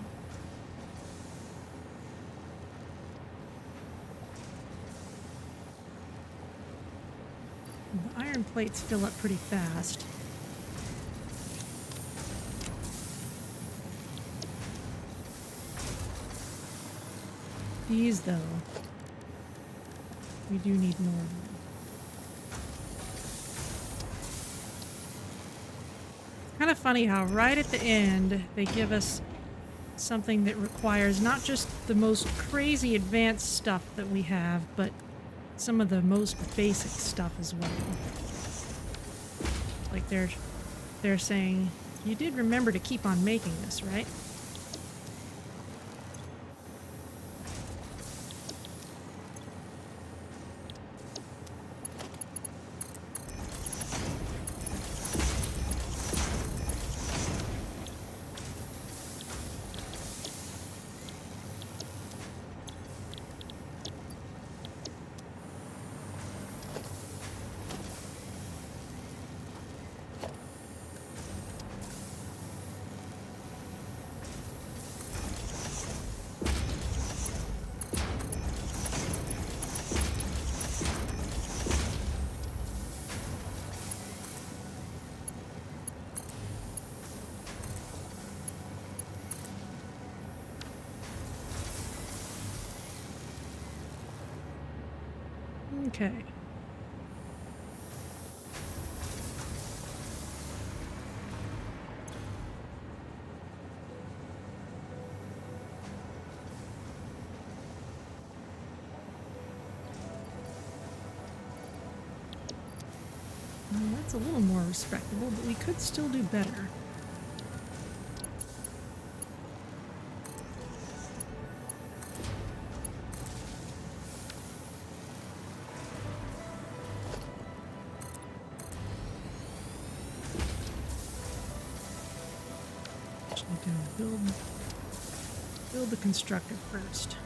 S1: The iron plates fill up pretty fast. These, though, we do need more of them. Kind of funny how right at the end they give us something that requires not just the most crazy advanced stuff that we have, but some of the most basic stuff as well. Like they're saying, you did remember to keep on making this, right? Okay. Well, that's a little more respectable, but we could still do better. Build the constructor first.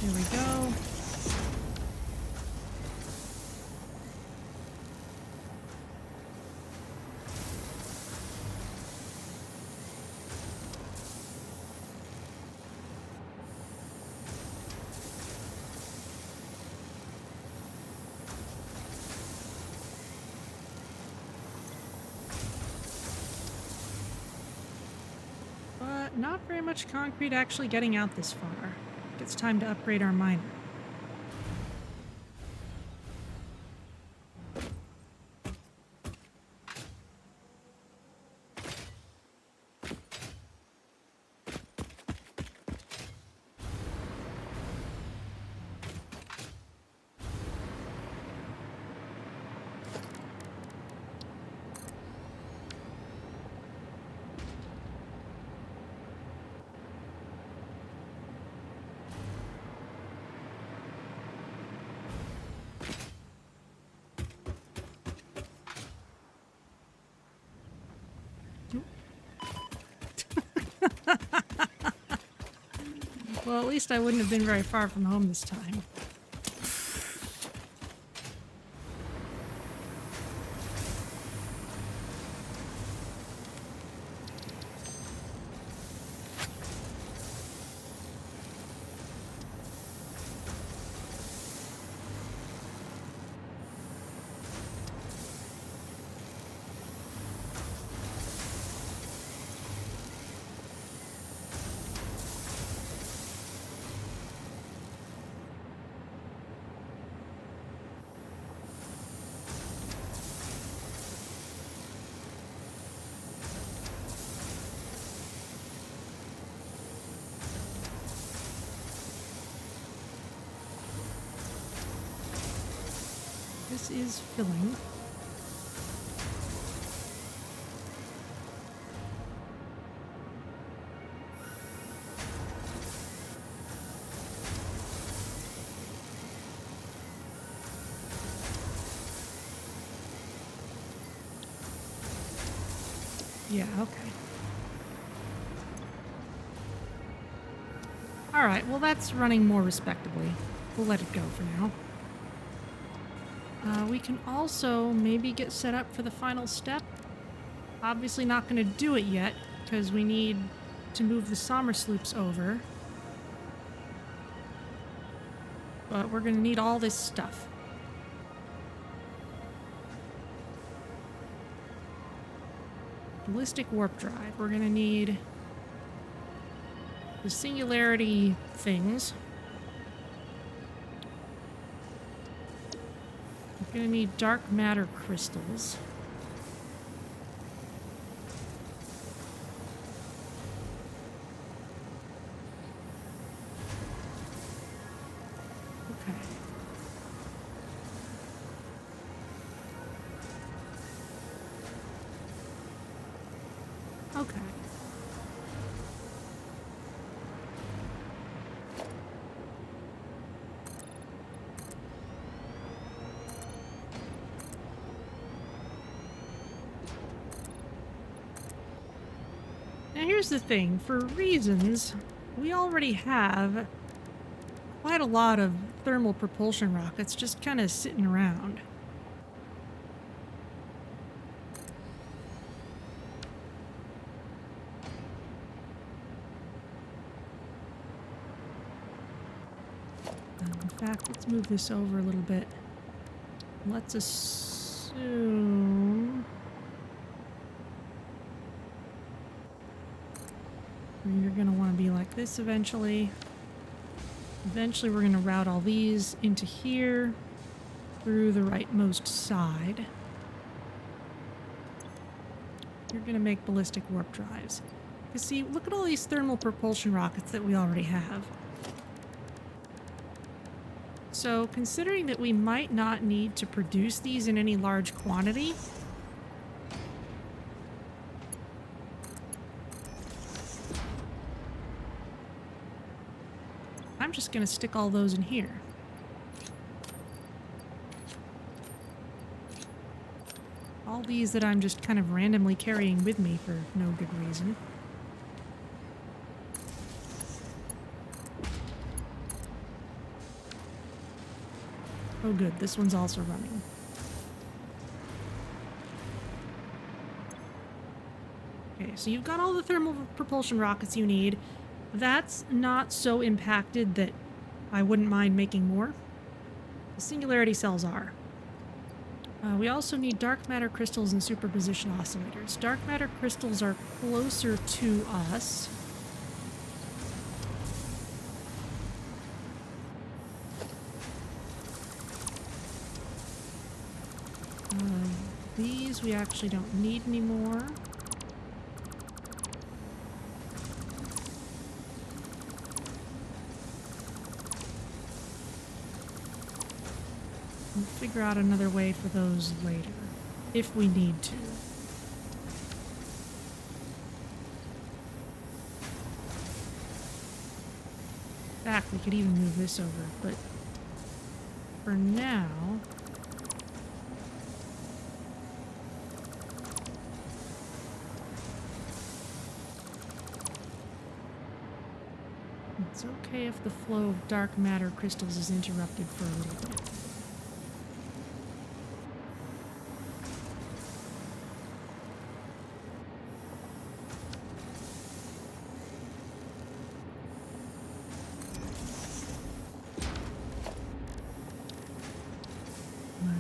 S1: There we go. But not very much concrete actually getting out this far. It's time to upgrade our miner. Well, at least I wouldn't have been very far from home this time. This is filling. Yeah, okay. All right, well, that's running more respectably. We'll let it go for now. We can also maybe get set up for the final step. Obviously not going to do it yet, because we need to move the Somersloops over. But we're going to need all this stuff. ballistic warp drive. We're gonna need the singularity things. We're gonna need dark matter crystals. Okay. Okay. Now here's the thing, for reasons, we already have quite a lot of thermal propulsion rockets just kind of sitting around. In fact, let's move this over a little bit. Let's assume you're going to want to be like this eventually. Eventually we're going to route all these into here through the rightmost side. You're going to make ballistic warp drives. You see, look at all these thermal propulsion rockets that we already have. So, considering that we might not need to produce these in any large quantity, I'm just going to stick all those in here. All these that I'm just kind of randomly carrying with me for no good reason. Oh good, this one's also running. Okay, so you've got all the thermal propulsion rockets you need. That's not so impacted that I wouldn't mind making more. The Singularity Cells are. We also need dark matter crystals and superposition oscillators. Dark matter crystals are closer to us. These we actually don't need anymore. We'll figure out another way for those later, if we need to. In fact, we could even move this over, but for now... It's okay if the flow of dark matter crystals is interrupted for a little bit.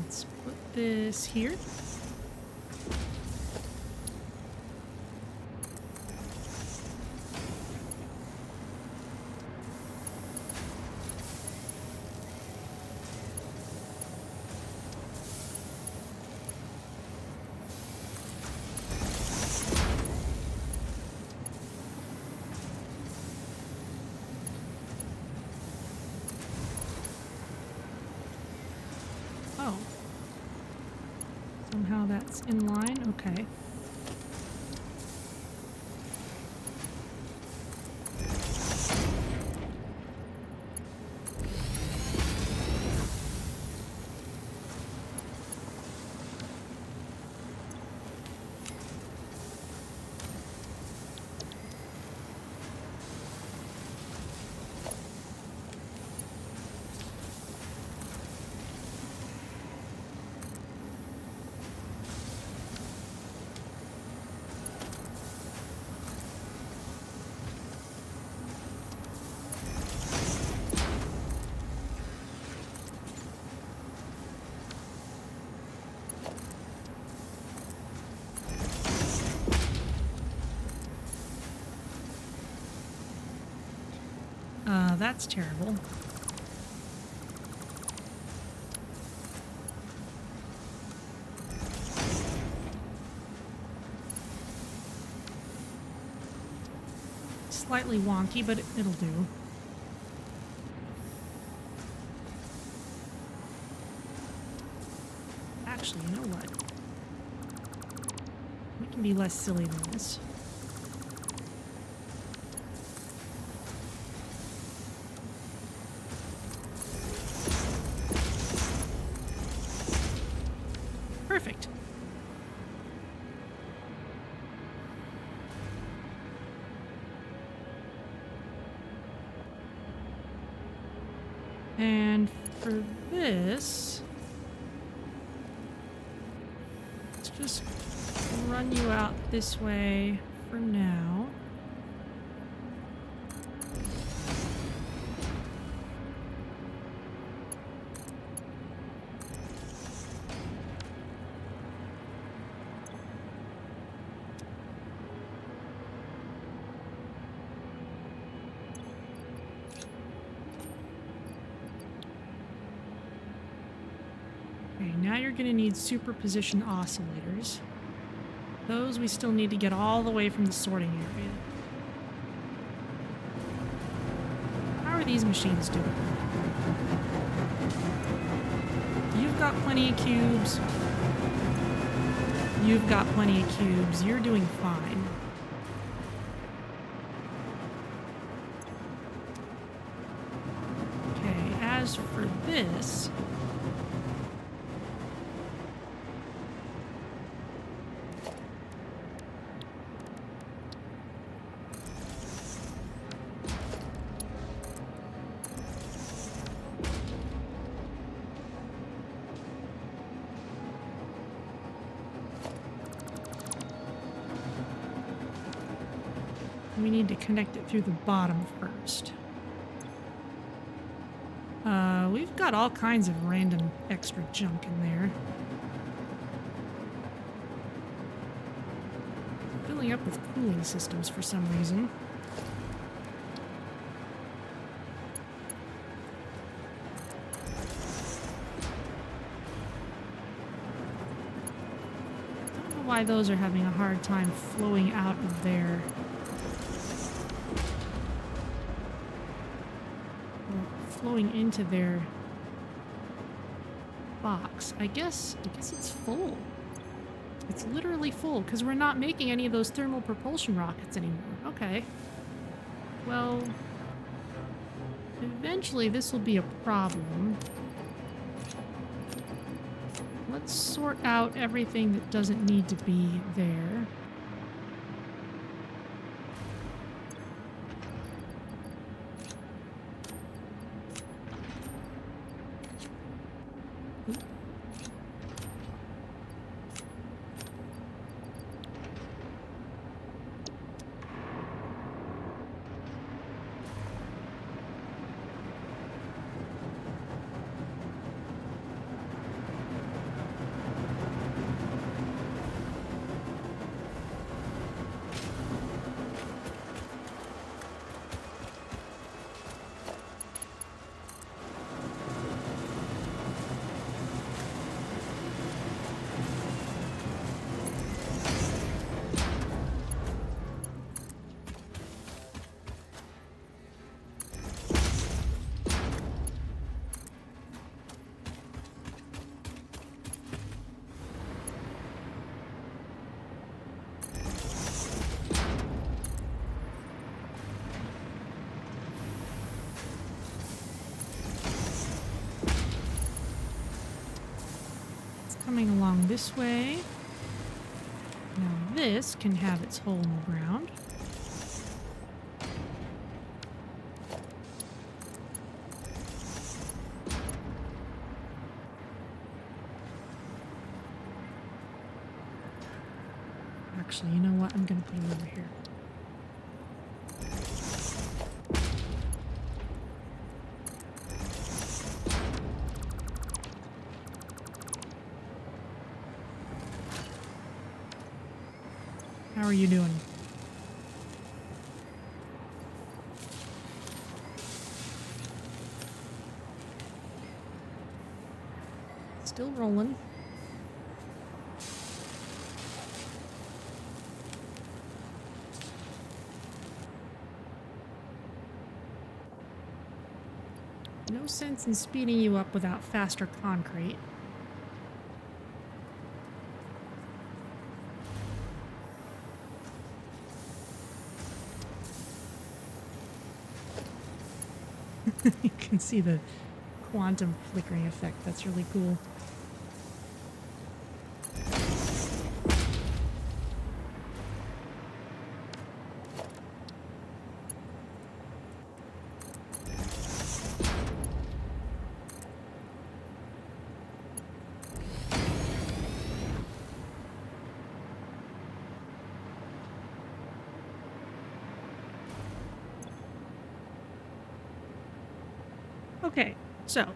S1: Let's put this here. Oh. Somehow that's in line? Okay. That's terrible. Slightly wonky, but it'll do. Actually, you know what? We can be less silly than this. Perfect. And for this, let's just run you out this way for now. Now you're going to need superposition oscillators. Those we still need to get all the way from the sorting area. How are these machines doing? You've got plenty of cubes. You've got plenty of cubes. You're doing fine. Okay, as for this... we need to connect it through the bottom first. We've got all kinds of random extra junk in there. Filling up with cooling systems for some reason. I don't know why those are having a hard time flowing out of there. Flowing into their box. I guess it's full. It's literally full because we're not making any of those thermal propulsion rockets anymore. Okay. Well, eventually this will be a problem. Let's sort out everything that doesn't need to be there. Coming along this way. Now this can have its hole in the ground. Actually, you know what? I'm going to put it over here. How are you doing? Still rolling. No sense in speeding you up without faster concrete. You can see the quantum flickering effect. That's really cool. Okay, so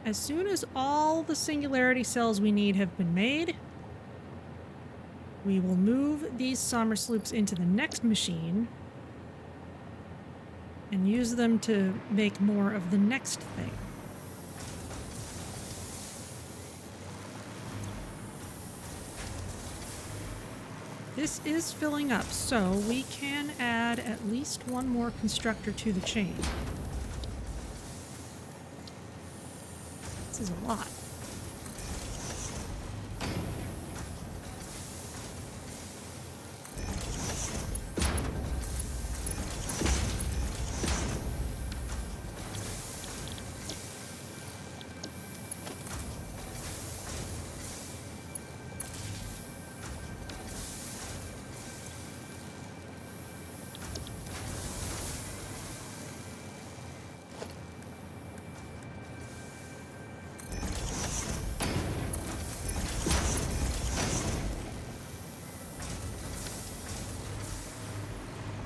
S1: as soon as all the singularity cells we need have been made, we will move these Somersloops into the next machine and use them to make more of the next thing. This is filling up, so we can add at least one more constructor to the chain. This is a lot.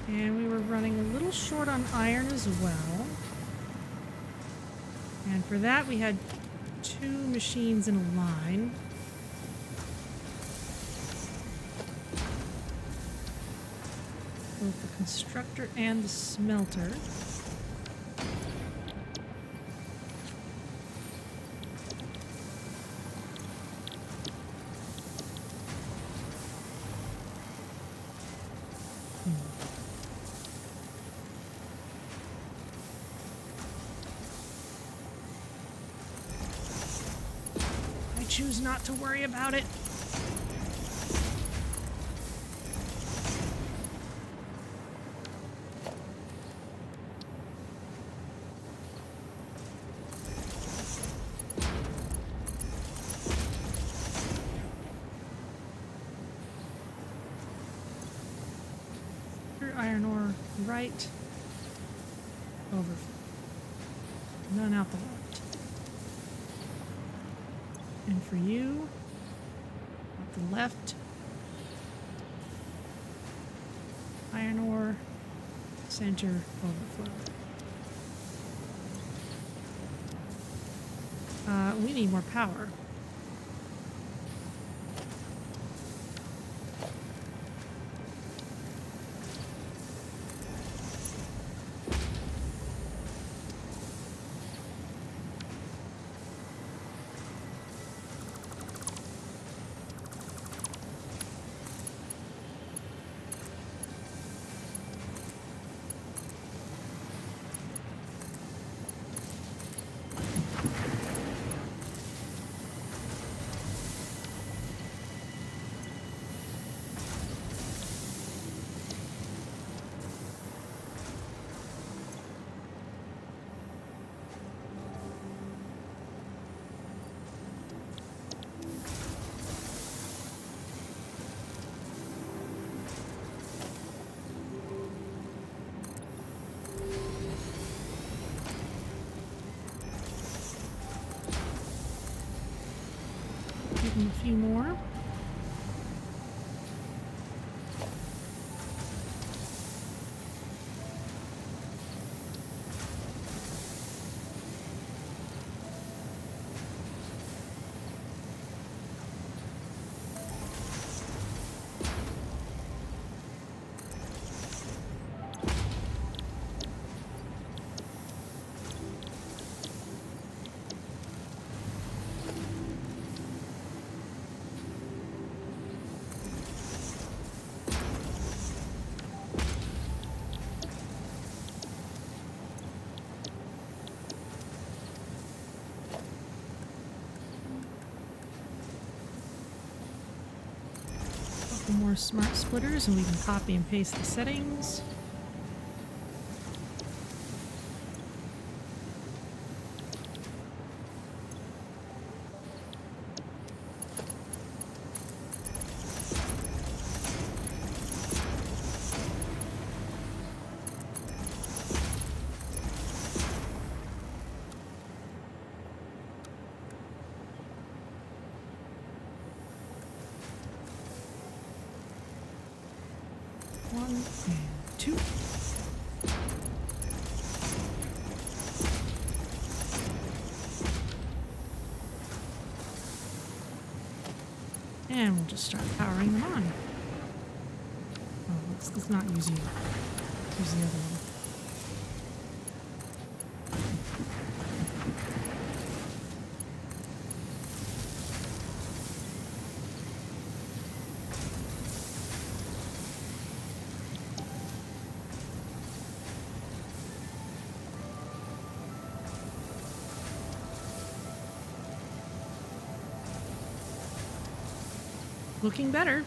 S1: And we were running a little short on iron as well. And for that we had 2 machines in a line. Both the constructor and the smelter. Choose not to worry about it. Pure iron ore right. Overflow. None out the left. And for you, at the left, iron ore, center, overflow. We need more power. A few more. more smart splitters and we can copy and paste the settings. One and two. And we'll just start powering them on. Oh, let's not use you. Use the other one. Looking better.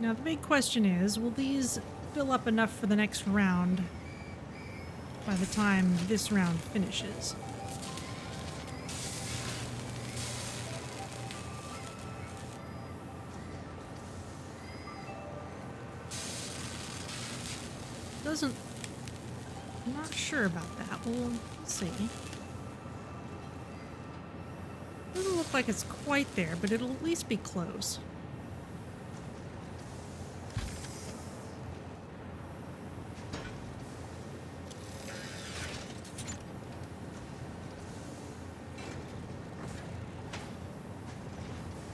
S1: Now the big question is, will these fill up enough for the next round by the time this round finishes? Doesn't... I'm not sure about that. We'll see. Doesn't look like it's quite there, but it'll at least be close.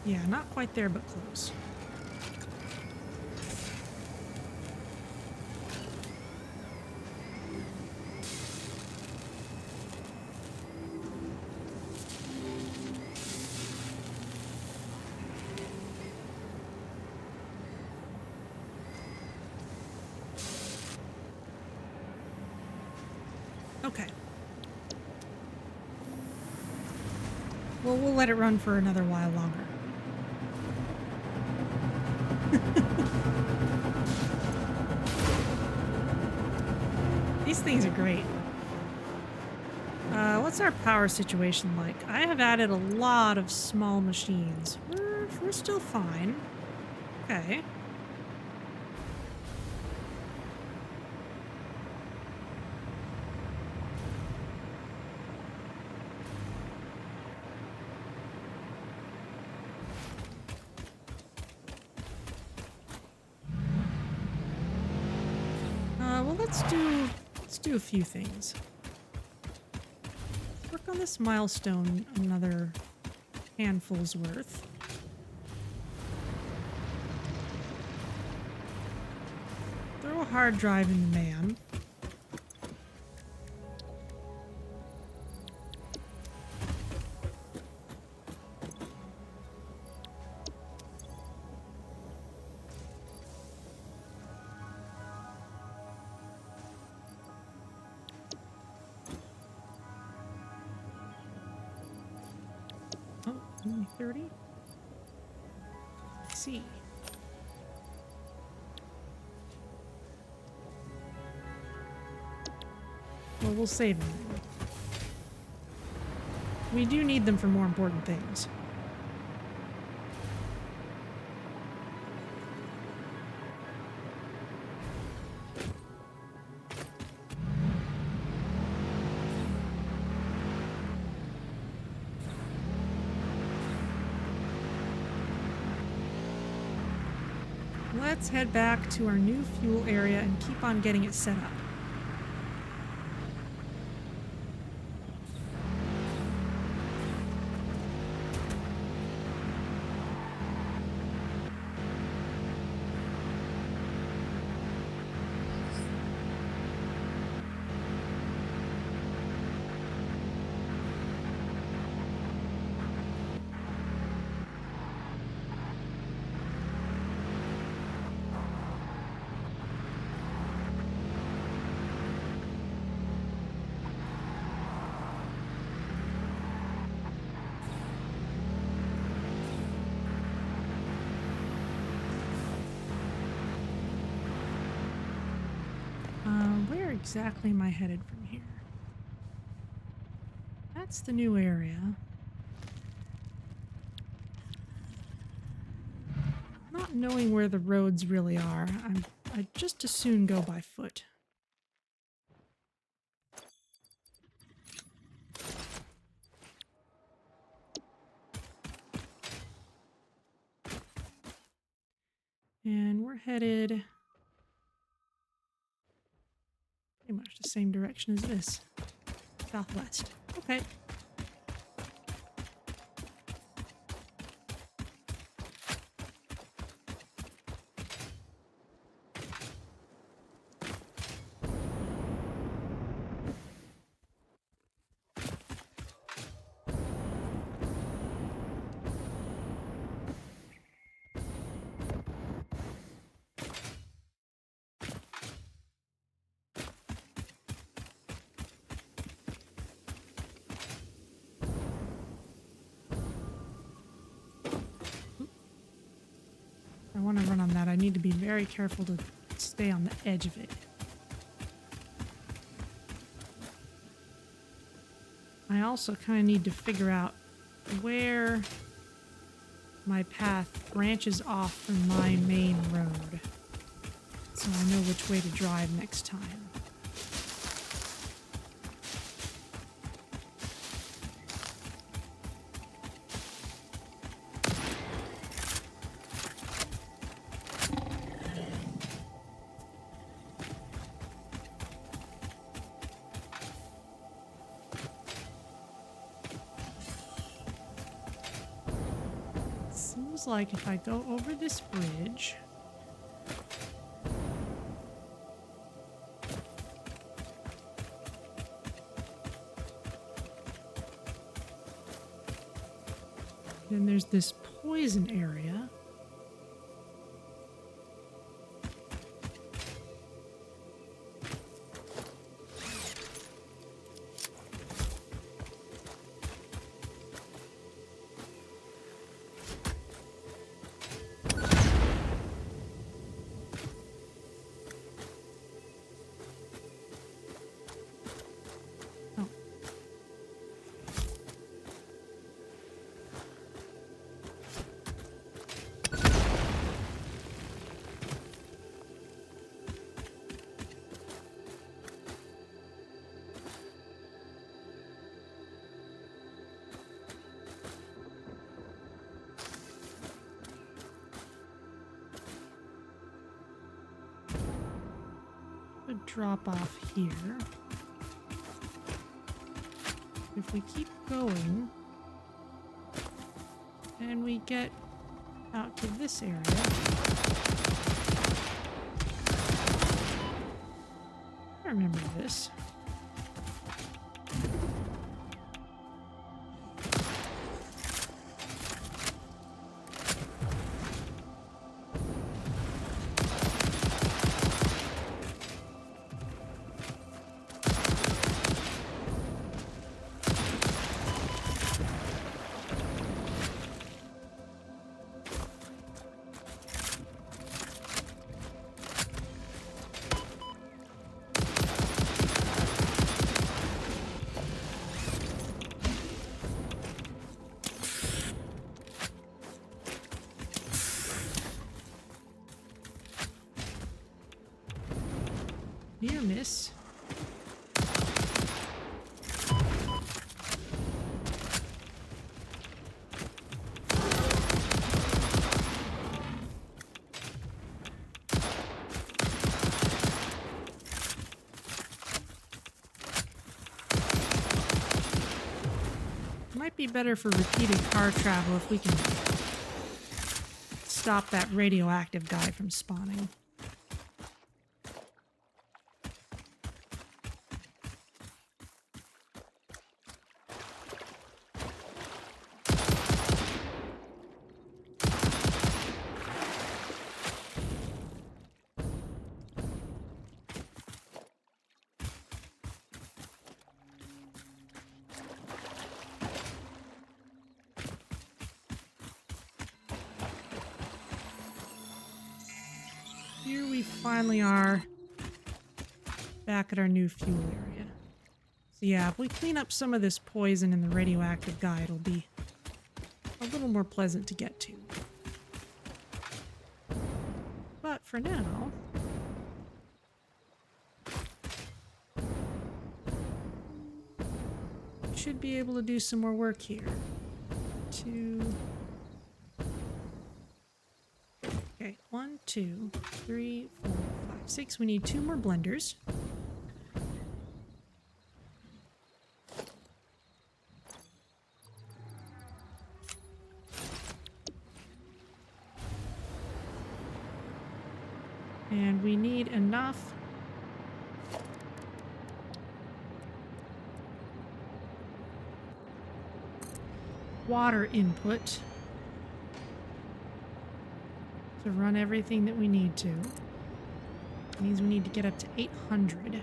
S1: Yeah, not quite there, but close. Okay. Well, we'll let it run for another while longer. These things are great. What's our power situation like? I have added a lot of small machines. We're still fine. Okay. Well, let's do a few things. Let's work on this milestone another handful's worth. Throw a hard drive in the man. Oh, only 30? Let's see. Well, we'll save them. We do need them for more important things. Let's head back to our new fuel area and keep on getting it set up. exactly am I headed from here? That's the new area. Not knowing where the roads really are, I'd just as soon go by foot. And we're headed pretty much the same direction as this. Southwest. Okay. I want to run on that. I need to be very careful to stay on the edge of it. I also kind of need to figure out where my path branches off from my main road, so I know which way to drive next time. Seems like if I go over this bridge, then there's this poison area. Drop off here. If we keep going and we get out to this area, I remember this. Near miss. Might be better for repeated car travel if we can stop that radioactive guy from spawning. Here we finally are back at our new fuel area. So yeah, if we clean up some of this poison in the radioactive guy, it'll be a little more pleasant to get to. But for now, we should be able to do some more work here. Okay, 1, 2, 3, 4, 5, 6. We need 2 more blenders. And we need enough water input to run everything that we need to. It means we need to get up to 800.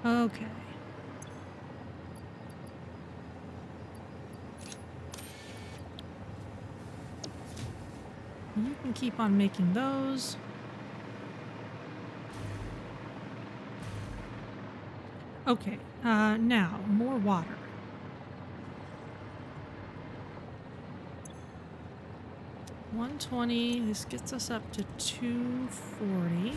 S1: Okay. You can keep on making those. Okay, now, more water. $120, this gets us up to $240.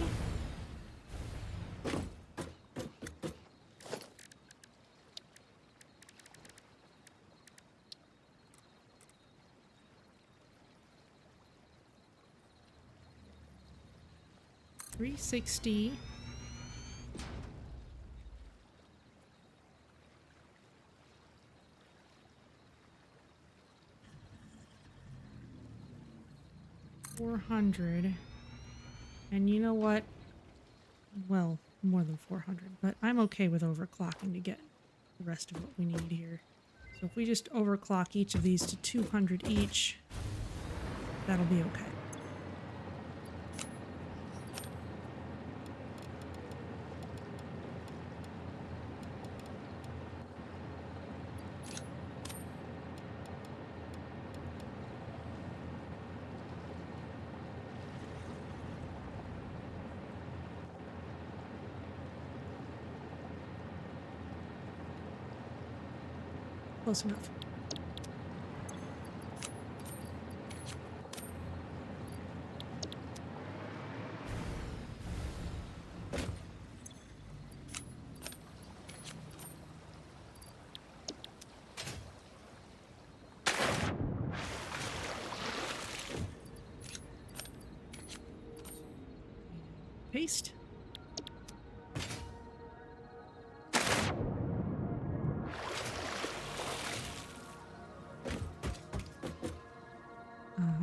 S1: $360. $400. And you know what? Well, more than 400, but I'm okay with overclocking to get the rest of what we need here. So if we just overclock each of these to 200 each, that'll be okay. Close enough. Paste.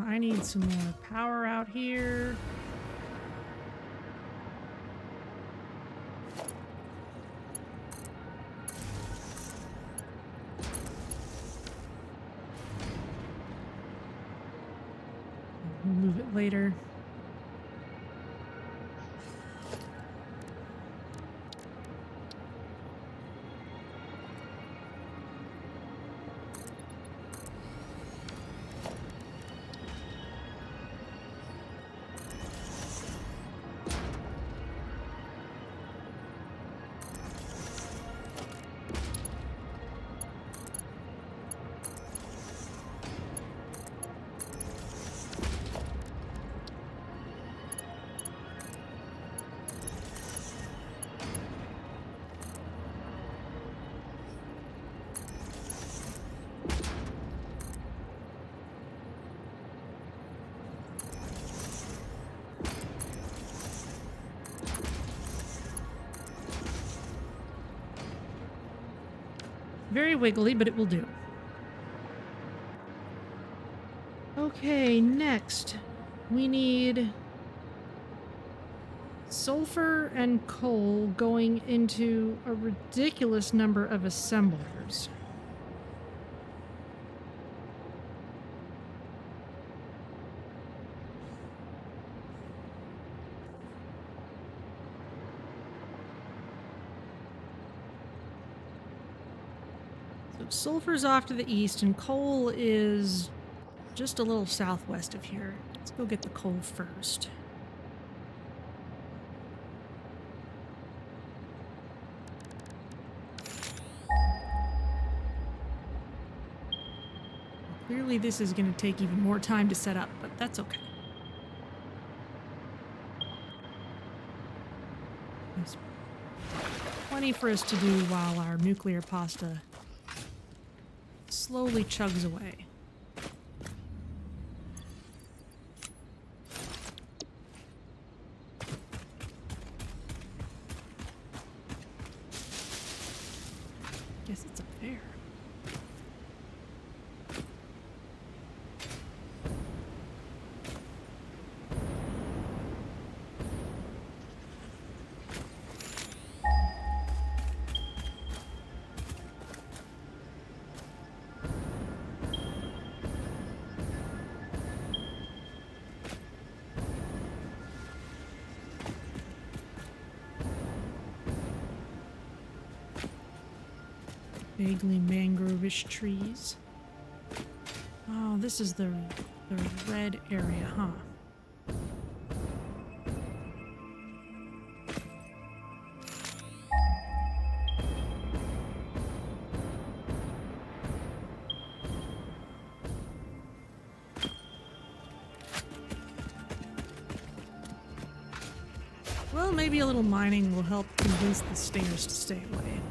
S1: I need some more power out here. We'll move it later. Very wiggly, but it will do. Okay, next we need sulfur and coal going into a ridiculous number of assemblers. So sulfur's off to the east and coal is just a little southwest of here. Let's go get the coal first. Clearly this is going to take even more time to set up, but that's okay. There's plenty for us to do while our nuclear pasta slowly chugs away. Guess it's up there. Vaguely mangrove-ish trees. Oh, this is the red area, huh? Well, maybe a little mining will help convince the stingers to stay away.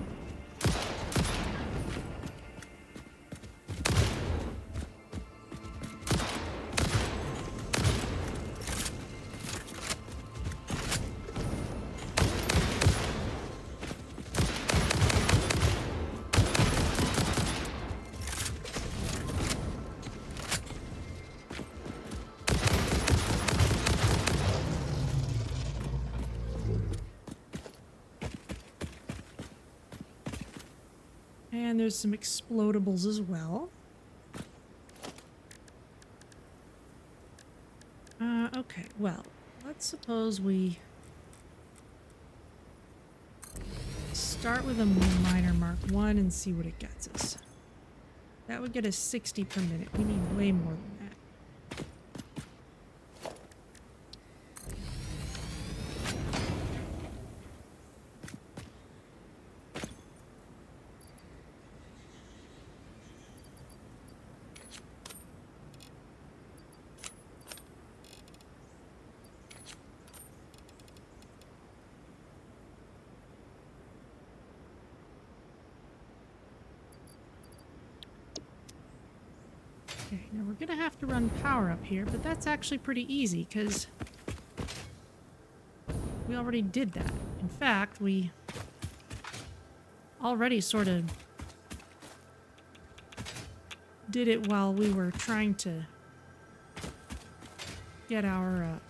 S1: And there's some explodables as well. Okay, well, let's suppose we start with a miner Mark 1 and see what it gets us. That would get us 60 per minute. We need way more than that. Okay, now we're gonna have to run power up here, but that's actually pretty easy because we already did that. In fact, we already sort of did it while we were trying to get our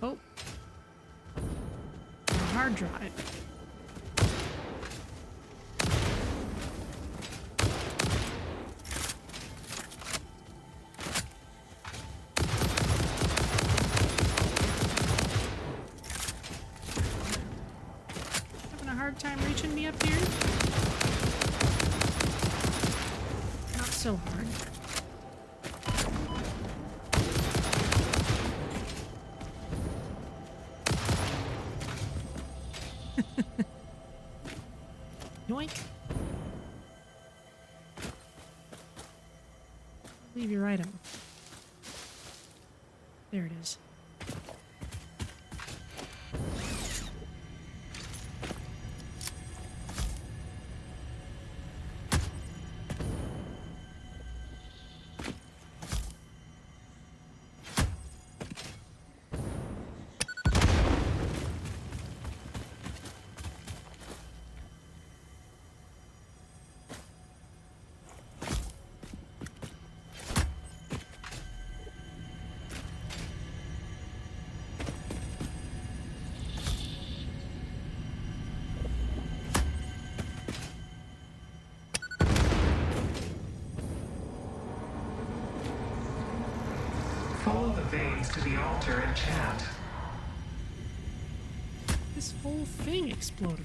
S1: hard drive. Time reaching me up here? Not so hard. Yoink. Leave your item. There it is.
S3: Follow the veins to the altar and chant.
S1: This whole thing exploded.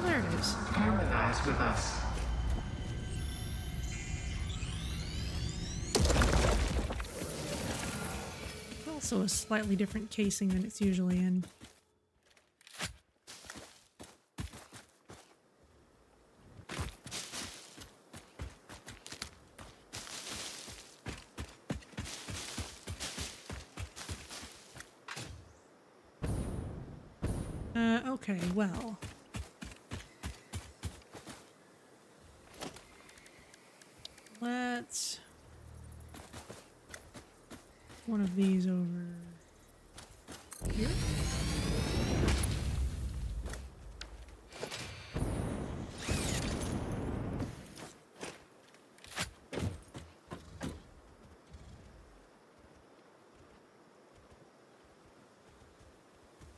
S1: There it is.
S3: Harmonize with us.
S1: Also a slightly different casing than it's usually in. Okay, well. Let's... one of these over here.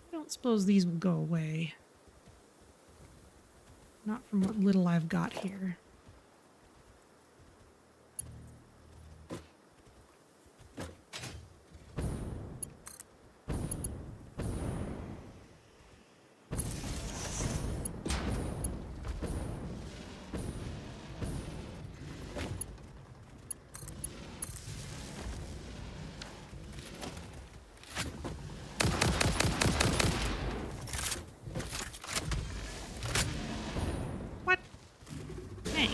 S1: I don't suppose these will go away. Not from what little I've got here. What? Hey.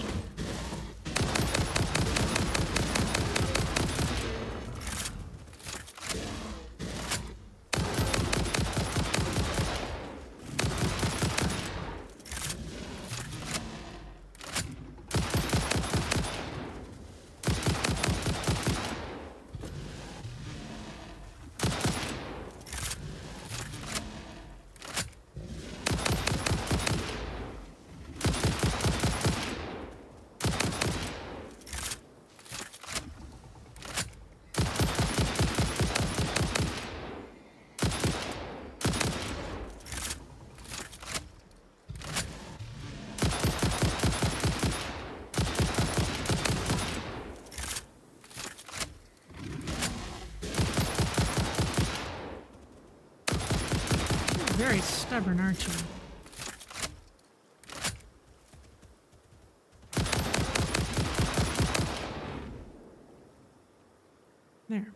S1: Very stubborn, aren't you? There.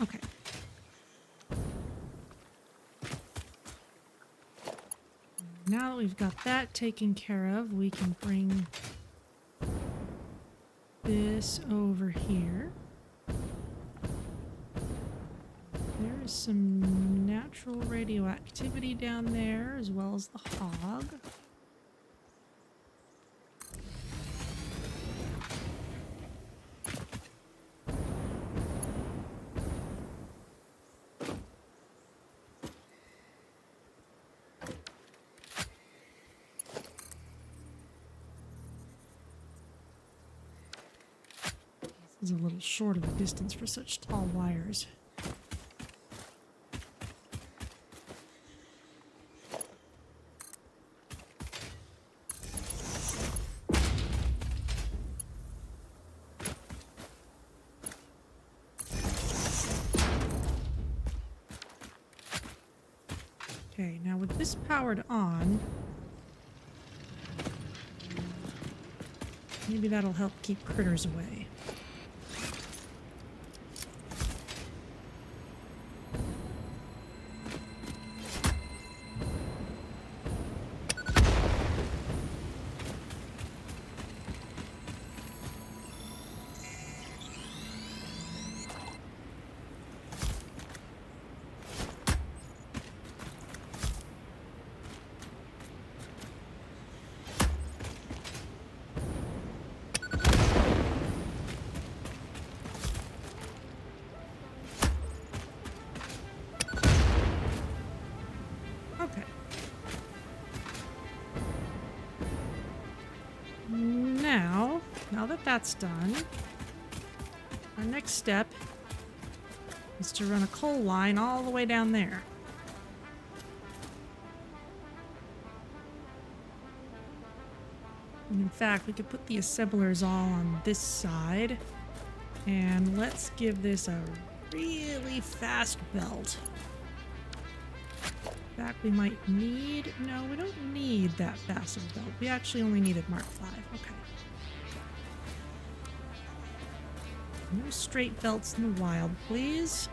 S1: Okay. Now that we've got that taken care of, we can bring this over here. There is some natural radioactivity down there, as well as the hog. This is a little short of a distance for such tall wires. Okay, now with this powered on, maybe that'll help keep critters away. that's done, our next step is to run a coal line all the way down there. And in fact, we could put the assemblers all on this side. And let's give this a really fast belt. In fact, we might need... No, we don't need that fast of a belt. We actually only needed Mark 5. Okay. No straight belts in the wild, please.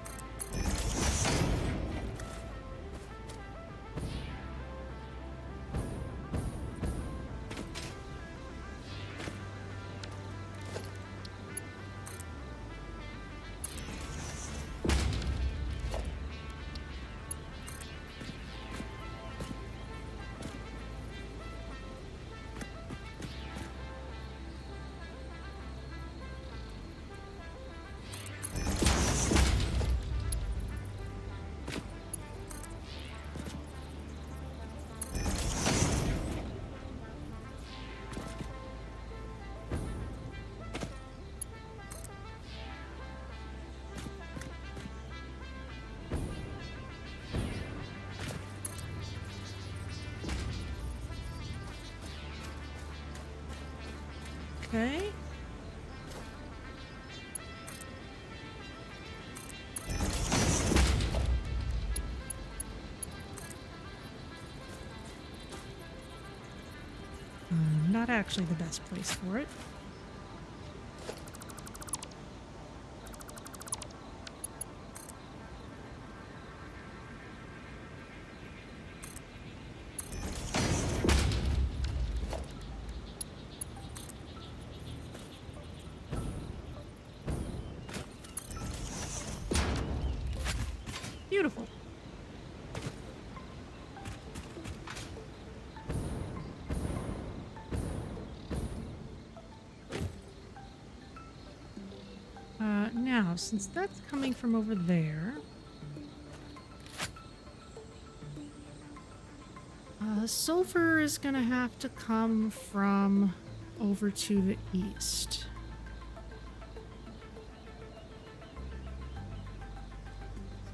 S1: Okay. Not actually the best place for it. Beautiful. Now, since that's coming from over there, sulfur is gonna have to come from over to the east.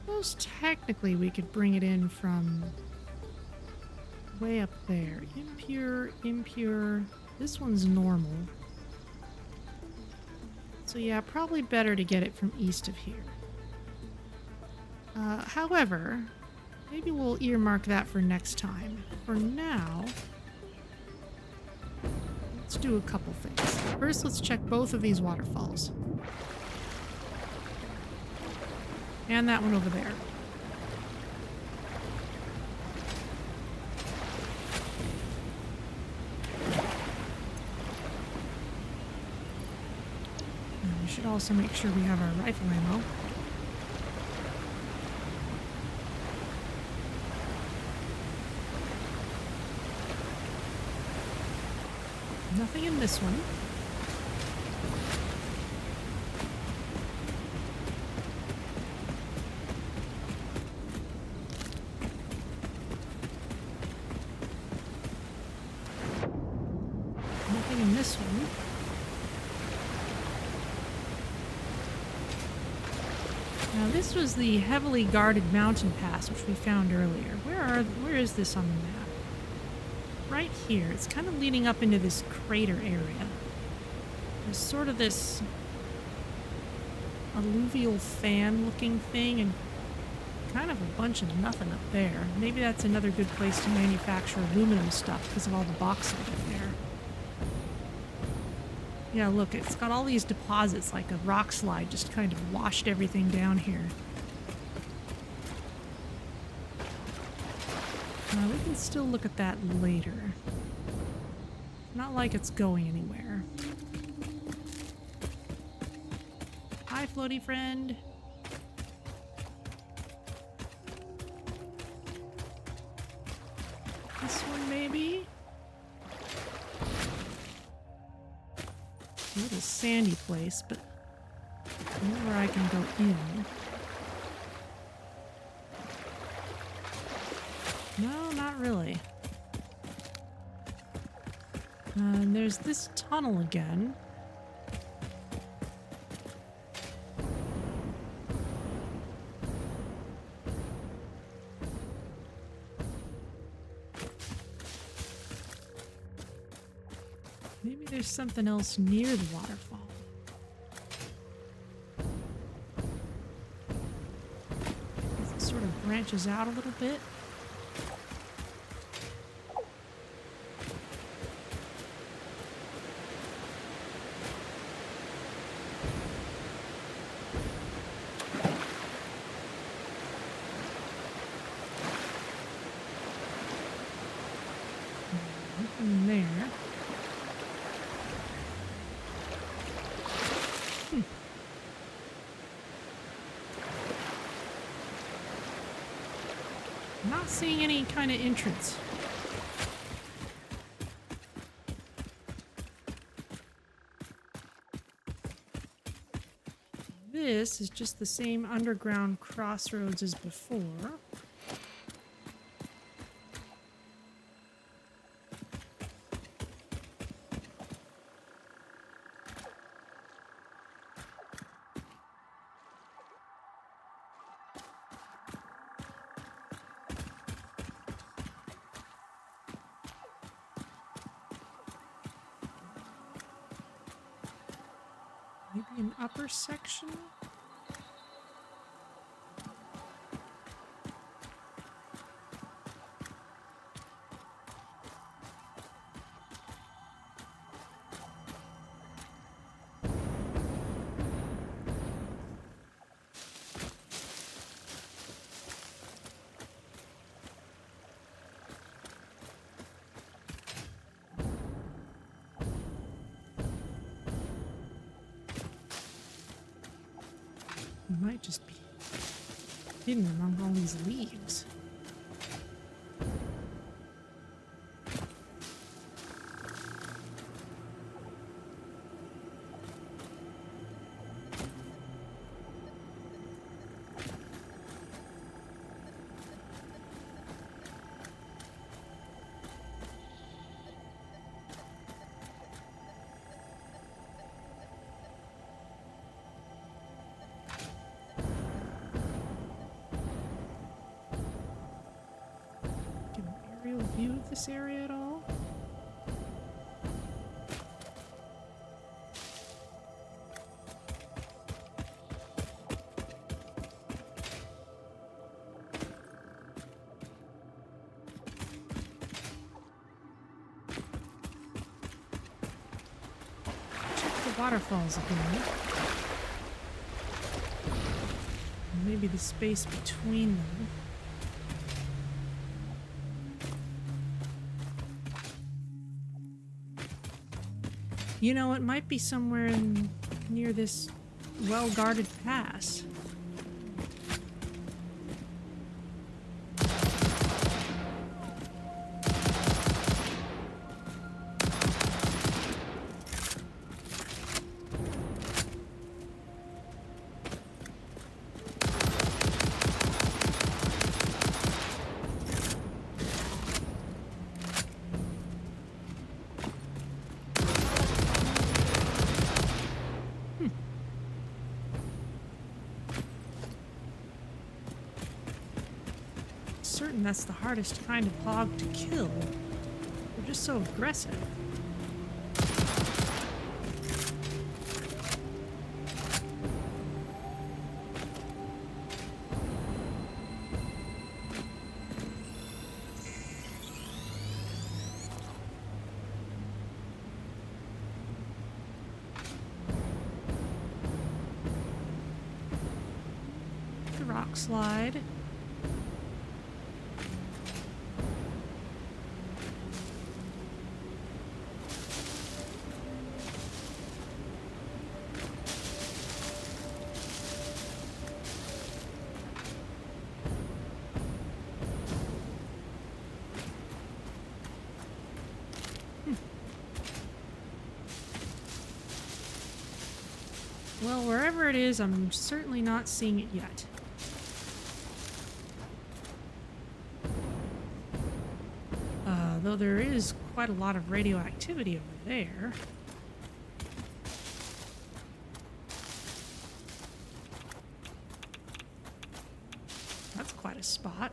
S1: Suppose technically we could bring it in from way up there. Impure, impure. This one's normal. So yeah, probably better to get it from east of here. However, maybe we'll earmark that for next time. For now, let's do a couple things. First, let's check both of these waterfalls. And that one over there. We should also make sure we have our rifle ammo. Nothing in this one. Nothing in this one. Now this was the heavily guarded mountain pass which we found earlier. Where is this on the map? Right here. It's kind of leading up into this crater area. There's sort of this alluvial fan looking thing and kind of a bunch of nothing up there. Maybe that's another good place to manufacture aluminum stuff because of all the bauxite up there. Yeah, look, it's got all these deposits like a rock slide just kind of washed everything down here. We can still look at that later. Not like it's going anywhere. Hi, floaty friend. This one, maybe? A little sandy place, but nowhere I can go in. No, not really. And there's this tunnel again. Maybe there's something else near the waterfall. It sort of branches out a little bit. Nothing there. Not seeing any kind of entrance. This is just the same underground crossroads as before. Maybe an upper section? It might just be hidden among all these leaves. View of this area at all? Check the waterfalls again. Maybe the space between them. You know, it might be somewhere near this well-guarded pass. Certain that's the hardest kind of hog to kill. They're just so aggressive. The rock slide. Well, wherever it is, I'm certainly not seeing it yet. Though there is quite a lot of radioactivity over there. That's quite a spot.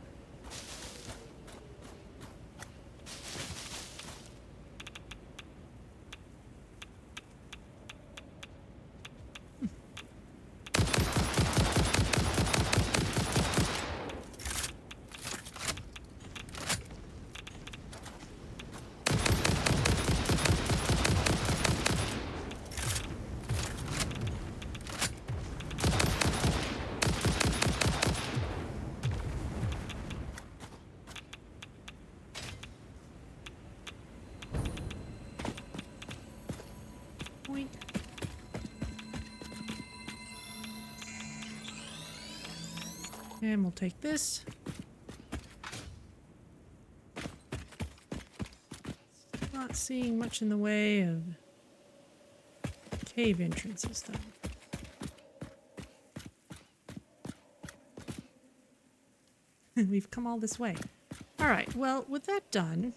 S1: And we'll take this. Not seeing much in the way of cave entrances, though. We've come all this way. Alright, well, with that done,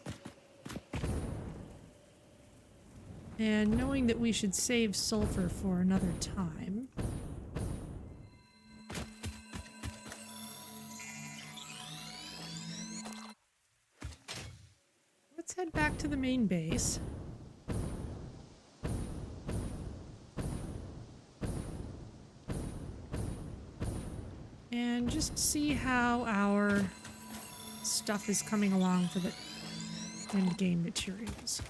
S1: and knowing that we should save sulfur for another time, let's head back to the main base. And just see how our stuff is coming along for the end game materials.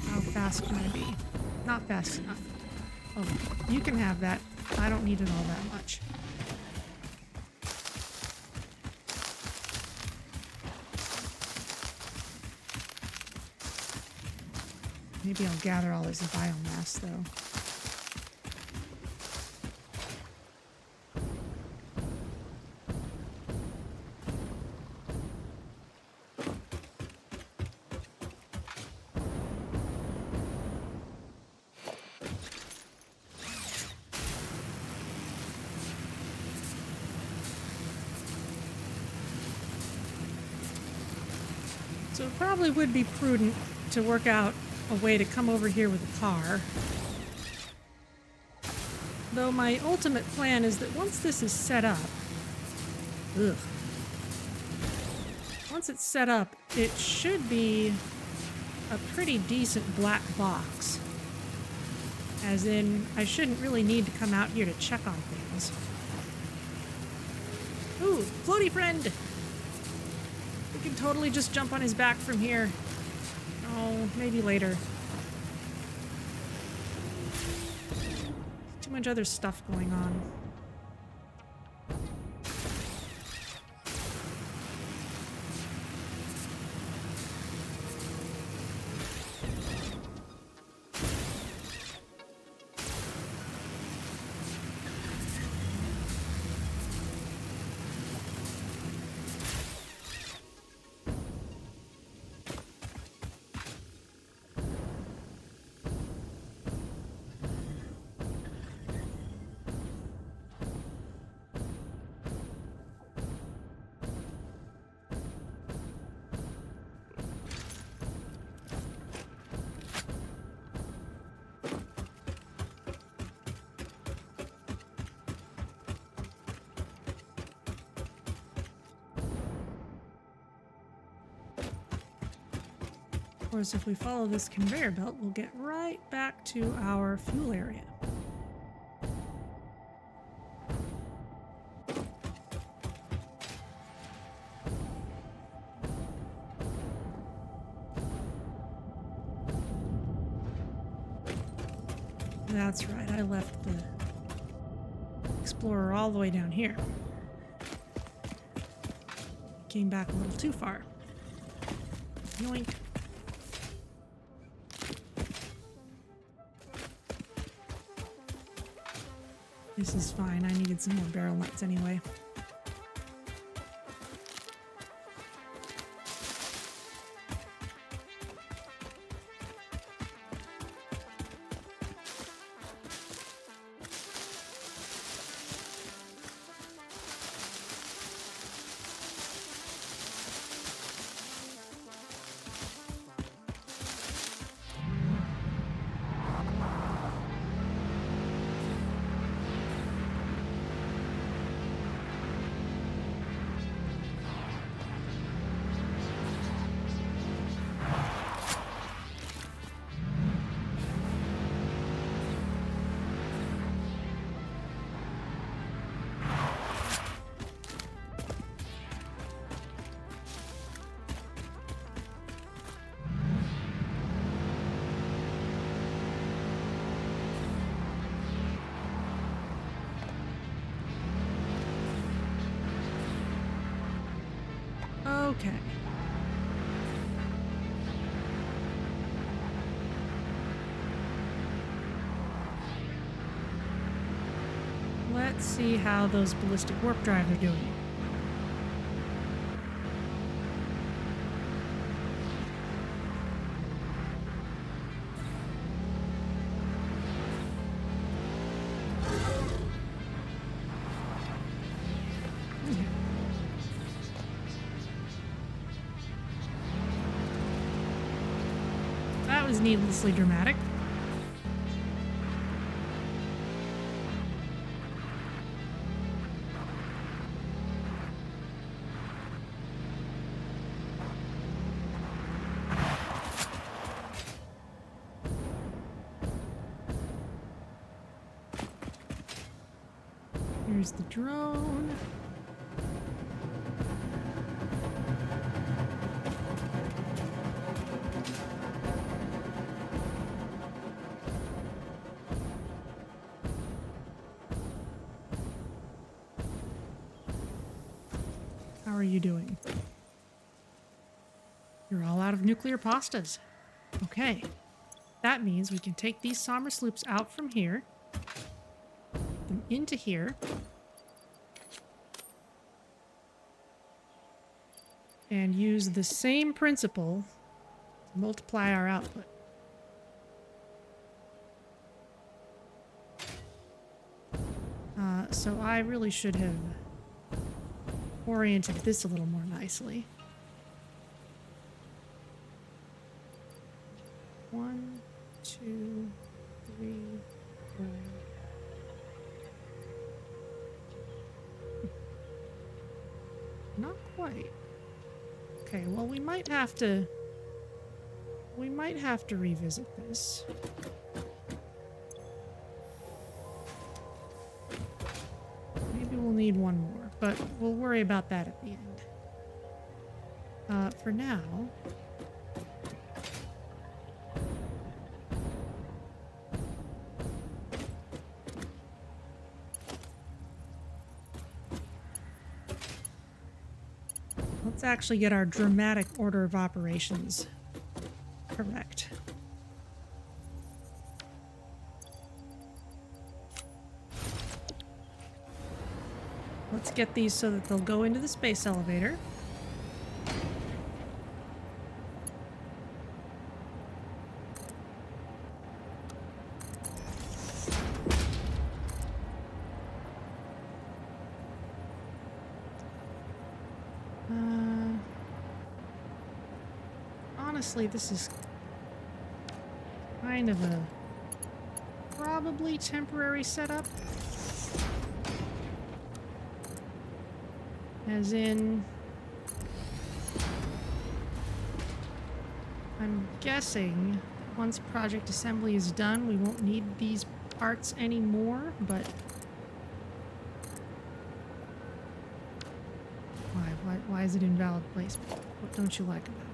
S1: How fast can I be? Not fast enough. Oh, you can have that. I don't need it all that much. Maybe I'll gather all this biomass, though. So it probably would be prudent to work out a way to come over here with a car. Though my ultimate plan is that once this is set up... Ugh. Once it's set up, it should be a pretty decent black box. As in, I shouldn't really need to come out here to check on things. Ooh, floaty friend! We can totally just jump on his back from here. Oh, maybe later. Too much other stuff going on. Of course, if we follow this conveyor belt, we'll get right back to our fuel area. That's right, I left the Explorer all the way down here. Came back a little too far. Yoink. This is fine. I needed some more barrel nuts anyway. Okay. Let's see how those ballistic warp drives are doing. That was needlessly dramatic. Here's the drone. How are you doing? You're all out of nuclear pastas. Okay. That means we can take these Somersloops out from here, put them into here, and use the same principle to multiply our output. So I really should have oriented this a little more nicely. 1, 2, 3, 4. Not quite. Okay, well, we might have to revisit this. Maybe we'll need one more, but we'll worry about that at the end. For now, let's actually get our dramatic order of operations correct. Let's get these so that they'll go into the space elevator. Honestly, this is kind of a probably temporary setup. As in, I'm guessing once project assembly is done, we won't need these parts anymore, but why is it invalid placement? What don't you like about it?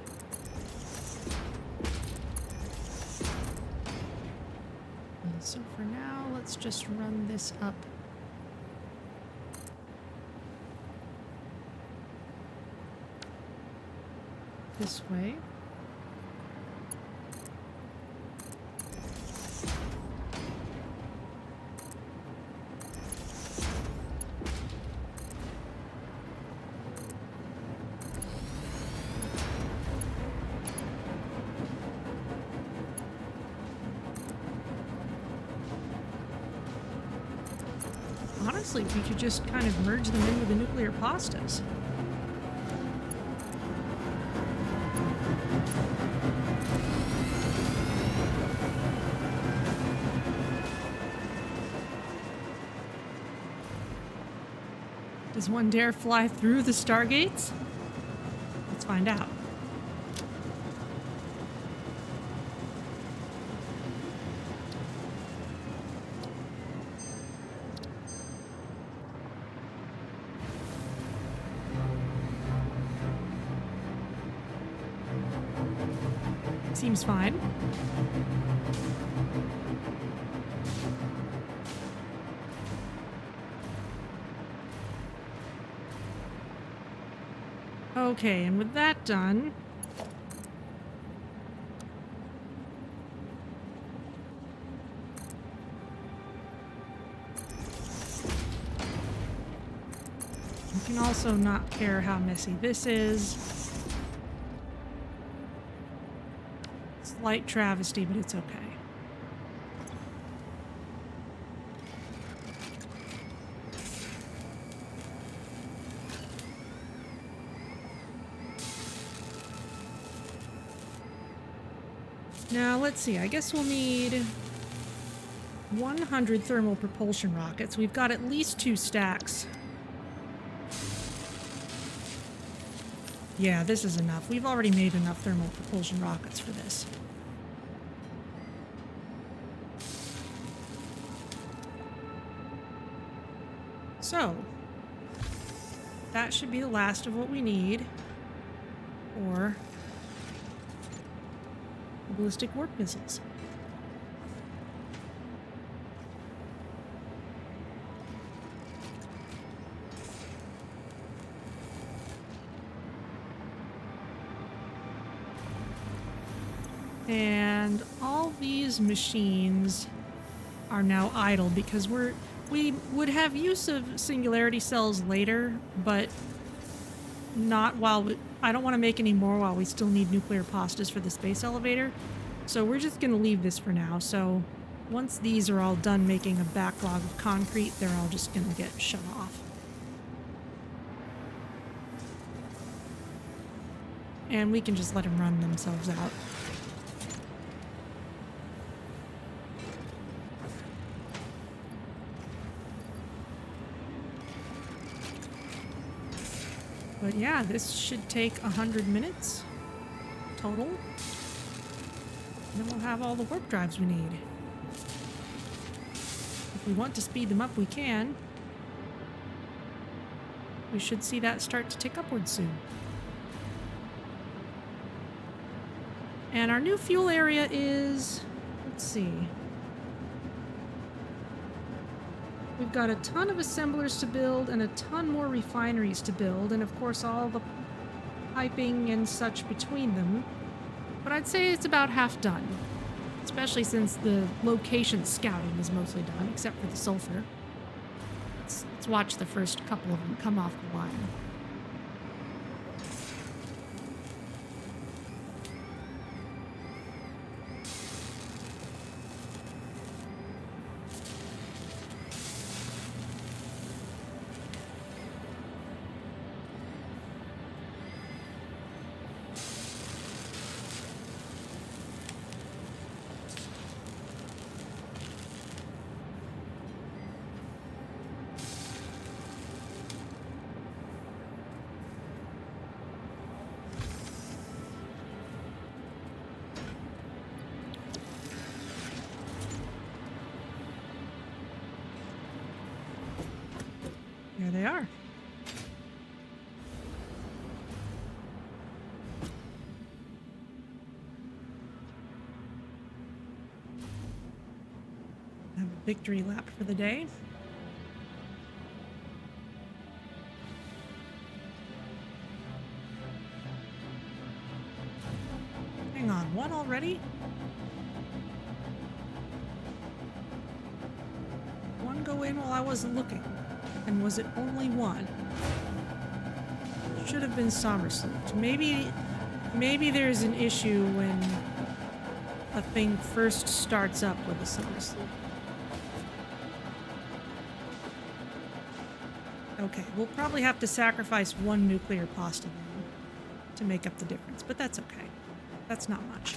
S1: So for now, let's just run this up. This way. Honestly, we could just kind of merge them in with the nuclear pastas. Does one dare fly through the stargates? Let's find out. Seems fine. Okay, and with that done, you can also not care how messy this is. Slight travesty, but it's okay. Now, let's see. I guess we'll need 100 thermal propulsion rockets. We've got at least 2 stacks. Yeah, this is enough. We've already made enough thermal propulsion rockets for this. So, that should be the last of what we need for ballistic warp missiles. And all these machines are now idle because we would have use of Singularity Cells later, but not while I don't want to make any more while we still need nuclear pastas for the space elevator. So we're just going to leave this for now. So once these are all done making a backlog of concrete, they're all just going to get shut off. And we can just let them run themselves out. But yeah, this should take 100 minutes total. And then we'll have all the warp drives we need. If we want to speed them up, we can. We should see that start to tick upwards soon. And our new fuel area is, let's see. We've got a ton of assemblers to build and a ton more refineries to build, and of course all the piping and such between them. But I'd say it's about half done, especially since the location scouting is mostly done, except for the sulfur. Let's watch the first couple of them come off the line. There they are. Have a victory lap for the day. Hang on, one already? One go in while I wasn't looking. And was it only one? Should have been Somersloops. Maybe there's an issue when a thing first starts up with a Somersloop. Okay, we'll probably have to sacrifice one nuclear pasta then to make up the difference, but that's okay. That's not much.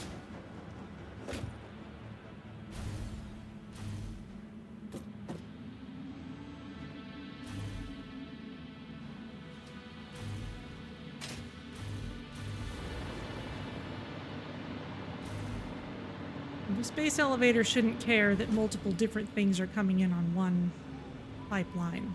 S1: The space elevator shouldn't care that multiple different things are coming in on one pipeline.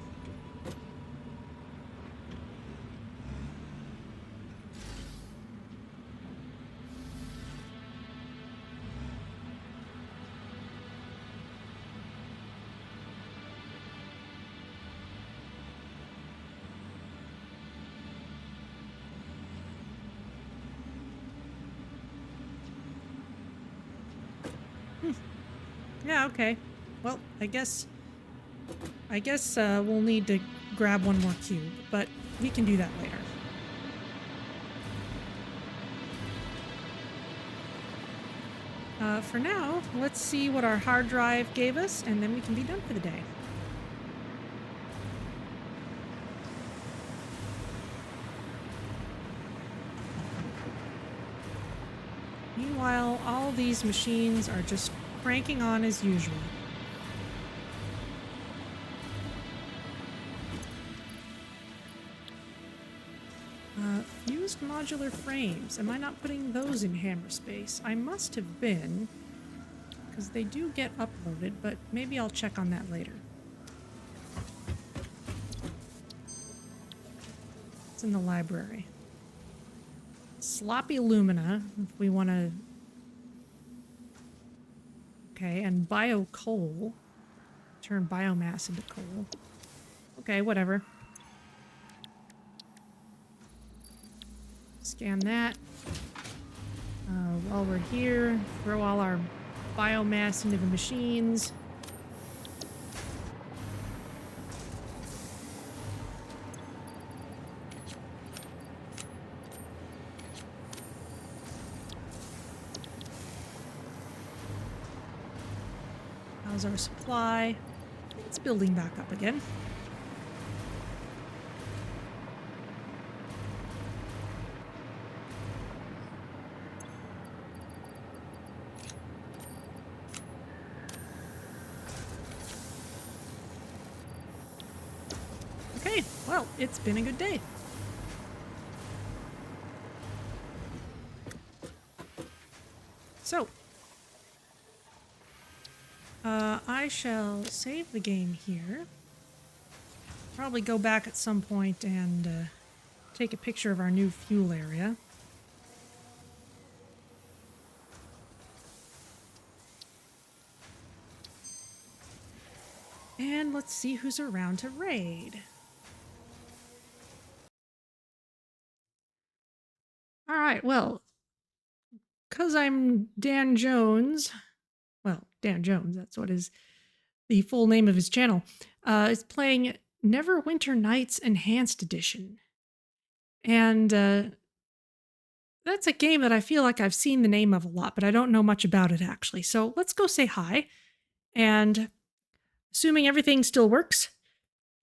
S1: Yeah, okay. Well, I guess we'll need to grab one more cube, but we can do that later. For now, let's see what our hard drive gave us, and then we can be done for the day. Meanwhile, all these machines are just cranking on as usual. Fused modular frames. Am I not putting those in hammer space? I must have been, because they do get uploaded, but maybe I'll check on that later. It's in the library. Sloppy alumina, if we want to... Okay, and bio coal. Turn biomass into coal. Okay, whatever. Scan that. While we're here, throw all our biomass into the machines. How's our supply? It's building back up again. Okay, well, it's been a good day. So, I shall save the game here. Probably go back at some point and take a picture of our new fuel area. And let's see who's around to raid. All right, well, because I'm Dan Jones, well, Dan Jones, that's what is the full name of his channel, is playing Neverwinter Nights Enhanced Edition. And that's a game that I feel like I've seen the name of a lot, but I don't know much about it actually. So let's go say hi. And assuming everything still works,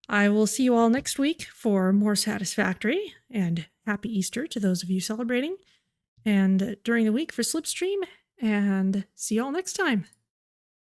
S1: I will see you all next week for more Satisfactory, and happy Easter to those of you celebrating, and during the week for Slipstream, and see you all next time.